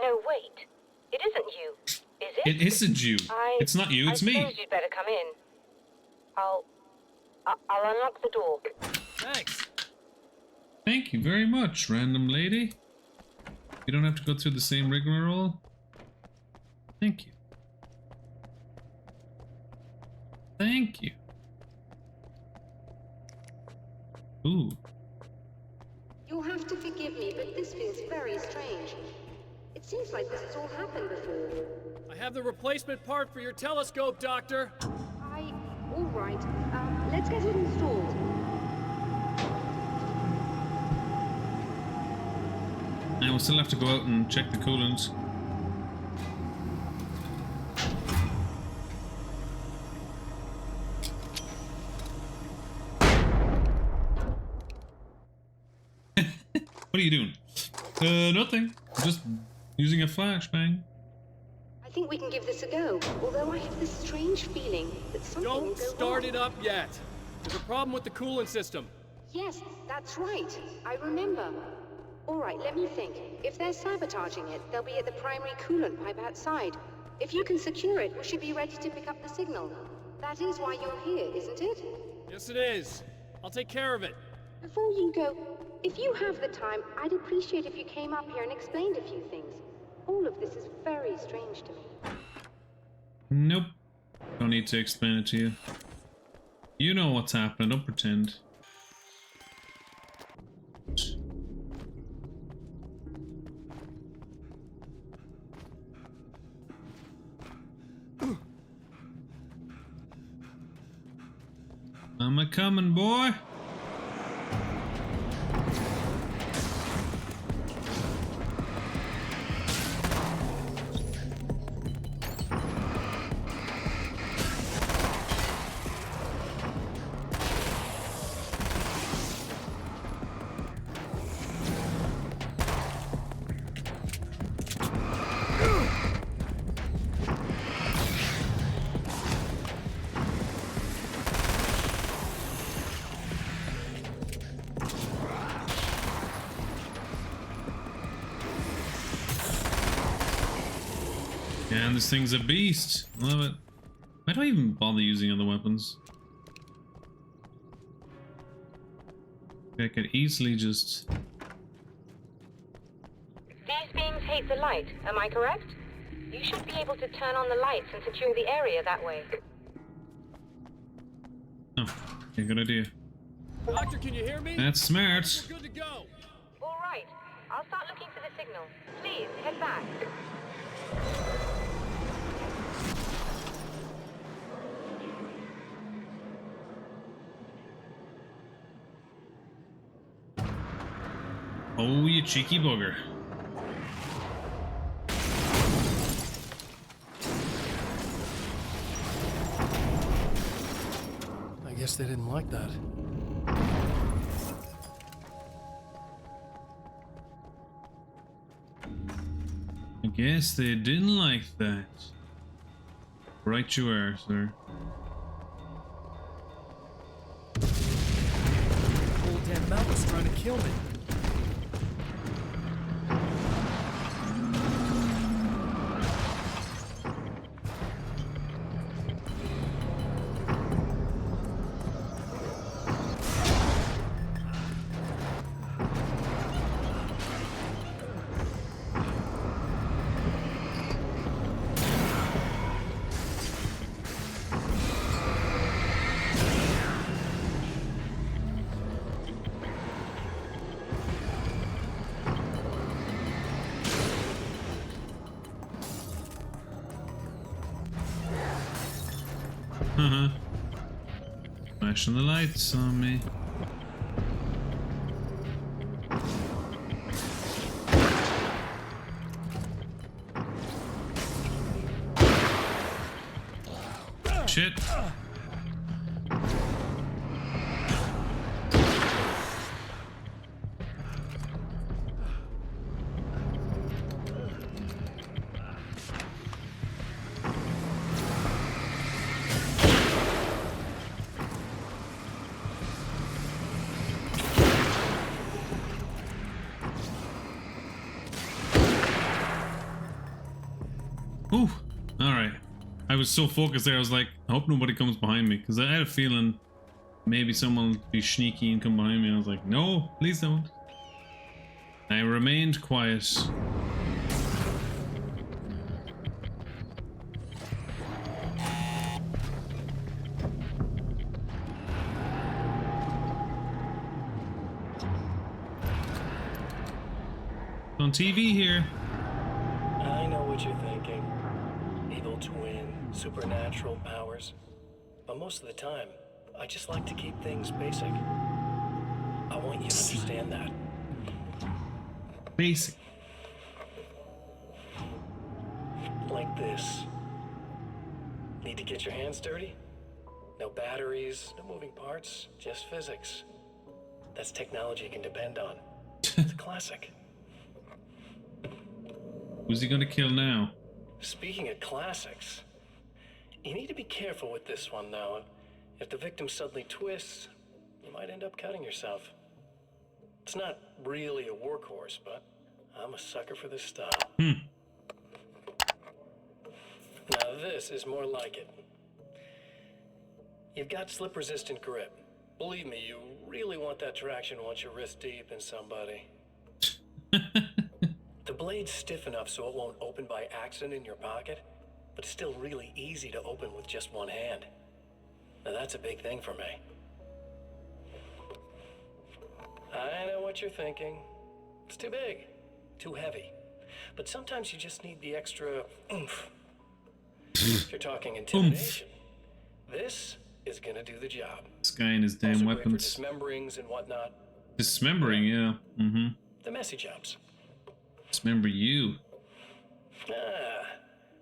No, wait. It isn't you. Is it? It isn't you. It's not you. It's I me. suppose you'd better come in. I'll unlock the door. Thanks. Thank you very much, random lady. You don't have to go through the same rigmarole. Thank you. Thank you. Ooh. You'll have to forgive me, but this feels very strange. It seems like this has all happened before. I have the replacement part for your telescope, Doctor. All right. Let's get it installed. I will still have to go out and check the coolant. What are you doing? Nothing. Just using a flashbang. I think we can give this a go, although I have this strange feeling that something will Don't go start wrong. it up yet. There's a problem with the coolant system. Yes, that's right. I remember. All right, let me think. If they're sabotaging it, they'll be at the primary coolant pipe outside. If you can secure it, we should be ready to pick up the signal. That is why you're here, isn't it? Yes, it is. I'll take care of it. Before you go, if you have the time, I'd appreciate if you came up here and explained a few things. All of this is very strange to me. Nope. Don't need to explain it to you. You know what's happening, don't pretend. I'm a coming, boy. Man, this thing's a beast. Love it. Why do I even bother using other weapons? I could easily just... These beams hate the light, am I correct? You should be able to turn on the lights and secure the area that way. Oh, okay, good idea. Doctor, can you hear me? That's smart. We're good to go. All right. I'll start looking for the signal. Please, head back. Oh, you cheeky bugger. I guess they didn't like that. I guess they didn't like that. Right you are, sir. Whole damn mountain's trying to kill me. Flashing the lights on me. Shit. Ooh, alright. I was so focused there, I was like, I hope nobody comes behind me, because I had a feeling maybe someone would be sneaky and come behind me. I was like, no, please don't. I remained quiet. On TV here. I know what you're thinking. Evil twin, supernatural powers. But most of the time, I just like to keep things basic. I want you to understand that. Basic. Like this. Need to get your hands dirty? No batteries, no moving parts, just physics. That's technology you can depend on. It's a classic. Who's he gonna kill now? Speaking of classics, you need to be careful with this one, though. If the victim suddenly twists, you might end up cutting yourself. It's not really a workhorse, but I'm a sucker for this style. Now this is more like it. You've got slip-resistant grip. Believe me, you really want that traction once you're wrist deep in somebody. The blade's stiff enough so it won't open by accident in your pocket, but it's still really easy to open with just one hand. Now that's a big thing for me. I know what you're thinking. It's too big, too heavy. But sometimes you just need the extra oomph. If you're talking intimidation, this is gonna do the job. This guy and his damn Also weapons. great for dismemberings and whatnot. Dismembering, yeah. The messy jobs. Dismember you.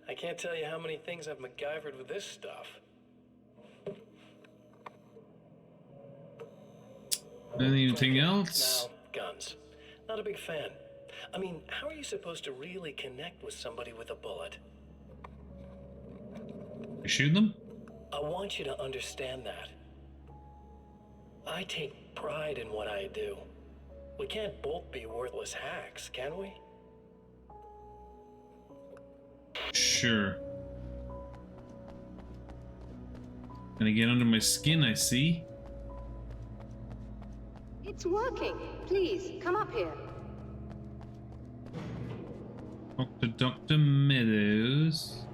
I can't tell you how many things I've MacGyvered with this stuff. Anything else? Now, guns. Not a big fan. I mean, how are you supposed to really connect with somebody with a bullet? You shoot them? I want you to understand that. I take pride in what I do. We can't both be worthless hacks, can we? Sure. Gonna get under my skin, I see. It's working. Please, come up here. Talk to Dr. Meadows.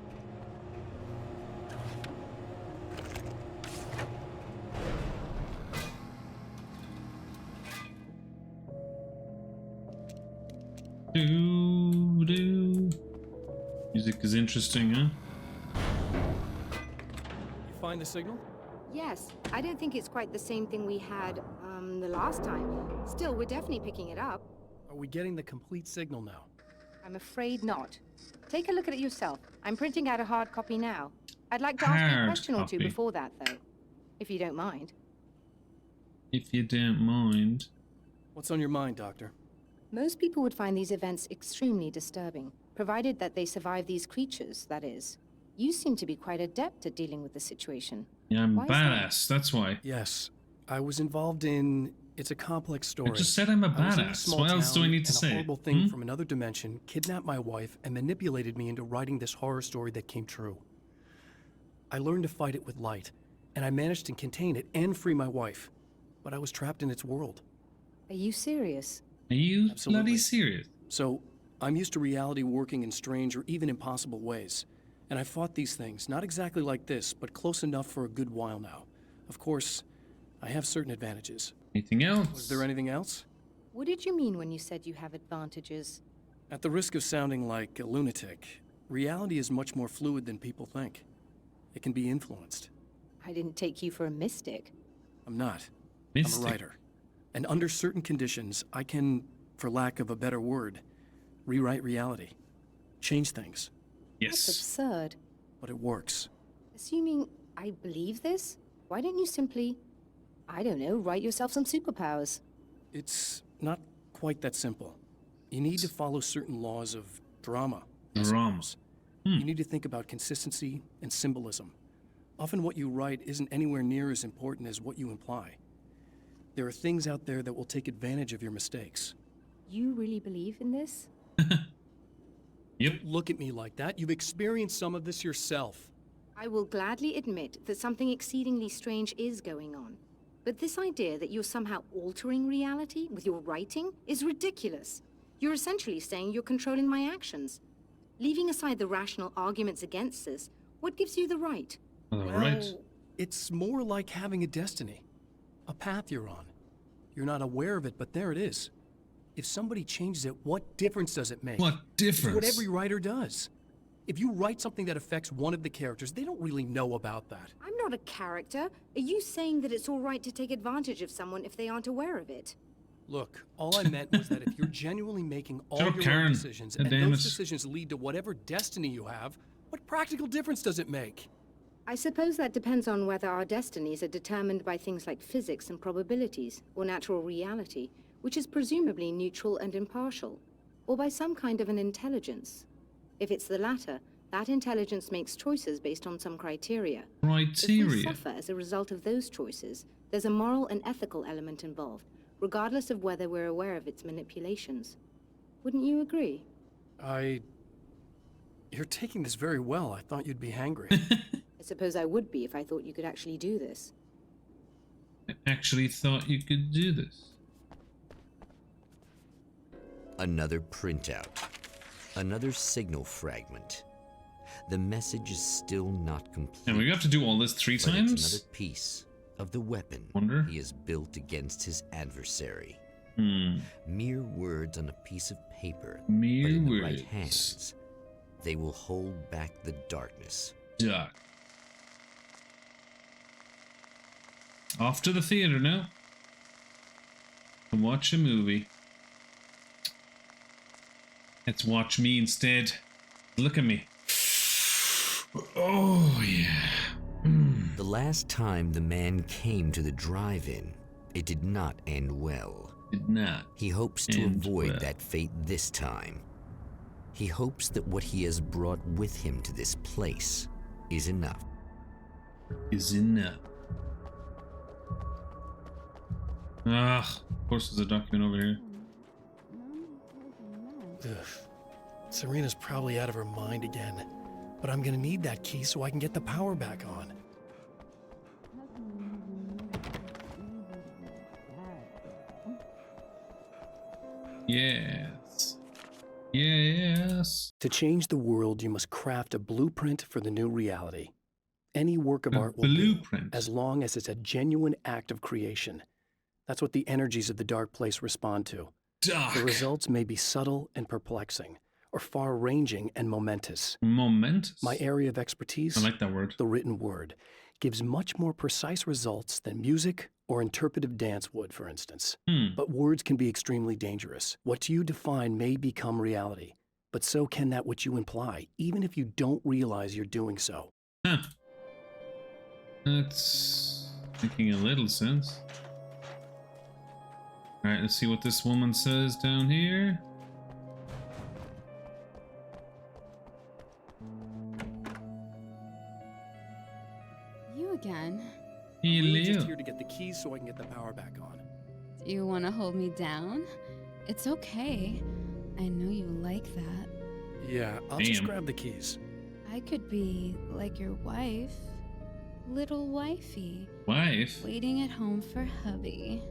Do. Music is interesting, huh? You find the signal? Yes, I don't think it's quite the same thing we had, the last time. Still, we're definitely picking it up. Are we getting the complete signal now? I'm afraid not. Take a look at it yourself. I'm printing out a hard copy now. I'd like to ask you a Hard question or two copy. before that, though. If you don't mind. If you don't mind. What's on your mind, Doctor? Most people would find these events extremely disturbing, provided that they survive these creatures, that is. You seem to be quite adept at dealing with the situation. Yeah, I'm Why is that? badass, that's why. Yes. I was involved in... It's a complex story. I just said I'm a I was in badass. small What else do I town, need to and say? A horrible thing from another dimension kidnapped my wife and manipulated me into writing this horror story that came true. I learned to fight it with light, and I managed to contain it and free my wife. But I was trapped in its world. Are you serious? Are you Absolutely. bloody serious? So, I'm used to reality working in strange or even impossible ways. And I fought these things, not exactly like this, but close enough for a good while now. Of course, I have certain advantages. Anything else? Was there anything else? What did you mean when you said you have advantages? At the risk of sounding like a lunatic, reality is much more fluid than people think. It can be influenced. I didn't take you for a mystic. I'm not. Mystic. I'm a writer. And under certain conditions, I can, for lack of a better word, rewrite reality. Change things. That's absurd. But it works. Assuming I believe this, why don't you simply, I don't know, write yourself some superpowers? It's not quite that simple. You need to follow certain laws of drama. Drums. You need to think about consistency and symbolism. Often what you write isn't anywhere near as important as what you imply. There are things out there that will take advantage of your mistakes. You really believe in this? Yep. Don't look at me like that. You've experienced some of this yourself. I will gladly admit that something exceedingly strange is going on. But this idea that you're somehow altering reality with your writing is ridiculous. You're essentially saying you're controlling my actions. Leaving aside the rational arguments against this, what gives you the right? It's more like having a destiny. A path you're on. You're not aware of it, but there it is. If somebody changes it, what difference does it make? What difference? It's what every writer does. If you write something that affects one of the characters, they don't really know about that. I'm not a character. Are you saying that it's all right to take advantage of someone if they aren't aware of it? Look, all I meant was that if you're genuinely making all Shut up, your Karen. own decisions, God and damn those it. decisions lead to whatever destiny you have, what practical difference does it make? I suppose that depends on whether our destinies are determined by things like physics and probabilities, or natural reality, which is presumably neutral and impartial, or by some kind of an intelligence. If it's the latter, that intelligence makes choices based on some criteria. If we suffer as a result of those choices, there's a moral and ethical element involved, regardless of whether we're aware of its manipulations. Wouldn't you agree? You're taking this very well. I thought you'd be hangry. I suppose I would be if I thought you could actually do this. I actually thought you could do this. Another printout. Another signal fragment. The message is still not complete. And we have to do all this 3 but times? It's another piece of the weapon he has built against his adversary. Mere words on a piece of paper, but in the right hands, they will hold back the darkness. Dark. Off to the theater now. And watch a movie. Let's watch me instead. Look at me. Oh, yeah. The last time the man came to the drive-in, it did not end well. Did not. He hopes to avoid that fate this time. He hopes that what he has brought with him to this place is enough. Is enough. Ah, of course there's a document over here. Ugh. Serena's probably out of her mind again. But I'm gonna need that key so I can get the power back on. Yes. Yes. To change the world, you must craft a blueprint for the new reality. Any work of art will do, as long as it's a genuine act of creation. That's what the energies of the dark place respond to. Dark. The results may be subtle and perplexing, or far-ranging and momentous. Momentous? My area of expertise, I like that word. the written word, gives much more precise results than music or interpretive dance would, for instance. But words can be extremely dangerous. What you define may become reality, but so can that which you imply, even if you don't realize you're doing so. Huh. That's making a little sense. Alright, let's see what this woman says down here. You again. I'm really just here to get the keys so I can get the power back on. Do you want to hold me down? It's okay. I know you like that. Yeah, I'll just grab the keys. I could be like your wife. Little wifey. Wife? Waiting at home for hubby.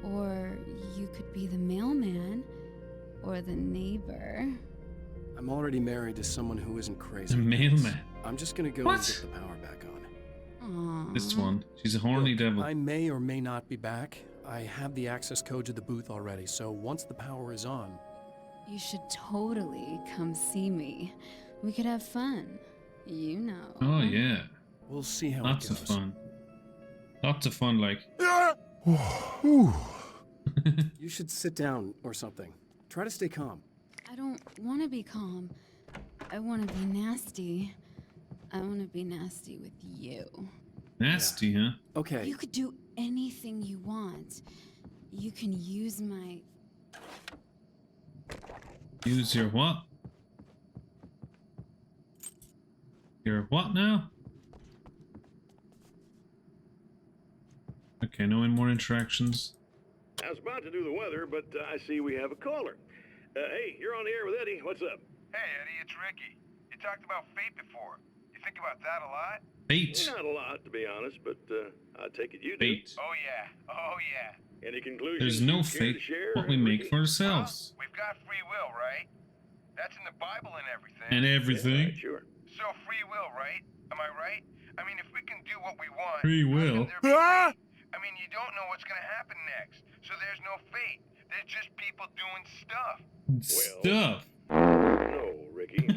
Or you could be the mailman. Or the neighbor. I'm already married to someone who isn't crazy. The mailman. I'm just gonna go and get the power back on. Aww. This one. She's a horny devil. I may or may not be back. I have the access code to the booth already, so once the power is on... You should totally come see me. We could have fun. You know. Oh, yeah. We'll see how Lots it of goes. fun. Lots of fun, like. You should sit down or something. Try to stay calm. I don't want to be calm. I want to be nasty. I want to be nasty with you. Nasty, huh? Okay. You could do anything you want. You can use my... Use your what? Your what now? Okay, no more interactions. I was about to do the weather, but I see we have a caller. Hey, you're on the air with Eddie. What's up? Hey, Eddie, it's Ricky. You talked about fate before. You think about that a lot? Fate? Not a lot, to be honest, but I take it you do. Fate. Oh, yeah. Oh, yeah. Any conclusions? There's no you care to fate. share, What we make Ricky? for ourselves. We've got free will, right? That's in the Bible and everything. And everything. Yeah, sure. So free will, right? Am I right? I mean, if we can do what we want... Free will. I mean, you don't know what's going to happen next. So there's no fate. There's just people doing stuff. Stuff. No, Ricky.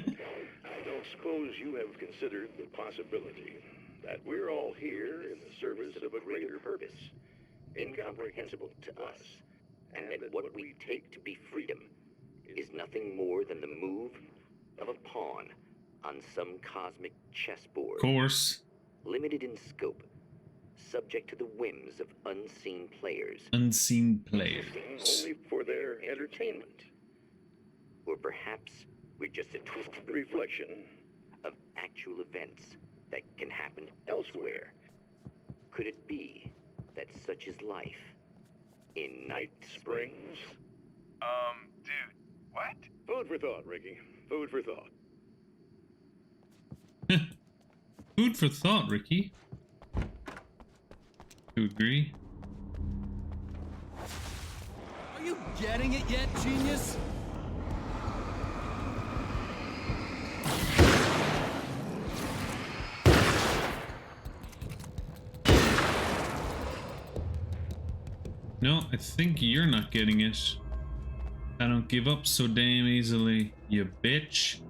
I don't suppose you have considered the possibility that we're all here in the service of a greater purpose, incomprehensible to us, And that what we take to be freedom is nothing more than the move of a pawn on some cosmic chessboard. Course. Limited in scope, subject to the whims of unseen players. Unseen players. only for their entertainment. Or perhaps we're just a twisted Reflection of actual events that can happen elsewhere. Could it be that such is life in Night Springs? Dude, what? Food for thought, Ricky. Food for thought. Food for thought, Ricky. You agree? Are you getting it yet, genius? No, I think you're not getting it. I don't give up so damn easily, you bitch.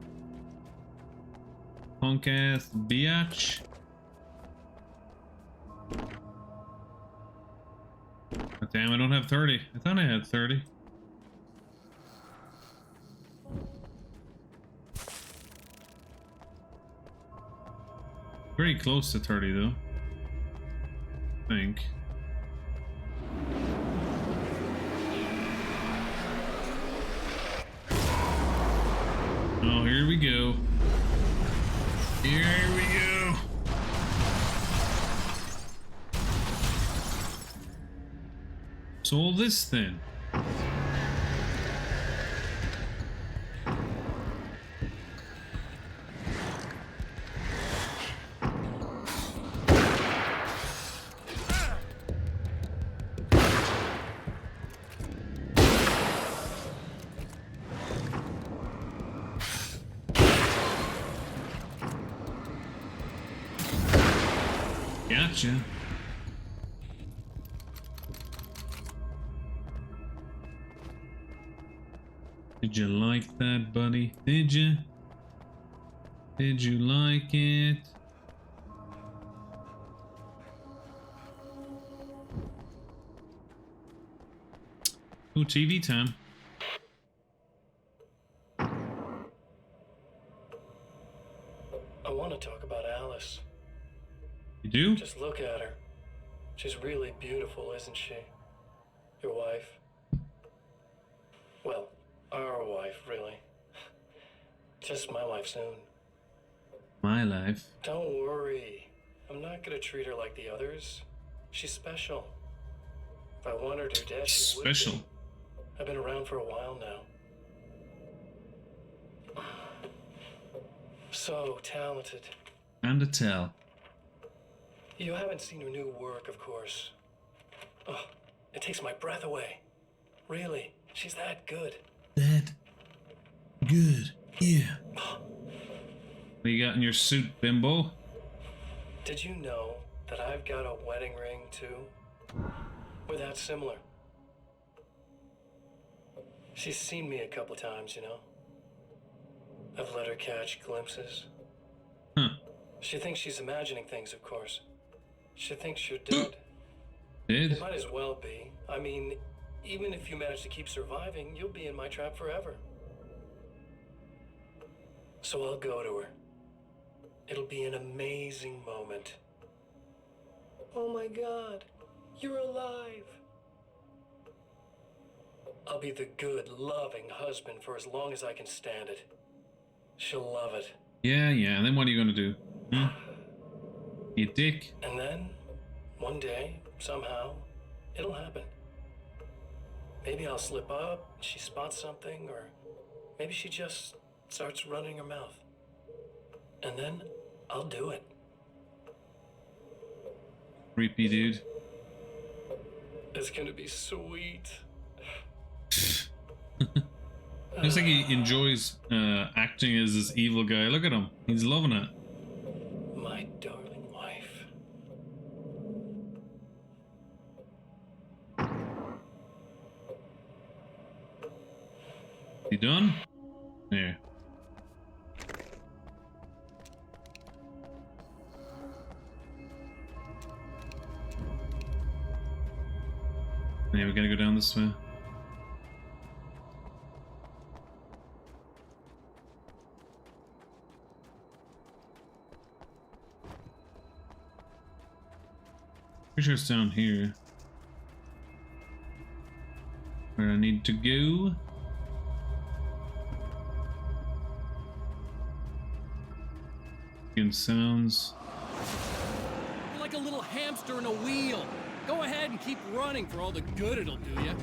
Punk ass biatch. Oh, damn, I don't have 30. I thought I had 30. Pretty close to 30 though. I think. Oh, here we go. Here we go. So this then. Gotcha. Did you like that, buddy? Did you? Did you like it? Ooh, TV time. I want to talk about Alice. You do? Just look at her. She's really beautiful, isn't she? Your wife. Well, our wife, really. Just my wife soon. My life. Don't worry. I'm not gonna treat her like the others. She's special. If I wanted her dead, she would be. Special. I've been around for a while now. So talented. And a tell. You haven't seen her new work, of course. Oh, it takes my breath away. Really, she's that good. That good. Yeah. What you got in your suit, bimbo? Did you know that I've got a wedding ring, too? We're that similar. She's seen me a couple times, you know? I've let her catch glimpses. Huh. She thinks she's imagining things, of course. She thinks you're dead. Dead? It might as well be. I mean, even if you manage to keep surviving, you'll be in my trap forever. So I'll go to her. It'll be an amazing moment. Oh my God, you're alive. I'll be the good, loving husband for as long as I can stand it. She'll love it. Yeah, and then what are you gonna do? Hmm? You dick. And then, one day, somehow, it'll happen. Maybe I'll slip up, she spots something, or maybe she just starts running her mouth. And then, I'll do it. Creepy dude. It's gonna be sweet. Looks like he enjoys acting as this evil guy. Look at him. He's loving it. My darling wife. You done? There. Yeah, we gotta go down this way. Pretty sure it's down here where I need to go. Getting sounds. You're like a little hamster in a wheel. Go ahead and keep running for all the good it'll do you.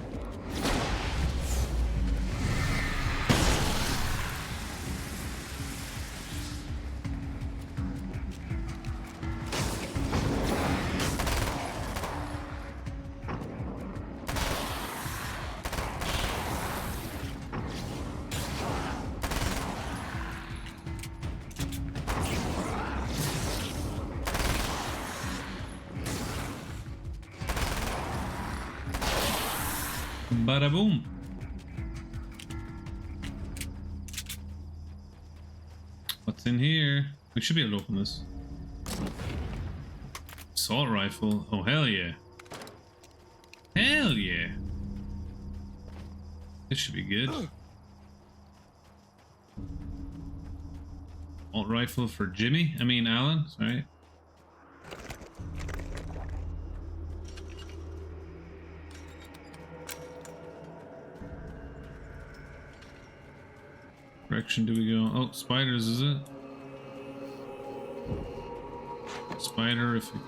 Bada boom. What's in here? We should be able to open this. Assault rifle. Oh, hell yeah. Hell yeah. This should be good. Assault rifle for Jimmy. I mean, Alan. Sorry. Direction do we go? Oh, spiders, is it? Spiderific.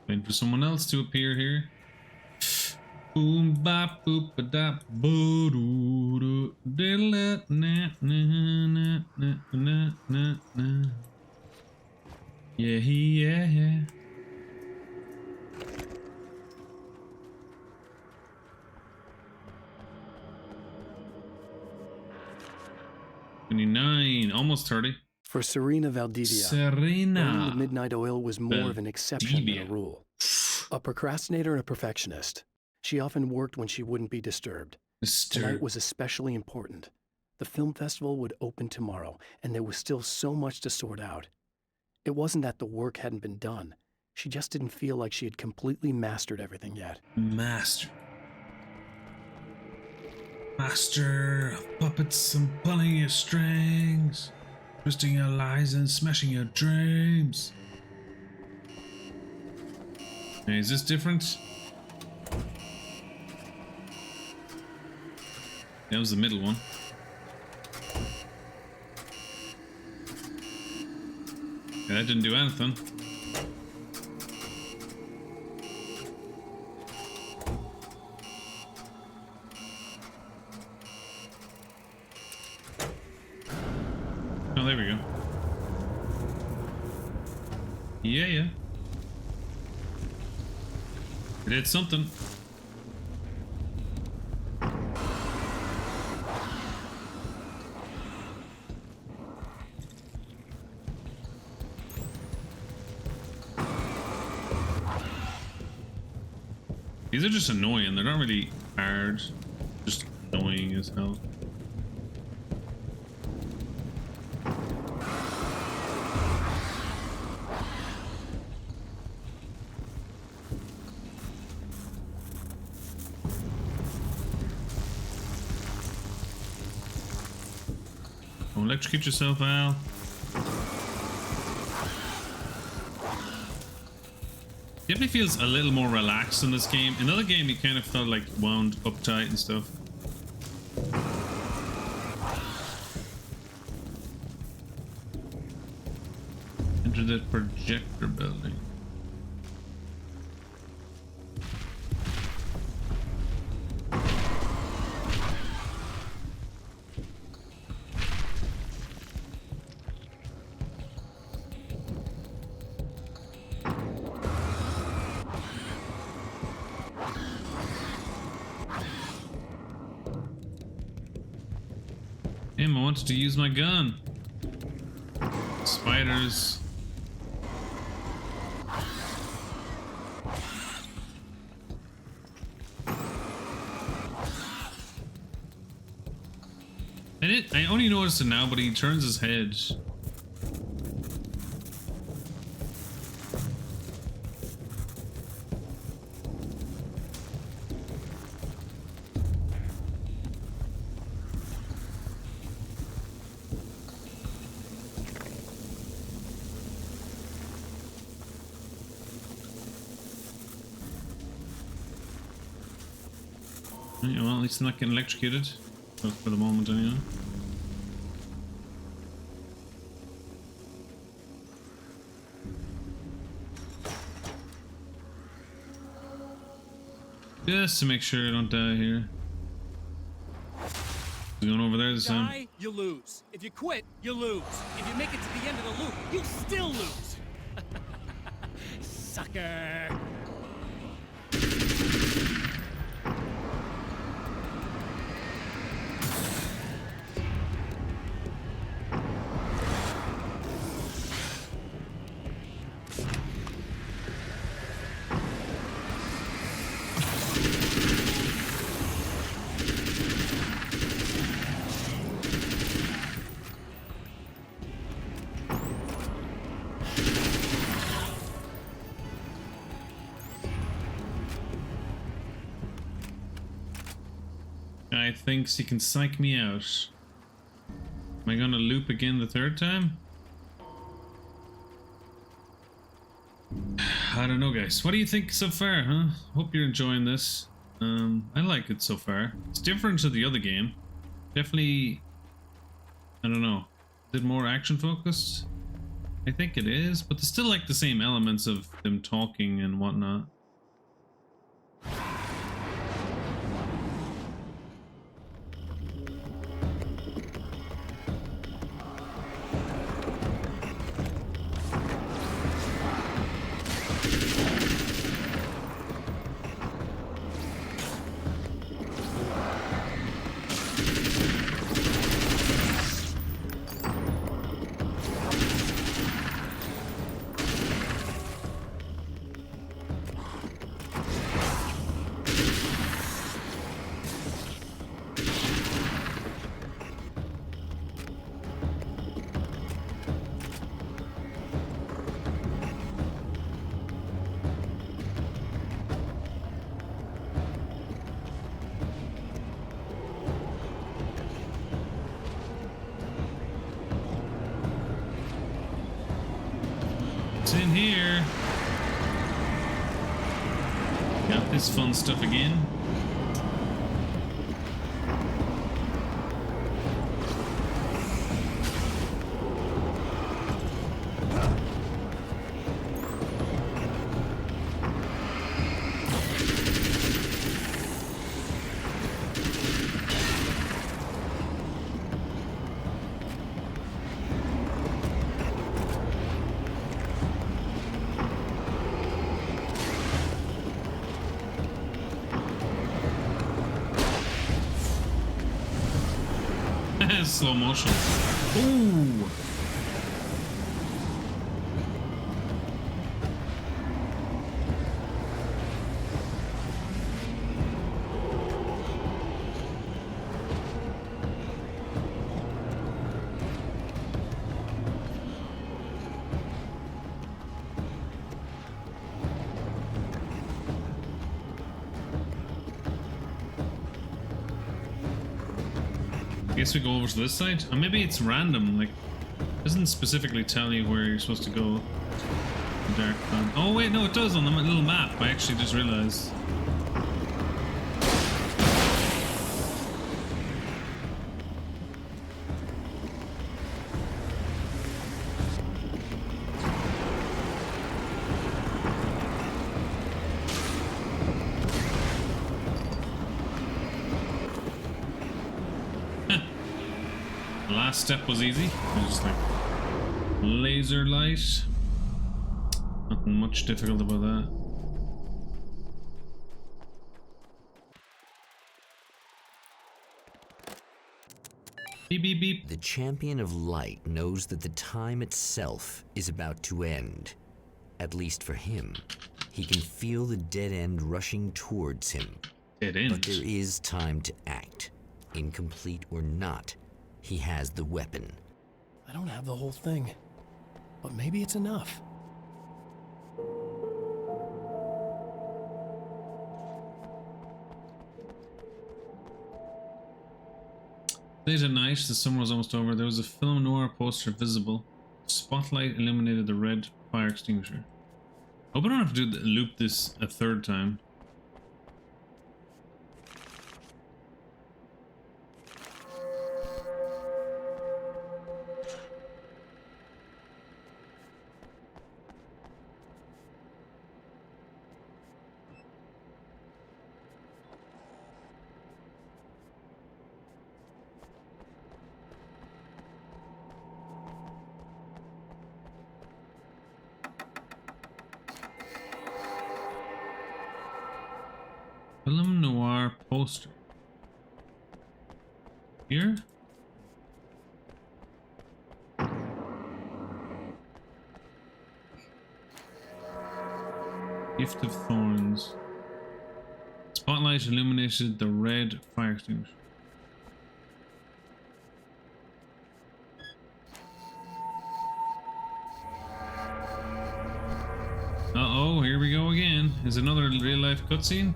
Waiting for someone else to appear here. Boom bop boop ba da boo doo doo diddle na na na na na na. Yeah. 29, almost 30. For Serena Valdivia, burning the midnight oil was more of an exception than a rule. A procrastinator and a perfectionist, she often worked when she wouldn't be disturbed. Tonight was especially important. The film festival would open tomorrow, and there was still so much to sort out. It wasn't that the work hadn't been done. She just didn't feel like she had completely mastered everything yet. Master of puppets and pulling your strings, twisting your lies and smashing your dreams. Hey, is this different? That was the middle one. Yeah, that didn't do anything. Oh, there we go. Yeah. It did something. These are just annoying. They're not really hard. Just annoying as hell. electrocute yourself, Al. Definitely feels a little more relaxed in this game. In the other game, you kind of felt like wound uptight and stuff. Enter the projector building. Damn, I wanted to use my gun. Spiders. I only noticed it now, but he turns his head. Yeah, well, at least I'm not getting electrocuted. Well, for the moment, anyway. Just to make sure I don't die here. Going over there this time. Die, you lose. If you quit, you lose. If you make it to the end of the loop, you still lose. Sucker. Guy thinks he can psych me out. Am I gonna loop again the third time? I don't know, guys. What do you think so far, huh? Hope you're enjoying this. I like it so far. It's different to the other game. Definitely, I don't know. Is it more action focused? I think it is, but there's still like the same elements of them talking and whatnot. In here. Got this fun stuff again. Slow motion. Ooh. guess we go over to this side. Or maybe it's random, like, it doesn't specifically tell you where you're supposed to go. The dark path. Oh wait, no, it does on the little map. I actually just realized. Last step was easy. It was just like laser light. Nothing much difficult about that. Beep beep beep. The champion of light knows that the time itself is about to end. At least for him. He can feel the dead end rushing towards him. Dead end. But there is time to act. Incomplete or not, he has the weapon. I don't have the whole thing, but maybe it's enough. Late at night, the summer was almost over. There was a film noir poster visible. Spotlight illuminated the red fire extinguisher. Hope I don't have to loop this a third time. Film noir poster. Here? Gift of Thorns. Spotlight illuminated the red fire extinguisher. Uh-oh, here we go again. Is another real-life cutscene?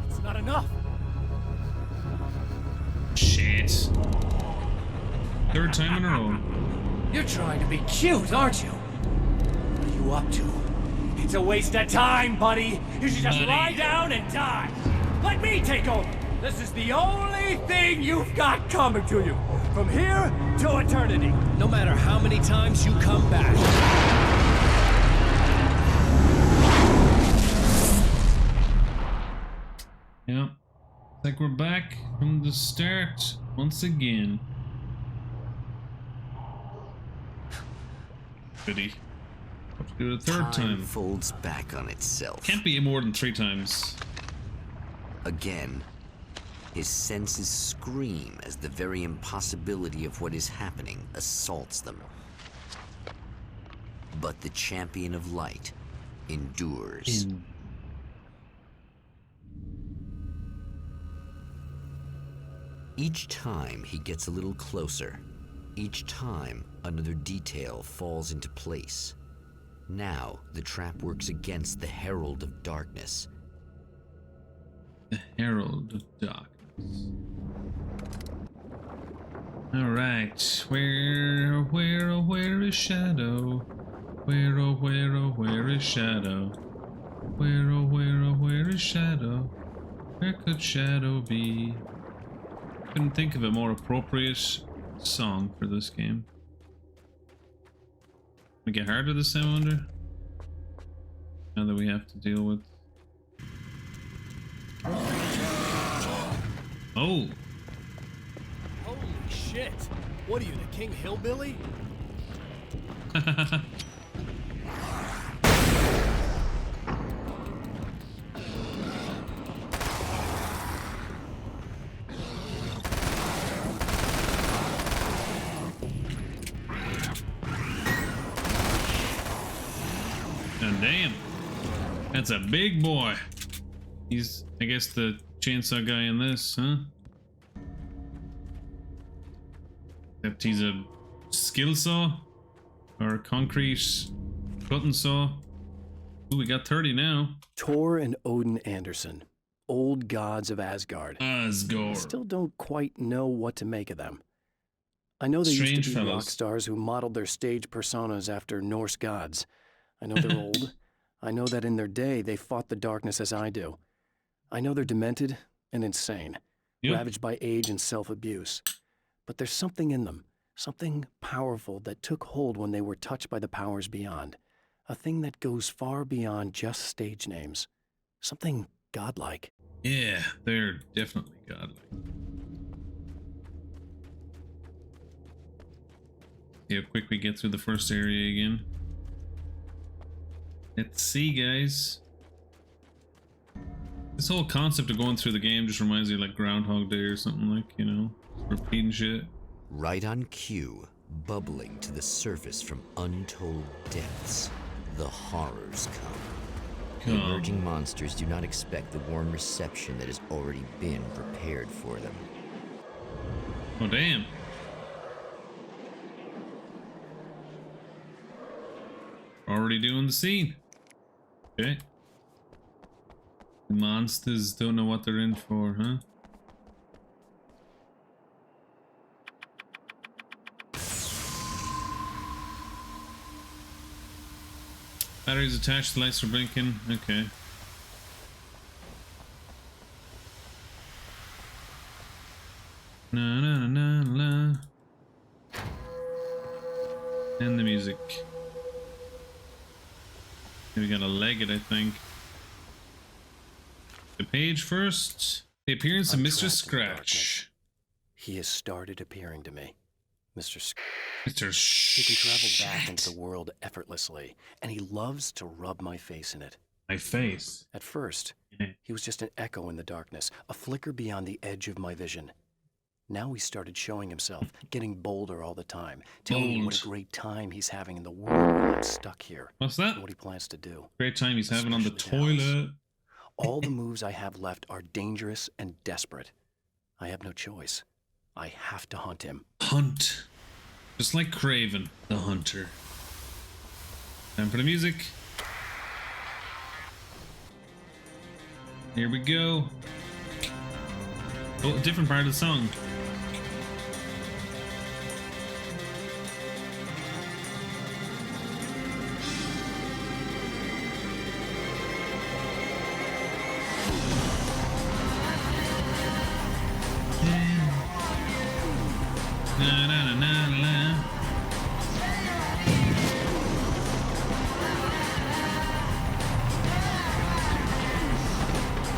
It's not enough. Shit. Third time in a row. You're trying to be cute, aren't you? What are you up to? It's a waste of time, buddy. You should just lie down and die. Let me take over. This is the only thing you've got coming to you. From here to eternity. No matter how many times you come back. Yeah. It's like we're back from the start once again. Goody. Have to do it a third time. Folds back on itself. Can't be more than 3 times. Again, his senses scream as the very impossibility of what is happening assaults them. But the champion of light endures. Each time he gets a little closer. Each time another detail falls into place. Now the trap works against the Herald of Darkness. The Herald of Darkness. Alright. Where is Shadow? Where, oh, where is Shadow? Where, oh, where is Shadow? Where could Shadow be? Couldn't think of a more appropriate song for this game. We get harder this time, I wonder? Now that we have to deal with... Oh! Holy shit! What are you, the King Hillbilly? Damn, that's a big boy. He's, I guess, the chainsaw guy in this, huh? Except he's a skill saw or a concrete cutting saw. Ooh, we got 30 now. Tor and Odin Anderson. old gods of Asgard. I still don't quite know what to make of them. I know they used to be rock stars who modeled their stage personas after Norse gods. I know they're old. I know that in their day they fought the darkness as I do. I know they're demented and insane, ravaged by age and self-abuse. But there's something in them, something powerful that took hold when they were touched by the powers beyond. A thing that goes far beyond just stage names. Something godlike. Yeah, they're definitely godlike. See how quick we get through the first area again. Let's see, guys. This whole concept of going through the game just reminds me of like Groundhog Day or something, like, you know, repeating shit. Right on cue, bubbling to the surface from untold depths, the horrors come. The emerging monsters do not expect the warm reception that has already been prepared for them. Oh, damn. Already doing the scene. Okay. The monsters don't know what they're in for, huh? Batteries attached, the lights are blinking. Okay. Na na na na. And the music. We gotta leg it, I think. The page first. The appearance of Mr. Scratch. He has started appearing to me. Mr. He can travel back into the world effortlessly, and he loves to rub my face in it. My face? At first, he was just an echo in the darkness, a flicker beyond the edge of my vision. Now he started showing himself, getting bolder all the time, telling me what a great time he's having in the world while I'm stuck here. What's that? And what he plans to do. Great time he's having on the toilet. All the moves I have left are dangerous and desperate. I have no choice. I have to hunt him. Hunt. Just like Craven, the hunter. Time for the music. Here we go. Oh, a different part of the song. Na na na na na.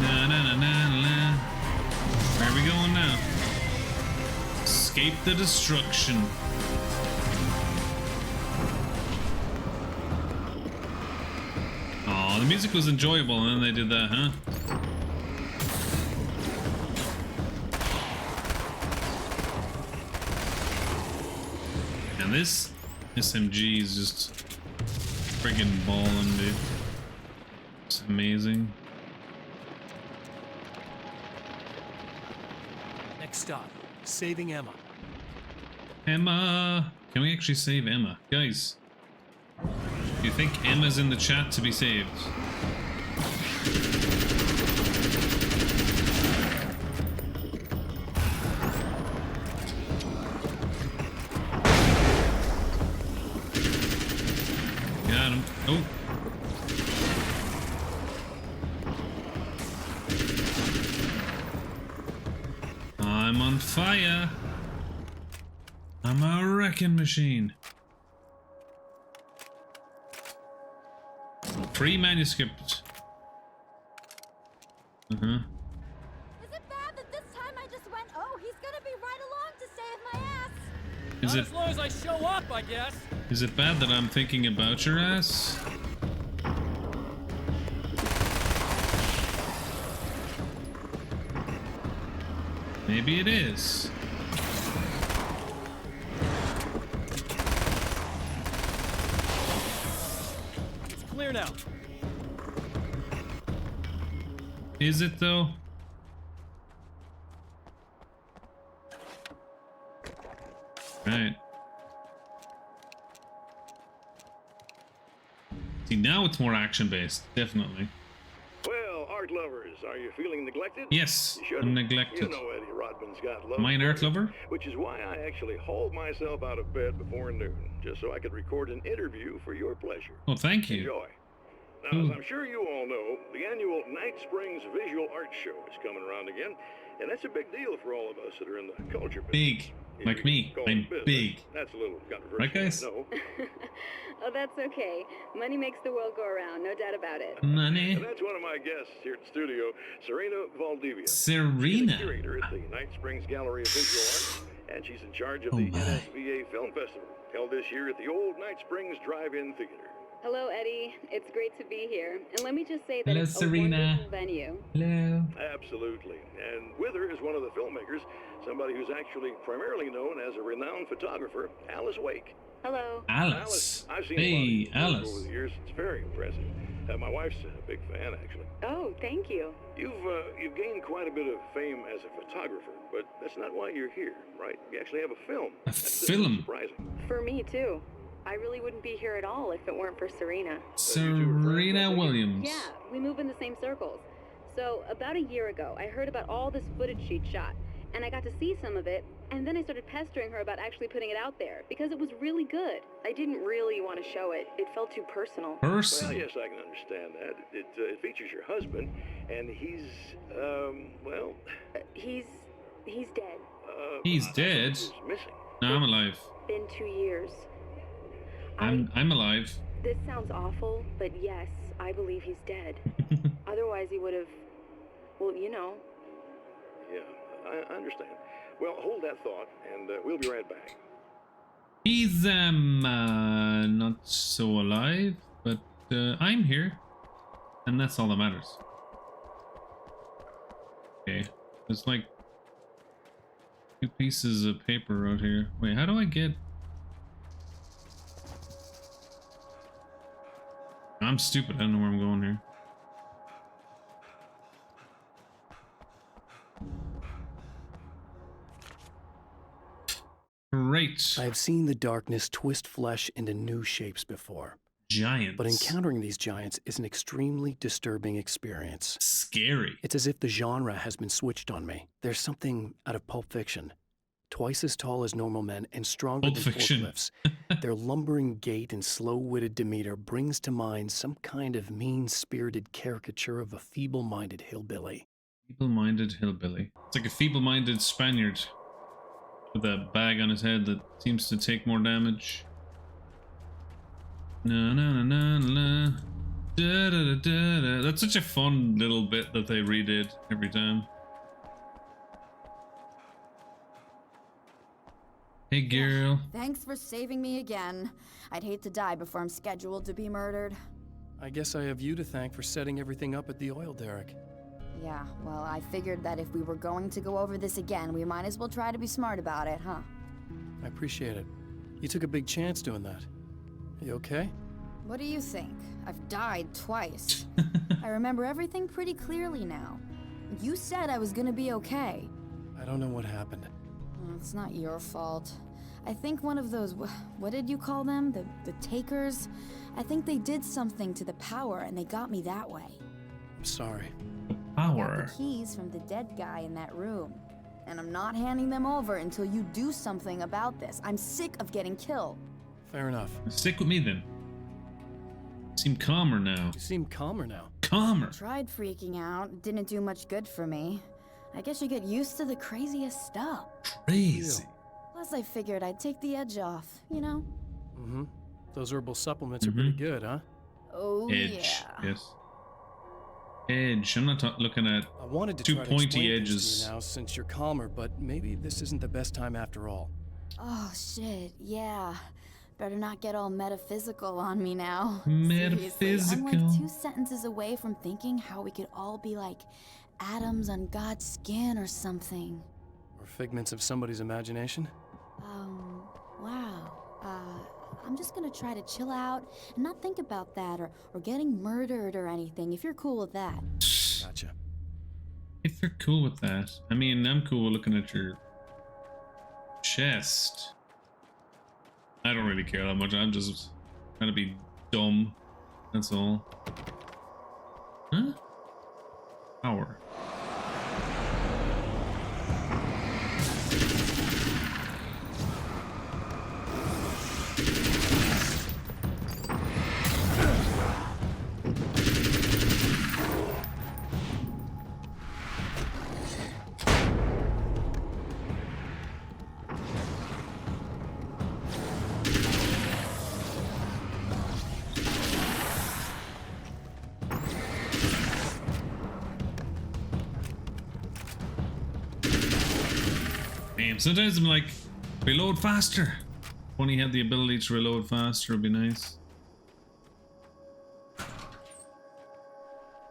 Na na na na na. Where are we going now? Escape the destruction. Oh, the music was enjoyable, and then they did that, huh? And this SMG is just friggin' balling, dude. It's amazing. Next stop, saving Emma. Emma! Can we actually save Emma? Guys, do you think Emma's in the chat to be saved? Got him. Oh. I'm on fire. I'm a wrecking machine. Free manuscript. Is it bad that this time I just went, oh, he's gonna be right along to save my ass? Is Not it as long as I show up, I guess. Is it bad that I'm thinking about your ass? Maybe it is. It's clear now. Is it though? Right. See, now it's more action-based, definitely. Well, our art lovers, are you feeling neglected? Yes, You shouldn't. I'm neglected. You know Eddie Rodman's got love. Am I an art lover? Which is why I actually hauled myself out of bed before noon, just so I could record an interview for your pleasure. Oh, thank you. Enjoy. Now, as I'm sure you all know, the annual Night Springs Visual Art Show is coming around again, and that's a big deal for all of us that are in the culture business. Big. Like me. I'm big. That's a little controversial. Right, guys? No. Oh, that's okay. Money makes the world go around, no doubt about it. Money. And that's one of my guests here at the studio, Serena Valdivia. Serena. She's the curator at the Night Springs Gallery of Visual Art, and she's in charge of the NSVA Film Festival, held this year at the old Night Springs Drive-In Theater. Hello, Eddie. It's great to be here. And let me just say that Hello, it's Serena. a wonderful venue. Hello. Absolutely. And with her is one of the filmmakers, somebody who's actually primarily known as a renowned photographer, Alice Wake. Hello. Alice. I've seen Hey, a lot of your Alice. over the years. It's very impressive. My wife's a big fan, actually. Oh, thank you. You've gained quite a bit of fame as a photographer, but that's not why you're here, right? You actually have a film. That's film? surprising. For me, too. I really wouldn't be here at all if it weren't for Serena. Serena Williams. Yeah, we move in the same circles. So, about a year ago, I heard about all this footage she'd shot, and I got to see some of it, and then I started pestering her about actually putting it out there, because it was really good. I didn't really want to show it. It felt too personal. Well, yes, I can understand that. It features your husband, and he's, well... He's dead. He's dead? He's missing. No, I'm alive. Been 2 years. I'm alive. This sounds awful, but yes, I believe he's dead. Otherwise, he would have, well, you know. Yeah, I understand. Well, hold that thought, and we'll be right back. He's not so alive, but I'm here, and that's all that matters. Okay, there's like 2 pieces of paper out here. Wait, how do I get? I'm stupid. I don't know where I'm going here. Great. I've seen the darkness twist flesh into new shapes before. Giants. But encountering these giants is an extremely disturbing experience. Scary. It's as if the genre has been switched on me. There's something out of Pulp Fiction. Twice as tall as normal men and stronger Pulp than Fiction. forklifts. Their lumbering gait and slow-witted demeanor brings to mind some kind of mean-spirited caricature of a feeble-minded hillbilly. Feeble-minded hillbilly. It's like a feeble-minded Spaniard with a bag on his head that seems to take more damage. Na na na na na. Da, da, da, da, da. That's such a fun little bit that they redid every time. Hey girl. Thanks for saving me again. I'd hate to die before I'm scheduled to be murdered. I guess I have you to thank for setting everything up at the oil derrick. Yeah, well, I figured that if we were going to go over this again, we might as well try to be smart about it, huh? I appreciate it. You took a big chance doing that. Are you okay? What do you think? I've died twice. I remember everything pretty clearly now. You said I was gonna be okay. I don't know what happened. It's not your fault. I think one of those, what did you call them? The takers? I think they did something to the power and they got me that way. I'm sorry. I Power. got the keys from the dead guy in that room. And I'm not handing them over until you do something about this. I'm sick of getting killed. Fair enough. Stick with me then. Seem calmer now. You seem calmer now. Calmer. Tried freaking out. It didn't do much good for me. I guess you get used to the craziest stuff. Crazy. Plus, I figured I'd take the edge off, you know? Mm-hmm. Those herbal supplements are pretty good, huh? Oh, Edge. yeah. Yes. Edge. I'm not looking at I wanted to two try to pointy explain things edges. to you now since you're calmer, but maybe this isn't the best time after all. Oh, shit, yeah. Better not get all metaphysical on me now. Metaphysical. Seriously, I'm like 2 sentences away from thinking how we could all be like atoms on God's skin or something. Or figments of somebody's imagination? Wow. I'm just gonna try to chill out and not think about that or getting murdered or anything, if you're cool with that. Gotcha. If you're cool with that. I mean, I'm cool with looking at your chest. I don't really care that much. I'm just trying to be dumb. That's all. Huh? Power. Damn, sometimes I'm like, reload faster. If only had the ability to reload faster, would be nice.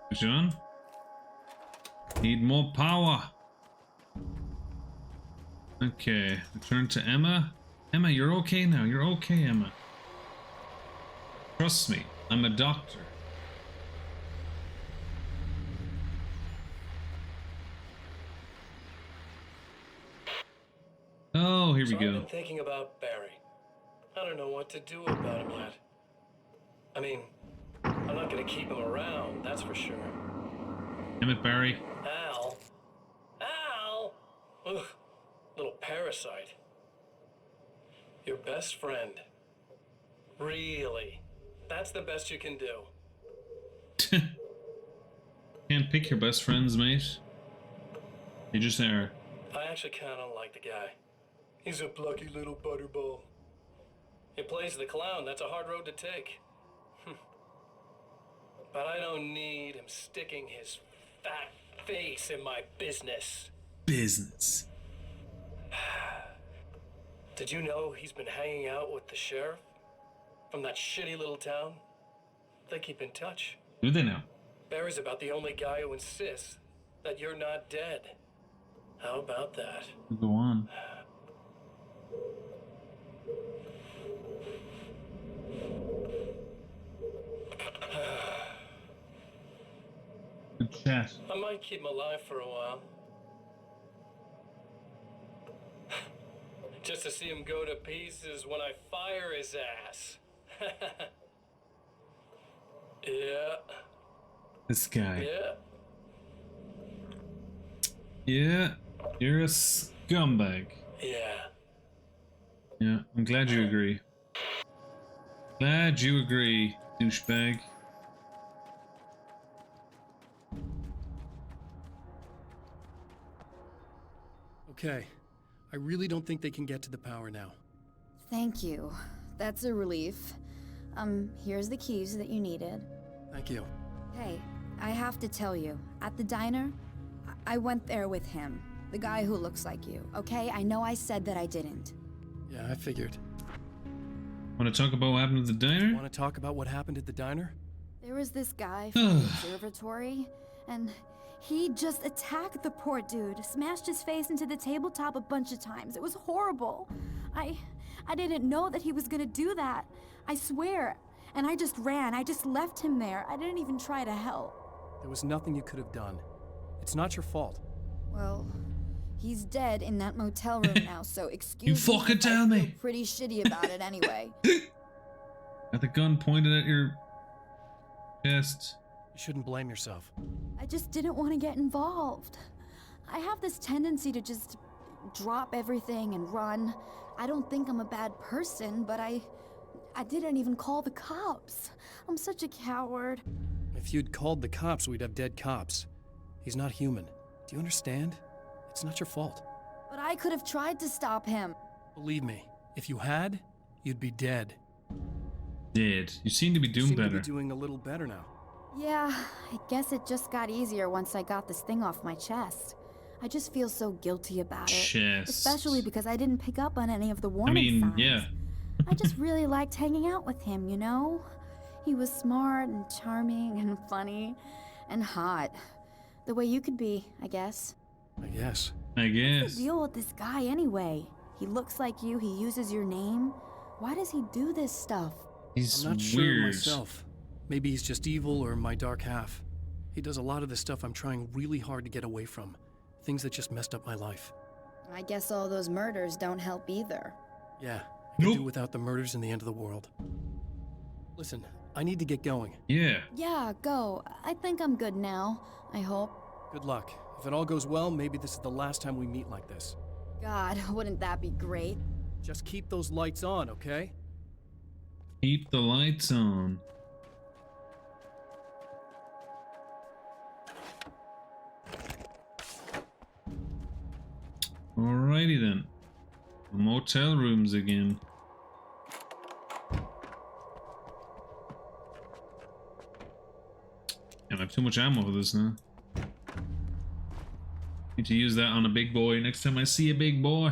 Push it on. Need more power. Okay, return to Emma. Emma, you're okay now. You're okay, Emma. Trust me, I'm a doctor. Oh, here we go. I've been thinking about Barry. I don't know what to do about him yet. I mean, I'm not gonna keep him around, that's for sure. Damn it, Barry. Al? Al? Ugh, little parasite. Your best friend. Really? That's the best you can do? Can't pick your best friends, mate. You just are. I actually kinda like the guy. He's a plucky little butterball. He plays the clown, that's a hard road to take. But I don't need him sticking his fat face in my business. Business. Did you know he's been hanging out with the sheriff? From that shitty little town? They keep in touch. Do they now? Barry's about the only guy who insists that you're not dead. How about that? Go on. Good chat. I might keep him alive for a while. Just to see him go to pieces when I fire his ass. Yeah. This guy. Yeah. Yeah. You're a scumbag. Yeah. Yeah, I'm glad you agree. Glad you agree, douchebag. Okay. I really don't think they can get to the power now. Thank you. That's a relief. Here's the keys that you needed. Thank you. Hey, I have to tell you, at the diner, I went there with him. The guy who looks like you, okay? I know I said that I didn't. Yeah, I figured. Want to talk about what happened at the diner? Want to talk about what happened at the diner? There was this guy from the observatory, and he just attacked the poor dude, smashed his face into the tabletop a bunch of times. It was horrible. I didn't know that he was gonna do that. I swear. And I just ran. I just left him there. I didn't even try to help. There was nothing you could have done. It's not your fault. Well, he's dead in that motel room now, so excuse You me. fucking tell me. I feel pretty shitty about it anyway. Got the gun pointed at your chest. You shouldn't blame yourself. I just didn't want to get involved. I have this tendency to just drop everything and run. I don't think I'm a bad person, but I didn't even call the cops. I'm such a coward. If you'd called the cops, we'd have dead cops. He's not human. Do you understand? It's not your fault. But I could have tried to stop him. Believe me, if you had, you'd be dead. Dead. You seem to be doing better. You seem to be doing a little better now. Yeah, I guess it just got easier once I got this thing off my chest. I just feel so guilty about it. Chest. Especially because I didn't pick up on any of the warning signs. Yeah. I just really liked hanging out with him, you know? He was smart and charming and funny and hot. The way you could be, I guess. I guess. What's the deal with this guy anyway? He looks like you, he uses your name. Why does he do this stuff? He's I'm not weird. sure myself. Maybe he's just evil or my dark half. He does a lot of the stuff I'm trying really hard to get away from. Things that just messed up my life. I guess all those murders don't help either. Yeah, I could do without the murders and the end of the world. Listen, I need to get going. Yeah. Yeah, go. I think I'm good now. I hope. Good luck. If it all goes well, maybe this is the last time we meet like this. God, wouldn't that be great? Just keep those lights on, okay? Keep the lights on. Alrighty then. Motel rooms again. I have too much ammo for this now. Need to use that on a big boy next time I see a big boy.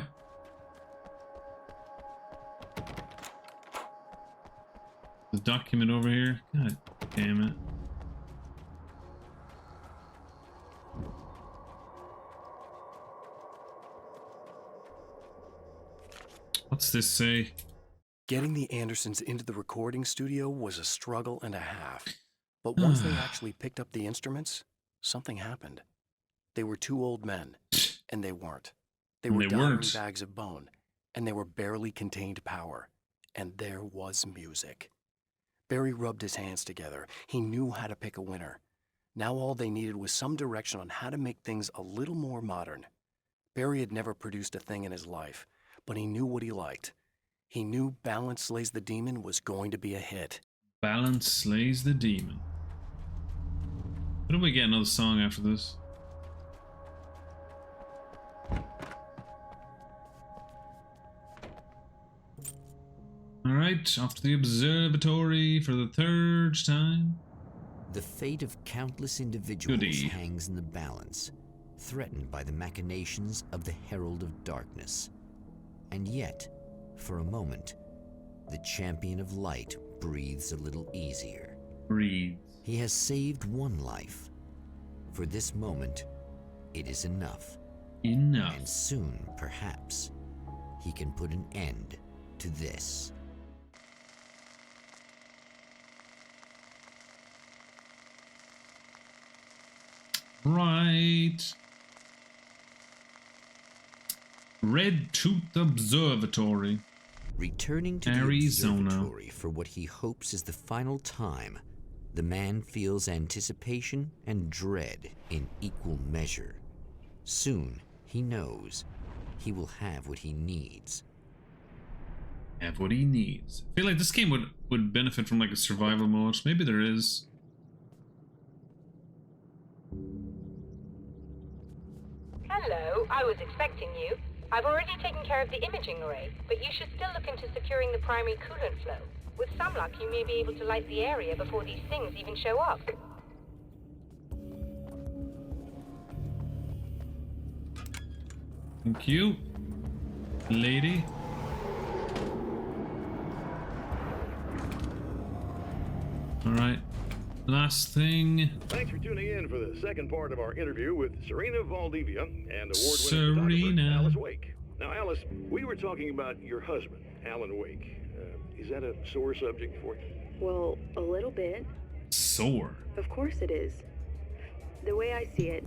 The document over here. God damn it. What's this say? Getting the Andersons into the recording studio was a struggle and a half. But once they actually picked up the instruments, something happened. They were two old men, and they weren't. They were dying bags of bone, and they were barely contained power. And there was music. Barry rubbed his hands together. He knew how to pick a winner. Now all they needed was some direction on how to make things a little more modern. Barry had never produced a thing in his life, but he knew what he liked. He knew Balance Slays the Demon was going to be a hit. Balance Slays the Demon. When do we get another song after this? Alright, off to the observatory for the third time. The fate of countless individuals hangs in the balance, threatened by the machinations of the Herald of Darkness. And yet, for a moment, the champion of light breathes a little easier. Breathes. He has saved one life. For this moment, it is enough. Enough. And soon, perhaps, he can put an end to this. Right. Red Tooth Observatory. Returning to Arizona. the observatory for what he hopes is the final time, the man feels anticipation and dread in equal measure. Soon, he knows he will have what he needs. Have what he needs. I feel like this game would benefit from like a survival mode. Maybe there is. Hello, I was expecting you. I've already taken care of the imaging array, but you should still look into securing the primary coolant flow. With some luck, you may be able to light the area before these things even show up. Thank you, lady. Alright, last thing. Thanks for tuning in for the second part of our interview with Serena Valdivia and award-winning Serena. photographer Alice Wake. Now, Alice, we were talking about your husband, Alan Wake. Is that a sore subject for you? Well, a little bit. Sore? Of course it is. The way I see it,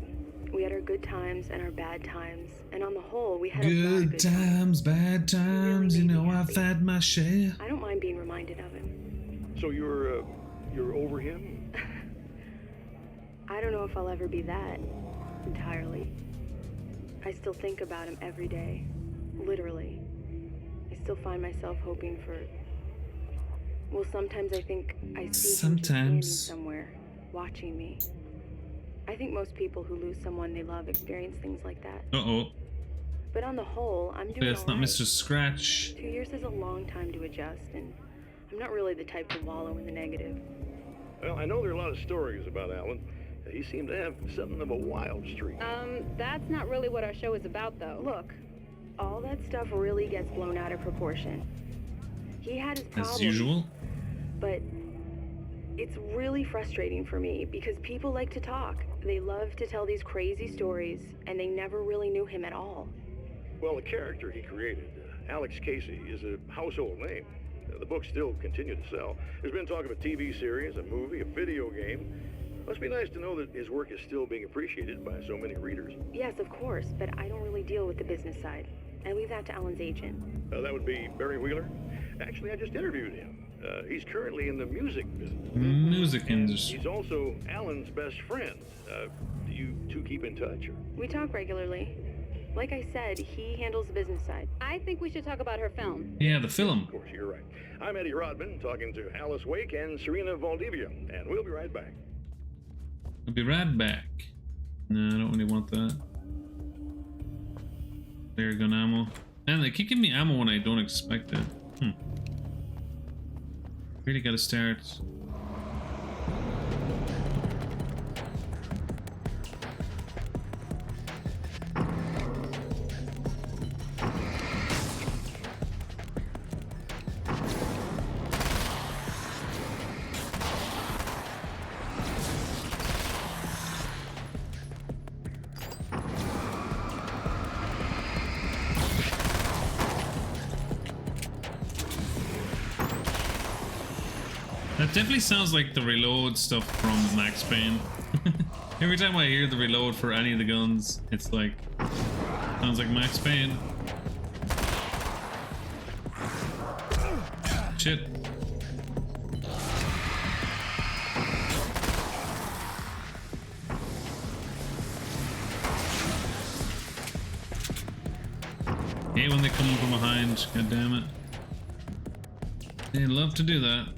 we had our good times and our bad times, and on the whole, we had a lot of Good times, bad times, you know I've had my share. I don't mind being reminded of him. So you're over him? I don't know if I'll ever be that, entirely. I still think about him every day, literally. I still find myself hoping for... Well, sometimes I think I see him just standing somewhere, watching me. I think most people who lose someone they love experience things like that. Uh-oh. But on the whole, I'm doing But it's not alright. Mr. Scratch. 2 years is a long time to adjust, and I'm not really the type to wallow in the negative. Well, I know there are a lot of stories about Alan. He seemed to have something of a wild streak. That's not really what our show is about, though. Look, all that stuff really gets blown out of proportion. He had his problems. As usual. But it's really frustrating for me because people like to talk. They love to tell these crazy stories, and they never really knew him at all. Well, the character he created, Alex Casey, is a household name. The books still continue to sell. There's been talk of a TV series, a movie, a video game. Must be nice to know that his work is still being appreciated by so many readers. Yes, of course, but I don't really deal with the business side. I leave that to Alan's agent. That would be Barry Wheeler. Actually, I just interviewed him. He's currently in the music business. Music industry. He's also Alan's best friend. You two keep in touch, or? We talk regularly. Like I said, he handles the business side. I think we should talk about her film. Yeah, the film. Of course, you're right. I'm Eddie Rodman, talking to Alice Wake and Serena Valdivia, and we'll be right back. We'll be right back. No, I don't really want that. Flare gun ammo. Man, they keep giving me ammo when I don't expect it. Really gotta start. That definitely sounds like the reload stuff from Max Payne. Every time I hear the reload for any of the guns, it's like, sounds like Max Payne. Shit. Hate when they come from behind, god damn it. They love to do that.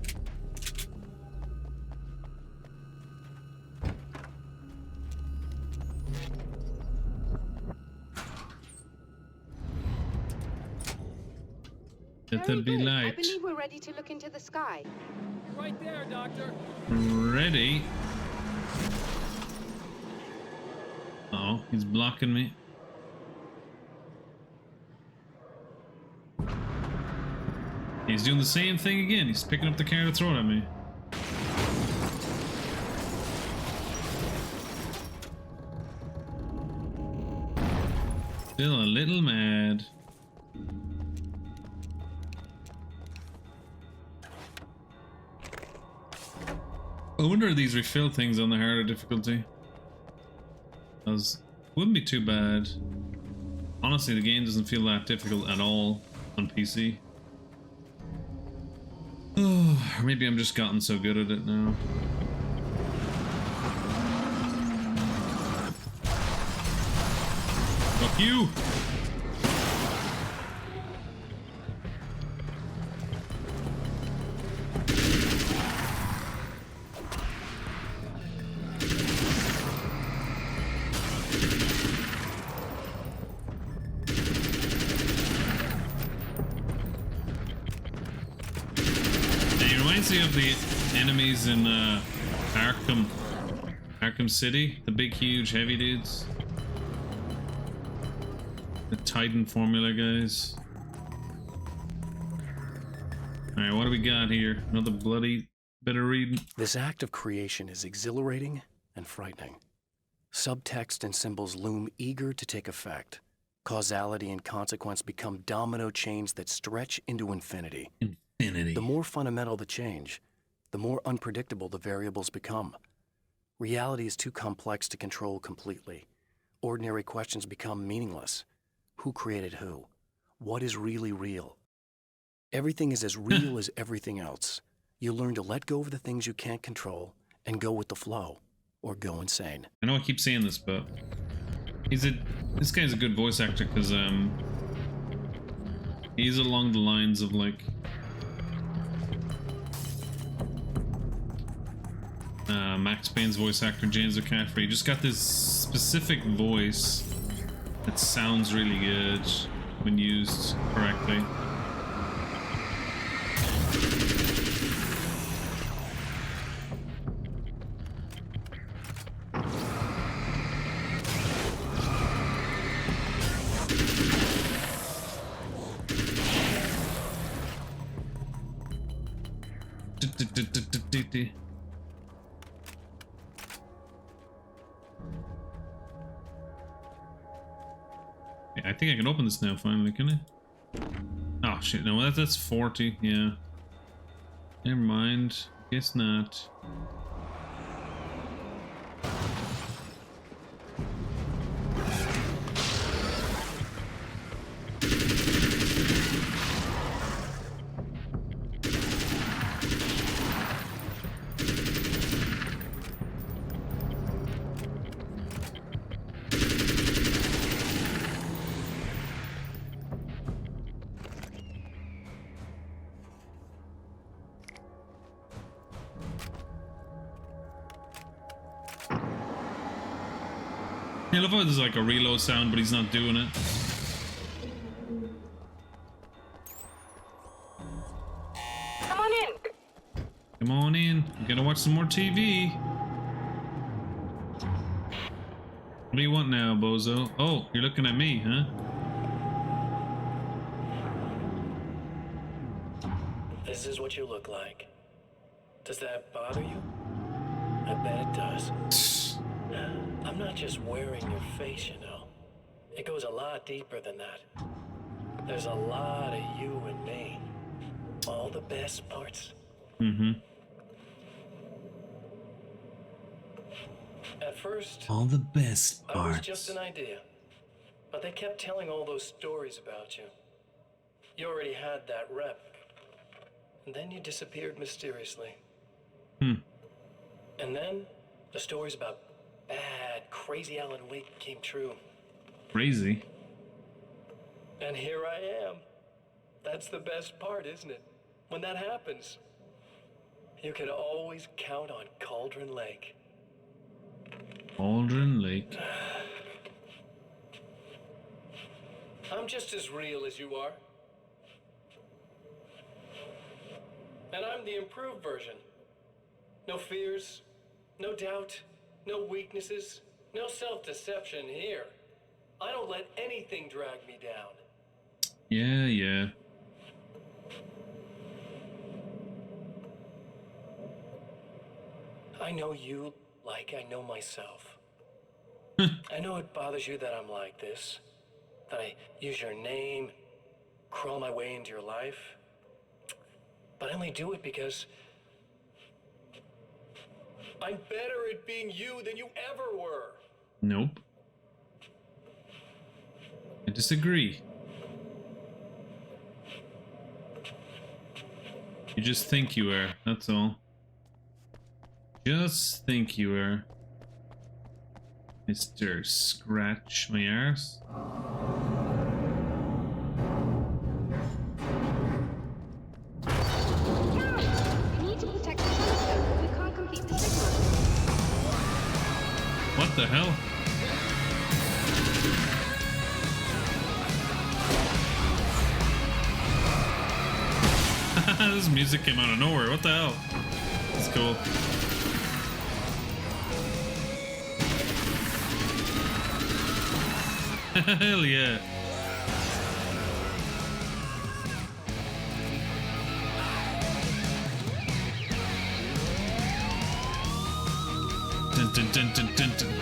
That'd be light. I believe we're ready to look into the sky. Right there, Doctor. Ready. Oh, he's blocking me. He's doing the same thing again. He's picking up the car to throw it at me. Still a little mad. I wonder if these refill things on the harder difficulty. Because it wouldn't be too bad. Honestly, the game doesn't feel that difficult at all on PC. Oh, or maybe I'm just gotten so good at it now. Fuck you! Of the enemies in Arkham City, the big huge heavy dudes, the Titan formula guys. Alright, what do we got here? Another bloody bit of reading. This act of creation is exhilarating and frightening. Subtext and symbols loom eager to take effect. Causality and consequence become domino chains that stretch into infinity. The more fundamental the change, the more unpredictable the variables become. Reality is too complex to control completely. Ordinary questions become meaningless. Who created who? What is really real? Everything is as real as everything else. You learn to let go of the things you can't control and go with the flow, or go insane. I know I keep saying this, but this guy's a good voice actor because he's along the lines of like Max Payne's voice actor, James McCaffrey. He just got this specific voice that sounds really good when used correctly. I think I can open this now finally, can I? Oh shit, no, that's 40, yeah. Never mind, guess not. I love how there's like a reload sound, but he's not doing it. Come on in. Come on in. I'm gonna watch some more TV. What do you want now, bozo? Oh, you're looking at me, huh? This is what you look like. Does that bother you? I bet it does. I'm not just wearing your face, you know. It goes a lot deeper than that. There's a lot of you and me. All the best parts. Mm-hmm. At first, All the best I was parts. just an idea. But they kept telling all those stories about you. You already had that rep. And then you disappeared mysteriously. And then the stories about bad, crazy Alan Wake came true. Crazy. And here I am. That's the best part, isn't it? When that happens, you can always count on Cauldron Lake. Cauldron Lake. I'm just as real as you are. And I'm the improved version. No fears, no doubt, no weaknesses, no self-deception here. I don't let anything drag me down. Yeah, yeah. I know you like I know myself. I know it bothers you that I'm like this, that I use your name, crawl my way into your life. But I only do it because I'm better at being you than you ever were. Nope. I disagree. You just think you are, that's all. Just think you are. Mr. Scratch my arse. We need to protect the telescope. We can't complete the signal. What the hell? This music came out of nowhere. What the hell? That's cool. Hell yeah. Dun, dun, dun, dun, dun, dun.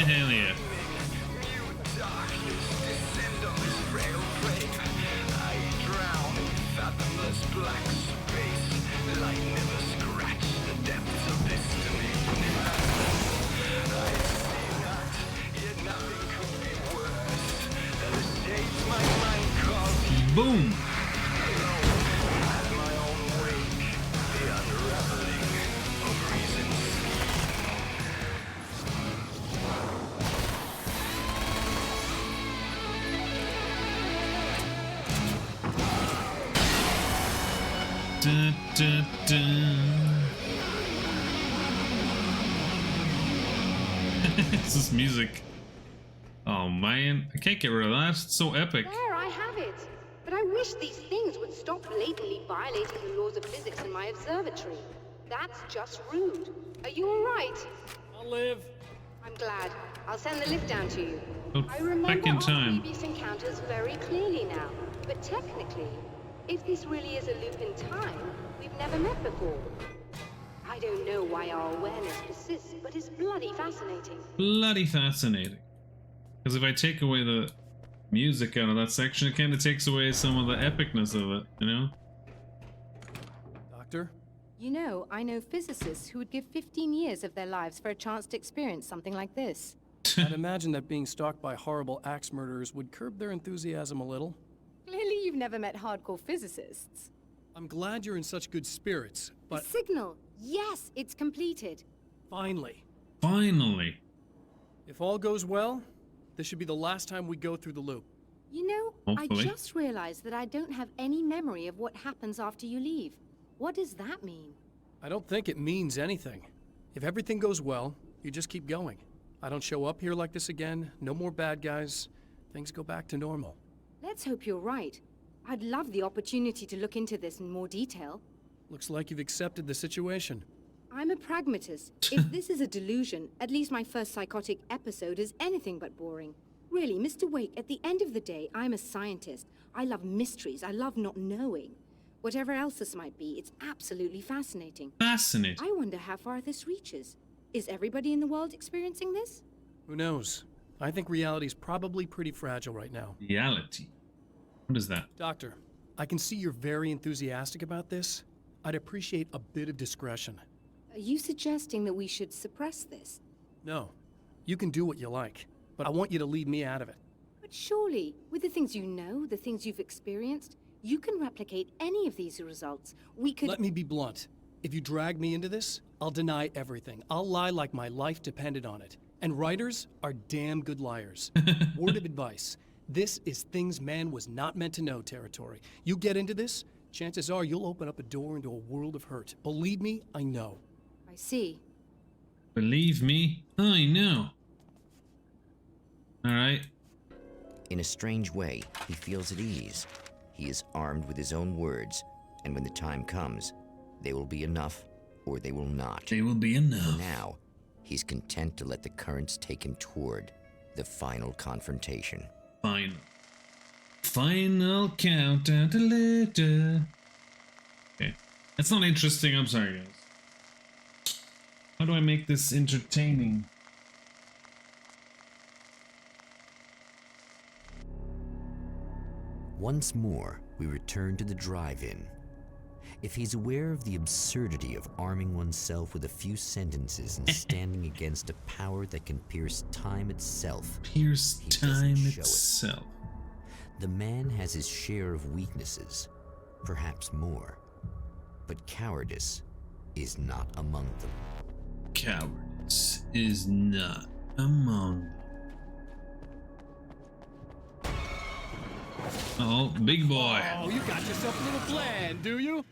Hell yeah. Boom. Dun, dun, dun. It's this music. Oh man, I can't get rid of that. It's so epic. There, I have it. But I wish these things would stop blatantly violating the laws of physics in my observatory. That's just rude. Are you all right? I'll live. I'm glad. I'll send the lift down to you. Oh, I remember back in our time. previous encounters very clearly now. But technically, if this really is a loop in time, we've never met before. I don't know why our awareness persists, but it's bloody fascinating. Bloody fascinating. Because if I take away the music out of that section, it kind of takes away some of the epicness of it, you know? Doctor? You know, I know physicists who would give 15 years of their lives for a chance to experience something like this. I'd imagine that being stalked by horrible axe murderers would curb their enthusiasm a little. Clearly you've never met hardcore physicists. I'm glad you're in such good spirits, but... The signal! Yes, it's completed. Finally. Finally. If all goes well, this should be the last time we go through the loop. You know, Hopefully. I just realized that I don't have any memory of what happens after you leave. What does that mean? I don't think it means anything. If everything goes well, you just keep going. I don't show up here like this again, no more bad guys. Things go back to normal. Let's hope you're right. I'd love the opportunity to look into this in more detail. Looks like you've accepted the situation. I'm a pragmatist. If this is a delusion, at least my first psychotic episode is anything but boring. Really, Mr. Wake, at the end of the day, I'm a scientist. I love mysteries. I love not knowing. Whatever else this might be, it's absolutely fascinating. Fascinating. I wonder how far this reaches. Is everybody in the world experiencing this? Who knows? I think reality's probably pretty fragile right now. Reality? What is that? Doctor, I can see you're very enthusiastic about this. I'd appreciate a bit of discretion. Are you suggesting that we should suppress this? No. You can do what you like, but I want you to leave me out of it. But surely, with the things you know, the things you've experienced, you can replicate any of these results. We could— Let me be blunt. If you drag me into this, I'll deny everything. I'll lie like my life depended on it. And writers are damn good liars. Word of advice. This is things man was not meant to know territory. You get into this, chances are you'll open up a door into a world of hurt. Believe me, I know. I see. Believe me, I know. Alright. In a strange way, he feels at ease. He is armed with his own words, and when the time comes, they will be enough or they will not. They will be enough. For now, he's content to let the currents take him toward the final confrontation. Final countdown to later. Okay. That's not interesting, I'm sorry guys. How do I make this entertaining? Once more, we return to the drive-in. If he's aware of the absurdity of arming oneself with a few sentences and standing against a power that can pierce time itself, pierce time itself. The man has his share of weaknesses, perhaps more, but cowardice is not among them. Cowardice is not among them. Oh, big boy. Oh, you got yourself a little plan, do you?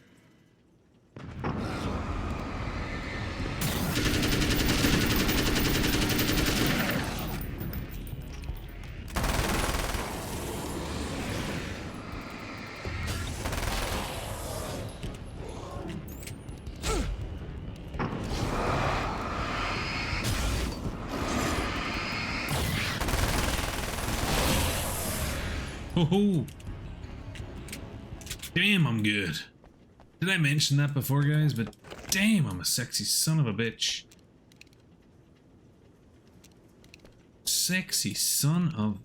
Oh, damn, I'm good. Did I mention that before, guys? But damn, I'm a sexy son of a bitch. Sexy son of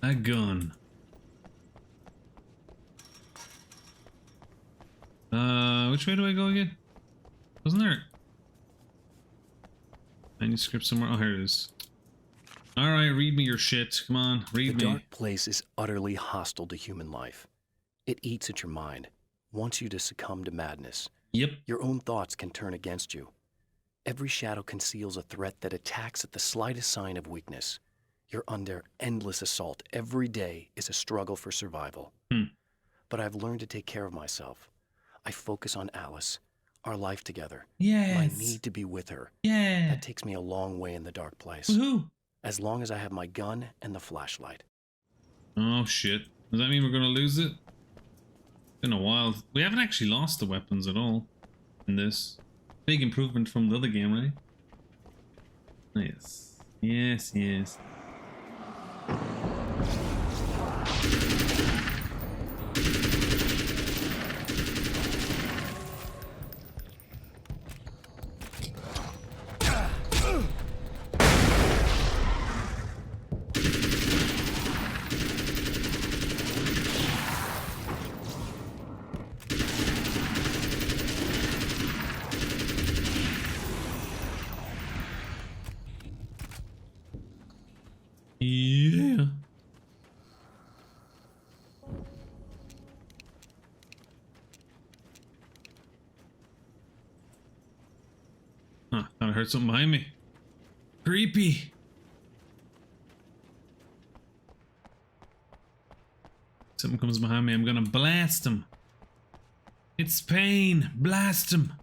a gun. Which way do I go again? Wasn't there manuscript somewhere? Oh, here it is. Alright, read me your shit. Come on, read me. The dark place is utterly hostile to human life. It eats at your mind, wants you to succumb to madness. Yep. Your own thoughts can turn against you. Every shadow conceals a threat that attacks at the slightest sign of weakness. You're under endless assault. Every day is a struggle for survival. But I've learned to take care of myself. I focus on Alice, our life together. Yes. My need to be with her. Yeah. That takes me a long way in the dark place. Woohoo. As long as I have my gun and the flashlight. Oh shit. Does that mean we're gonna lose it? Been a while. We haven't actually lost the weapons at all in this. Big improvement from the other game, right? Yes. Yes, yes. heard something behind me. Creepy. Something comes behind me. I'm gonna blast him. It's pain. Blast him.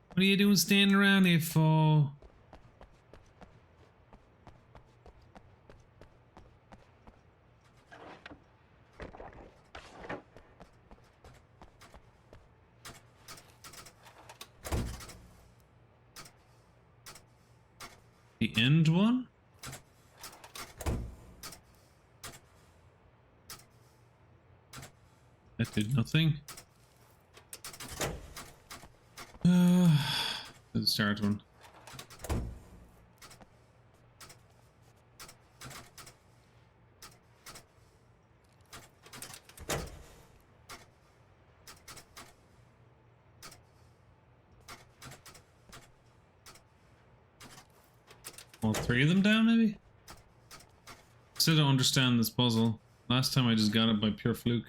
What are you doing standing around here for? The end one? That did nothing. The start one. All three of them down, maybe? Still don't understand this puzzle. Last time I just got it by pure fluke.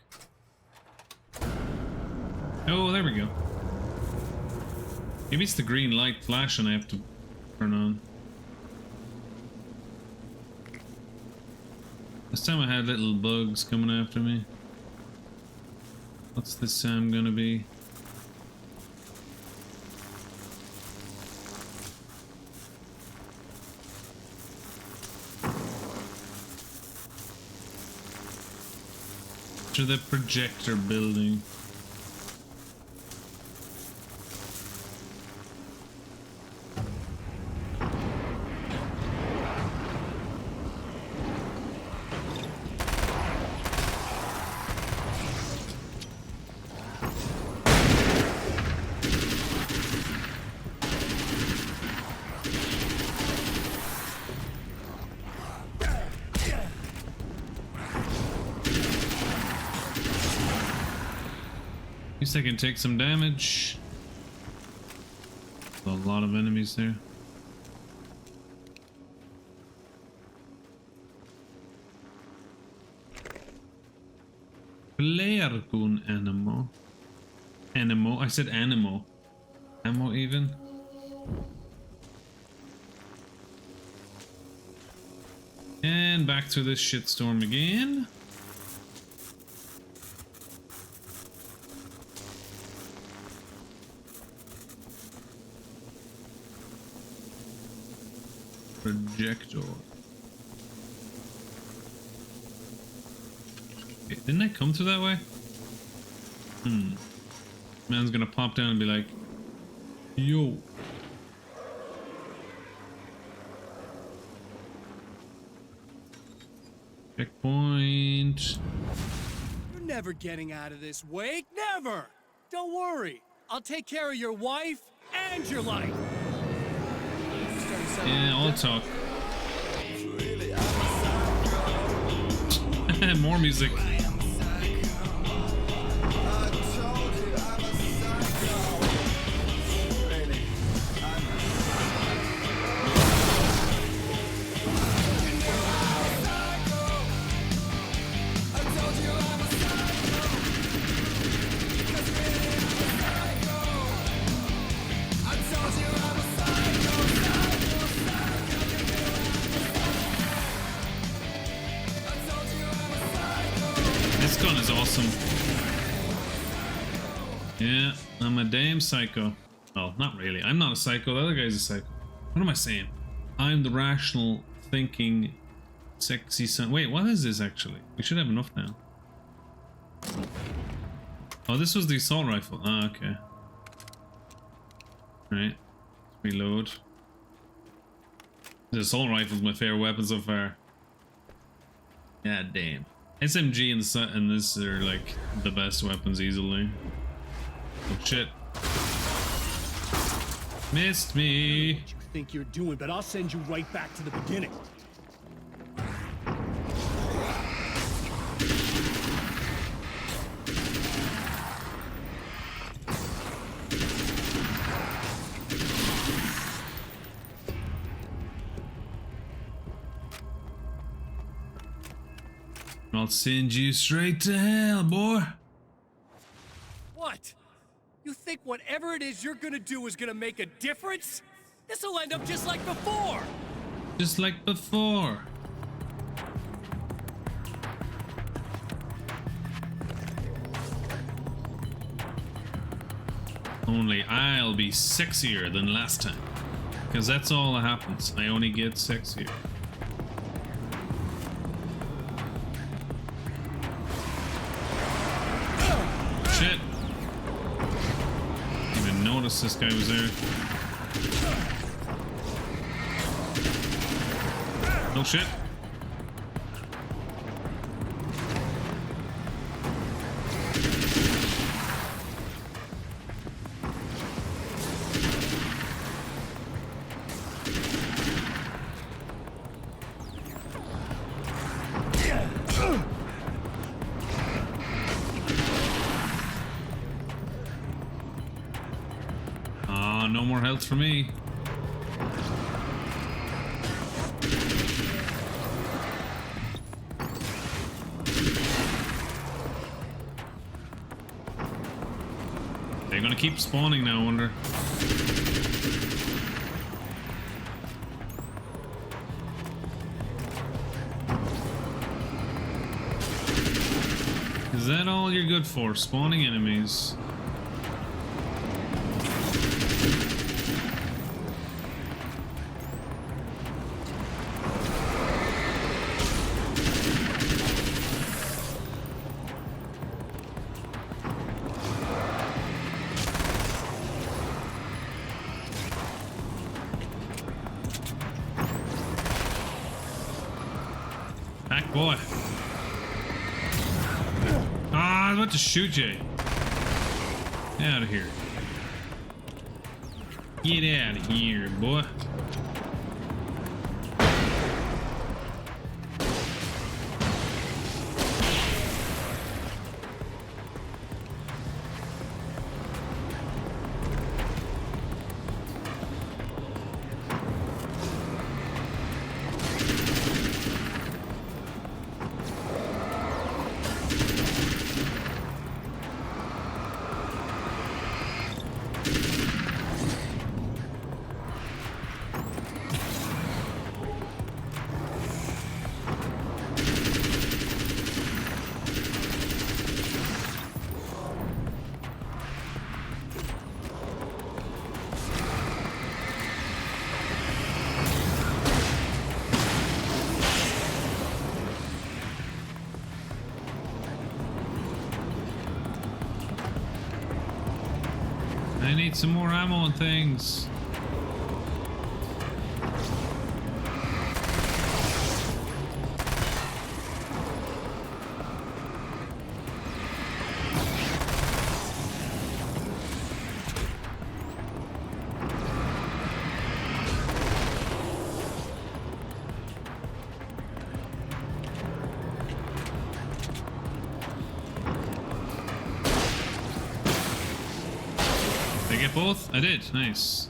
Oh, there we go. Maybe it's the green light flashing I have to turn on. This time I had little bugs coming after me. What's this time gonna be? To the projector building. At least I can take some damage. A lot of enemies there. Flare gun ammo. Animo. I said animo. Ammo even. And back to this shitstorm again. Projector. Okay, didn't I come through that way? Man's gonna pop down and be like, yo. Checkpoint. You're never getting out of this, Wake. Never! Don't worry. I'll take care of your wife and your life. Yeah, I'll talk. More music. This gun is awesome. Yeah, I'm a damn psycho. Well, not really. I'm not a psycho. The other guy's a psycho. What am I saying? I'm the rational, thinking, sexy son. Wait, what is this actually? We should have enough now. Oh, this was the assault rifle. Ah, okay. Right. Reload. The assault rifle is my favorite weapon so far. God damn. SMG and this are like the best weapons easily. Oh shit. Missed me. What you think you're doing, but I'll send you right back to the beginning. I'll send you straight to hell, boy. What? You think whatever it is you're gonna do is gonna make a difference? This'll end up just like before! Just like before. Only I'll be sexier than last time. Because that's all that happens. I only get sexier. Shit. Didn't even notice this guy was there. No shit. No more health for me. They're gonna keep spawning now, I wonder. Is that all you're good for? Spawning enemies? Boy. Ah, I was about to shoot you. Get out of here. Get out of here, boy. I need some more ammo and things. Did I get both? I did. Nice.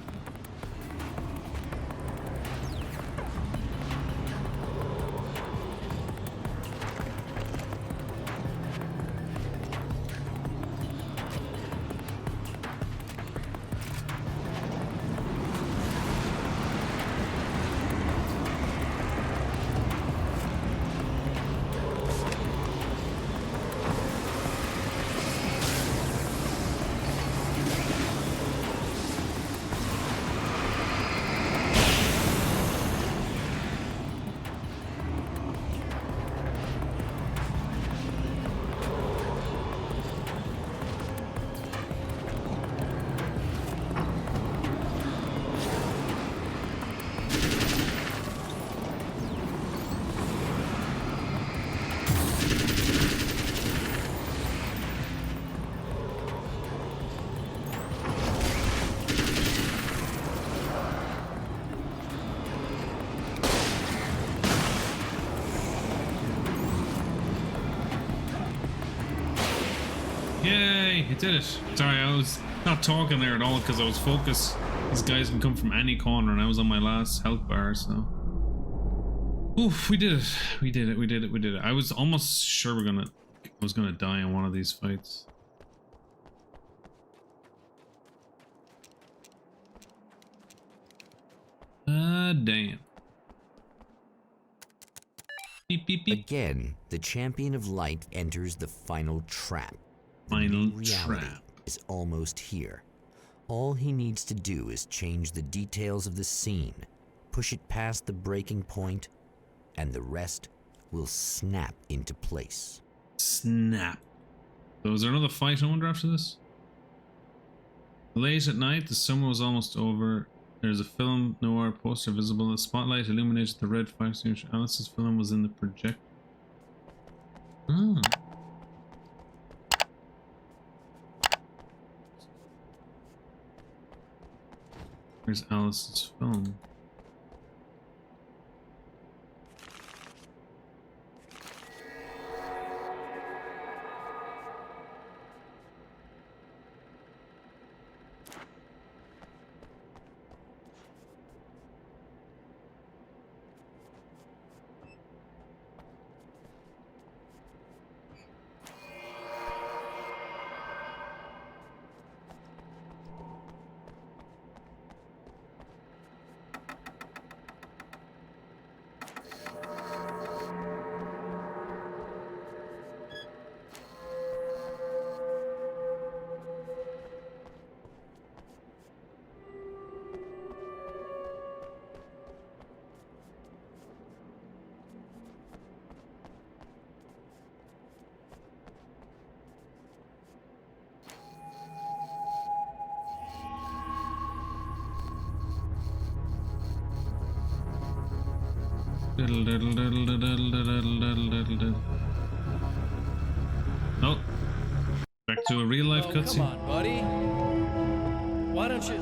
Yay, it did it. Sorry, I was not talking there at all because I was focused. These guys can come from any corner and I was on my last health bar, so. Oof, we did it. We did it, we did it, we did it. I was almost sure I was gonna die in one of these fights. Damn. Beep, beep, beep. Again, the champion of light enters the final trap. The Final new reality trap. is almost here. All he needs to do is change the details of the scene, push it past the breaking point, and the rest will snap into place. Snap. So is there another fight, I wonder, after this? Late at night, the summer was almost over. There's a film noir poster visible. The spotlight illuminated the red fire extinguisher. Alice's film was in the projector. Oh. Where's Alice's film? Oh, back to a real life cutscene. Come on, buddy. Why don't you?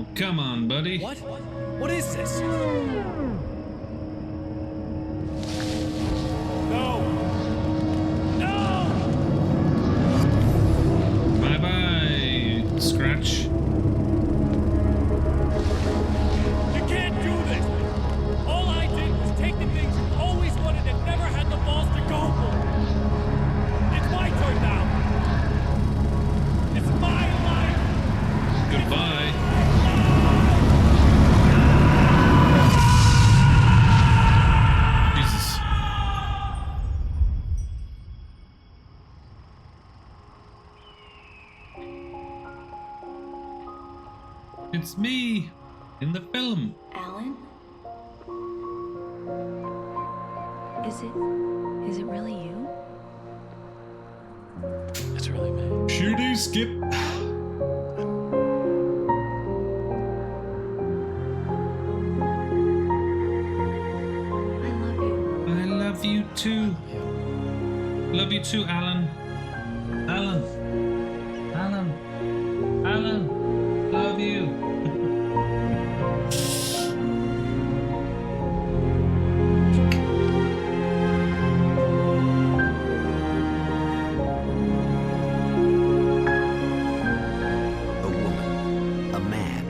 Oh, come on, buddy. What? What is this? No! No! Bye bye, Scratch. You can't do this! All I did was take the things you always wanted and never had the balls to go for. It's my turn now. It's my life. Goodbye. Jesus. It's me in the film. Alan? Is it really you? It's really me. Sure do, Skip. I love you too. Love you too, Alan. Alan. Alan. Alan. Love you. A woman, a man,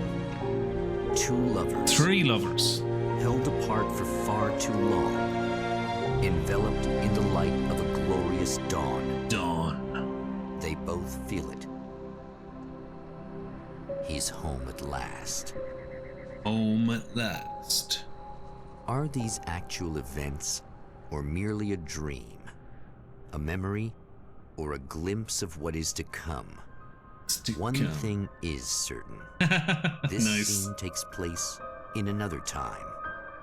two lovers. Three lovers. Held apart for far too long, enveloped in the light of a glorious dawn. Dawn. They both feel it. He's home at last. Home at last. Are these actual events, or merely a dream? A memory, or a glimpse of what is to come? One thing is certain. This Nice. scene takes place in another time,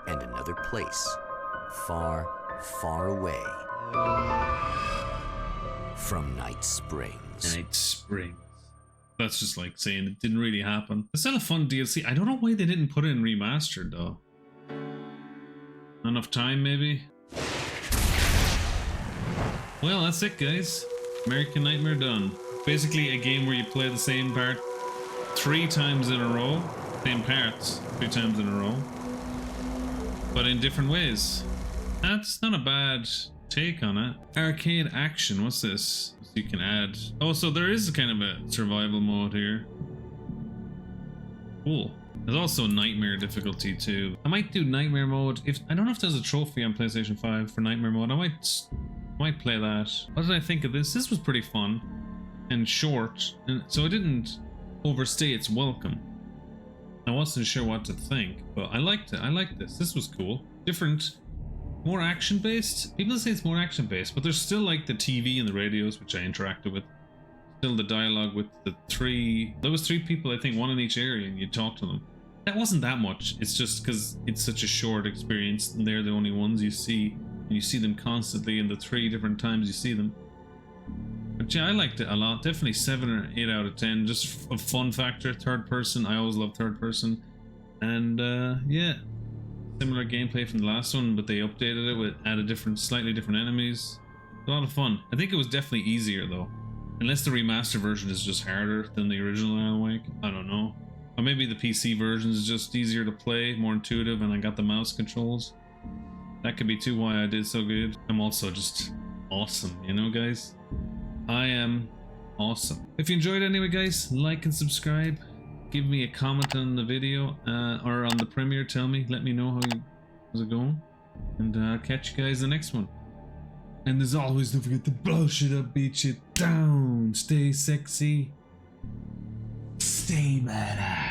and another place, far, far away from Night Springs. Night Springs. That's just like saying it didn't really happen. It's still a fun DLC. I don't know why they didn't put it in remastered though. Not enough time, maybe? Well, that's it, guys. American Nightmare done. Basically a game where you play the same part 3 times in a row. Same parts 3 times in a row. But in different ways. That's not a bad take on it. Arcade action, what's this? You can add. Oh, so there is kind of a survival mode here. Cool. There's also nightmare difficulty too. I might do nightmare mode. If I don't know if there's a trophy on PlayStation 5 for nightmare mode. I might play that. What did I think of this? This was pretty fun and short, and so it didn't overstay its welcome. I wasn't sure what to think, but I liked it. I liked this. This was cool. Different, more action-based. People say it's more action-based, but there's still like the TV and the radios, which I interacted with. Still the dialogue with the three. There was 3 people, I think, 1 in each area, and you talk to them. That wasn't that much. It's just because it's such a short experience, and they're the only ones you see, and you see them constantly in the 3 different times you see them. But yeah, I liked it a lot. Definitely 7 or 8 out of 10. Just a fun factor. Third person. I always love third person. And yeah, similar gameplay from the last one, but they updated it with added slightly different enemies. A lot of fun. I think it was definitely easier though, unless the remaster version is just harder than the original Alan Wake. I don't know. Or maybe the PC version is just easier to play, more intuitive, and I got the mouse controls. That could be too why I did so good. I'm also just awesome, you know, guys. I am awesome. If you enjoyed anyway, guys, like and subscribe. Give me a comment on the video or on the premiere. Tell me, let me know how's it going, and I'll catch you guys in the next one. And as always, don't forget to blow shit up, beat shit down, stay sexy, stay mad.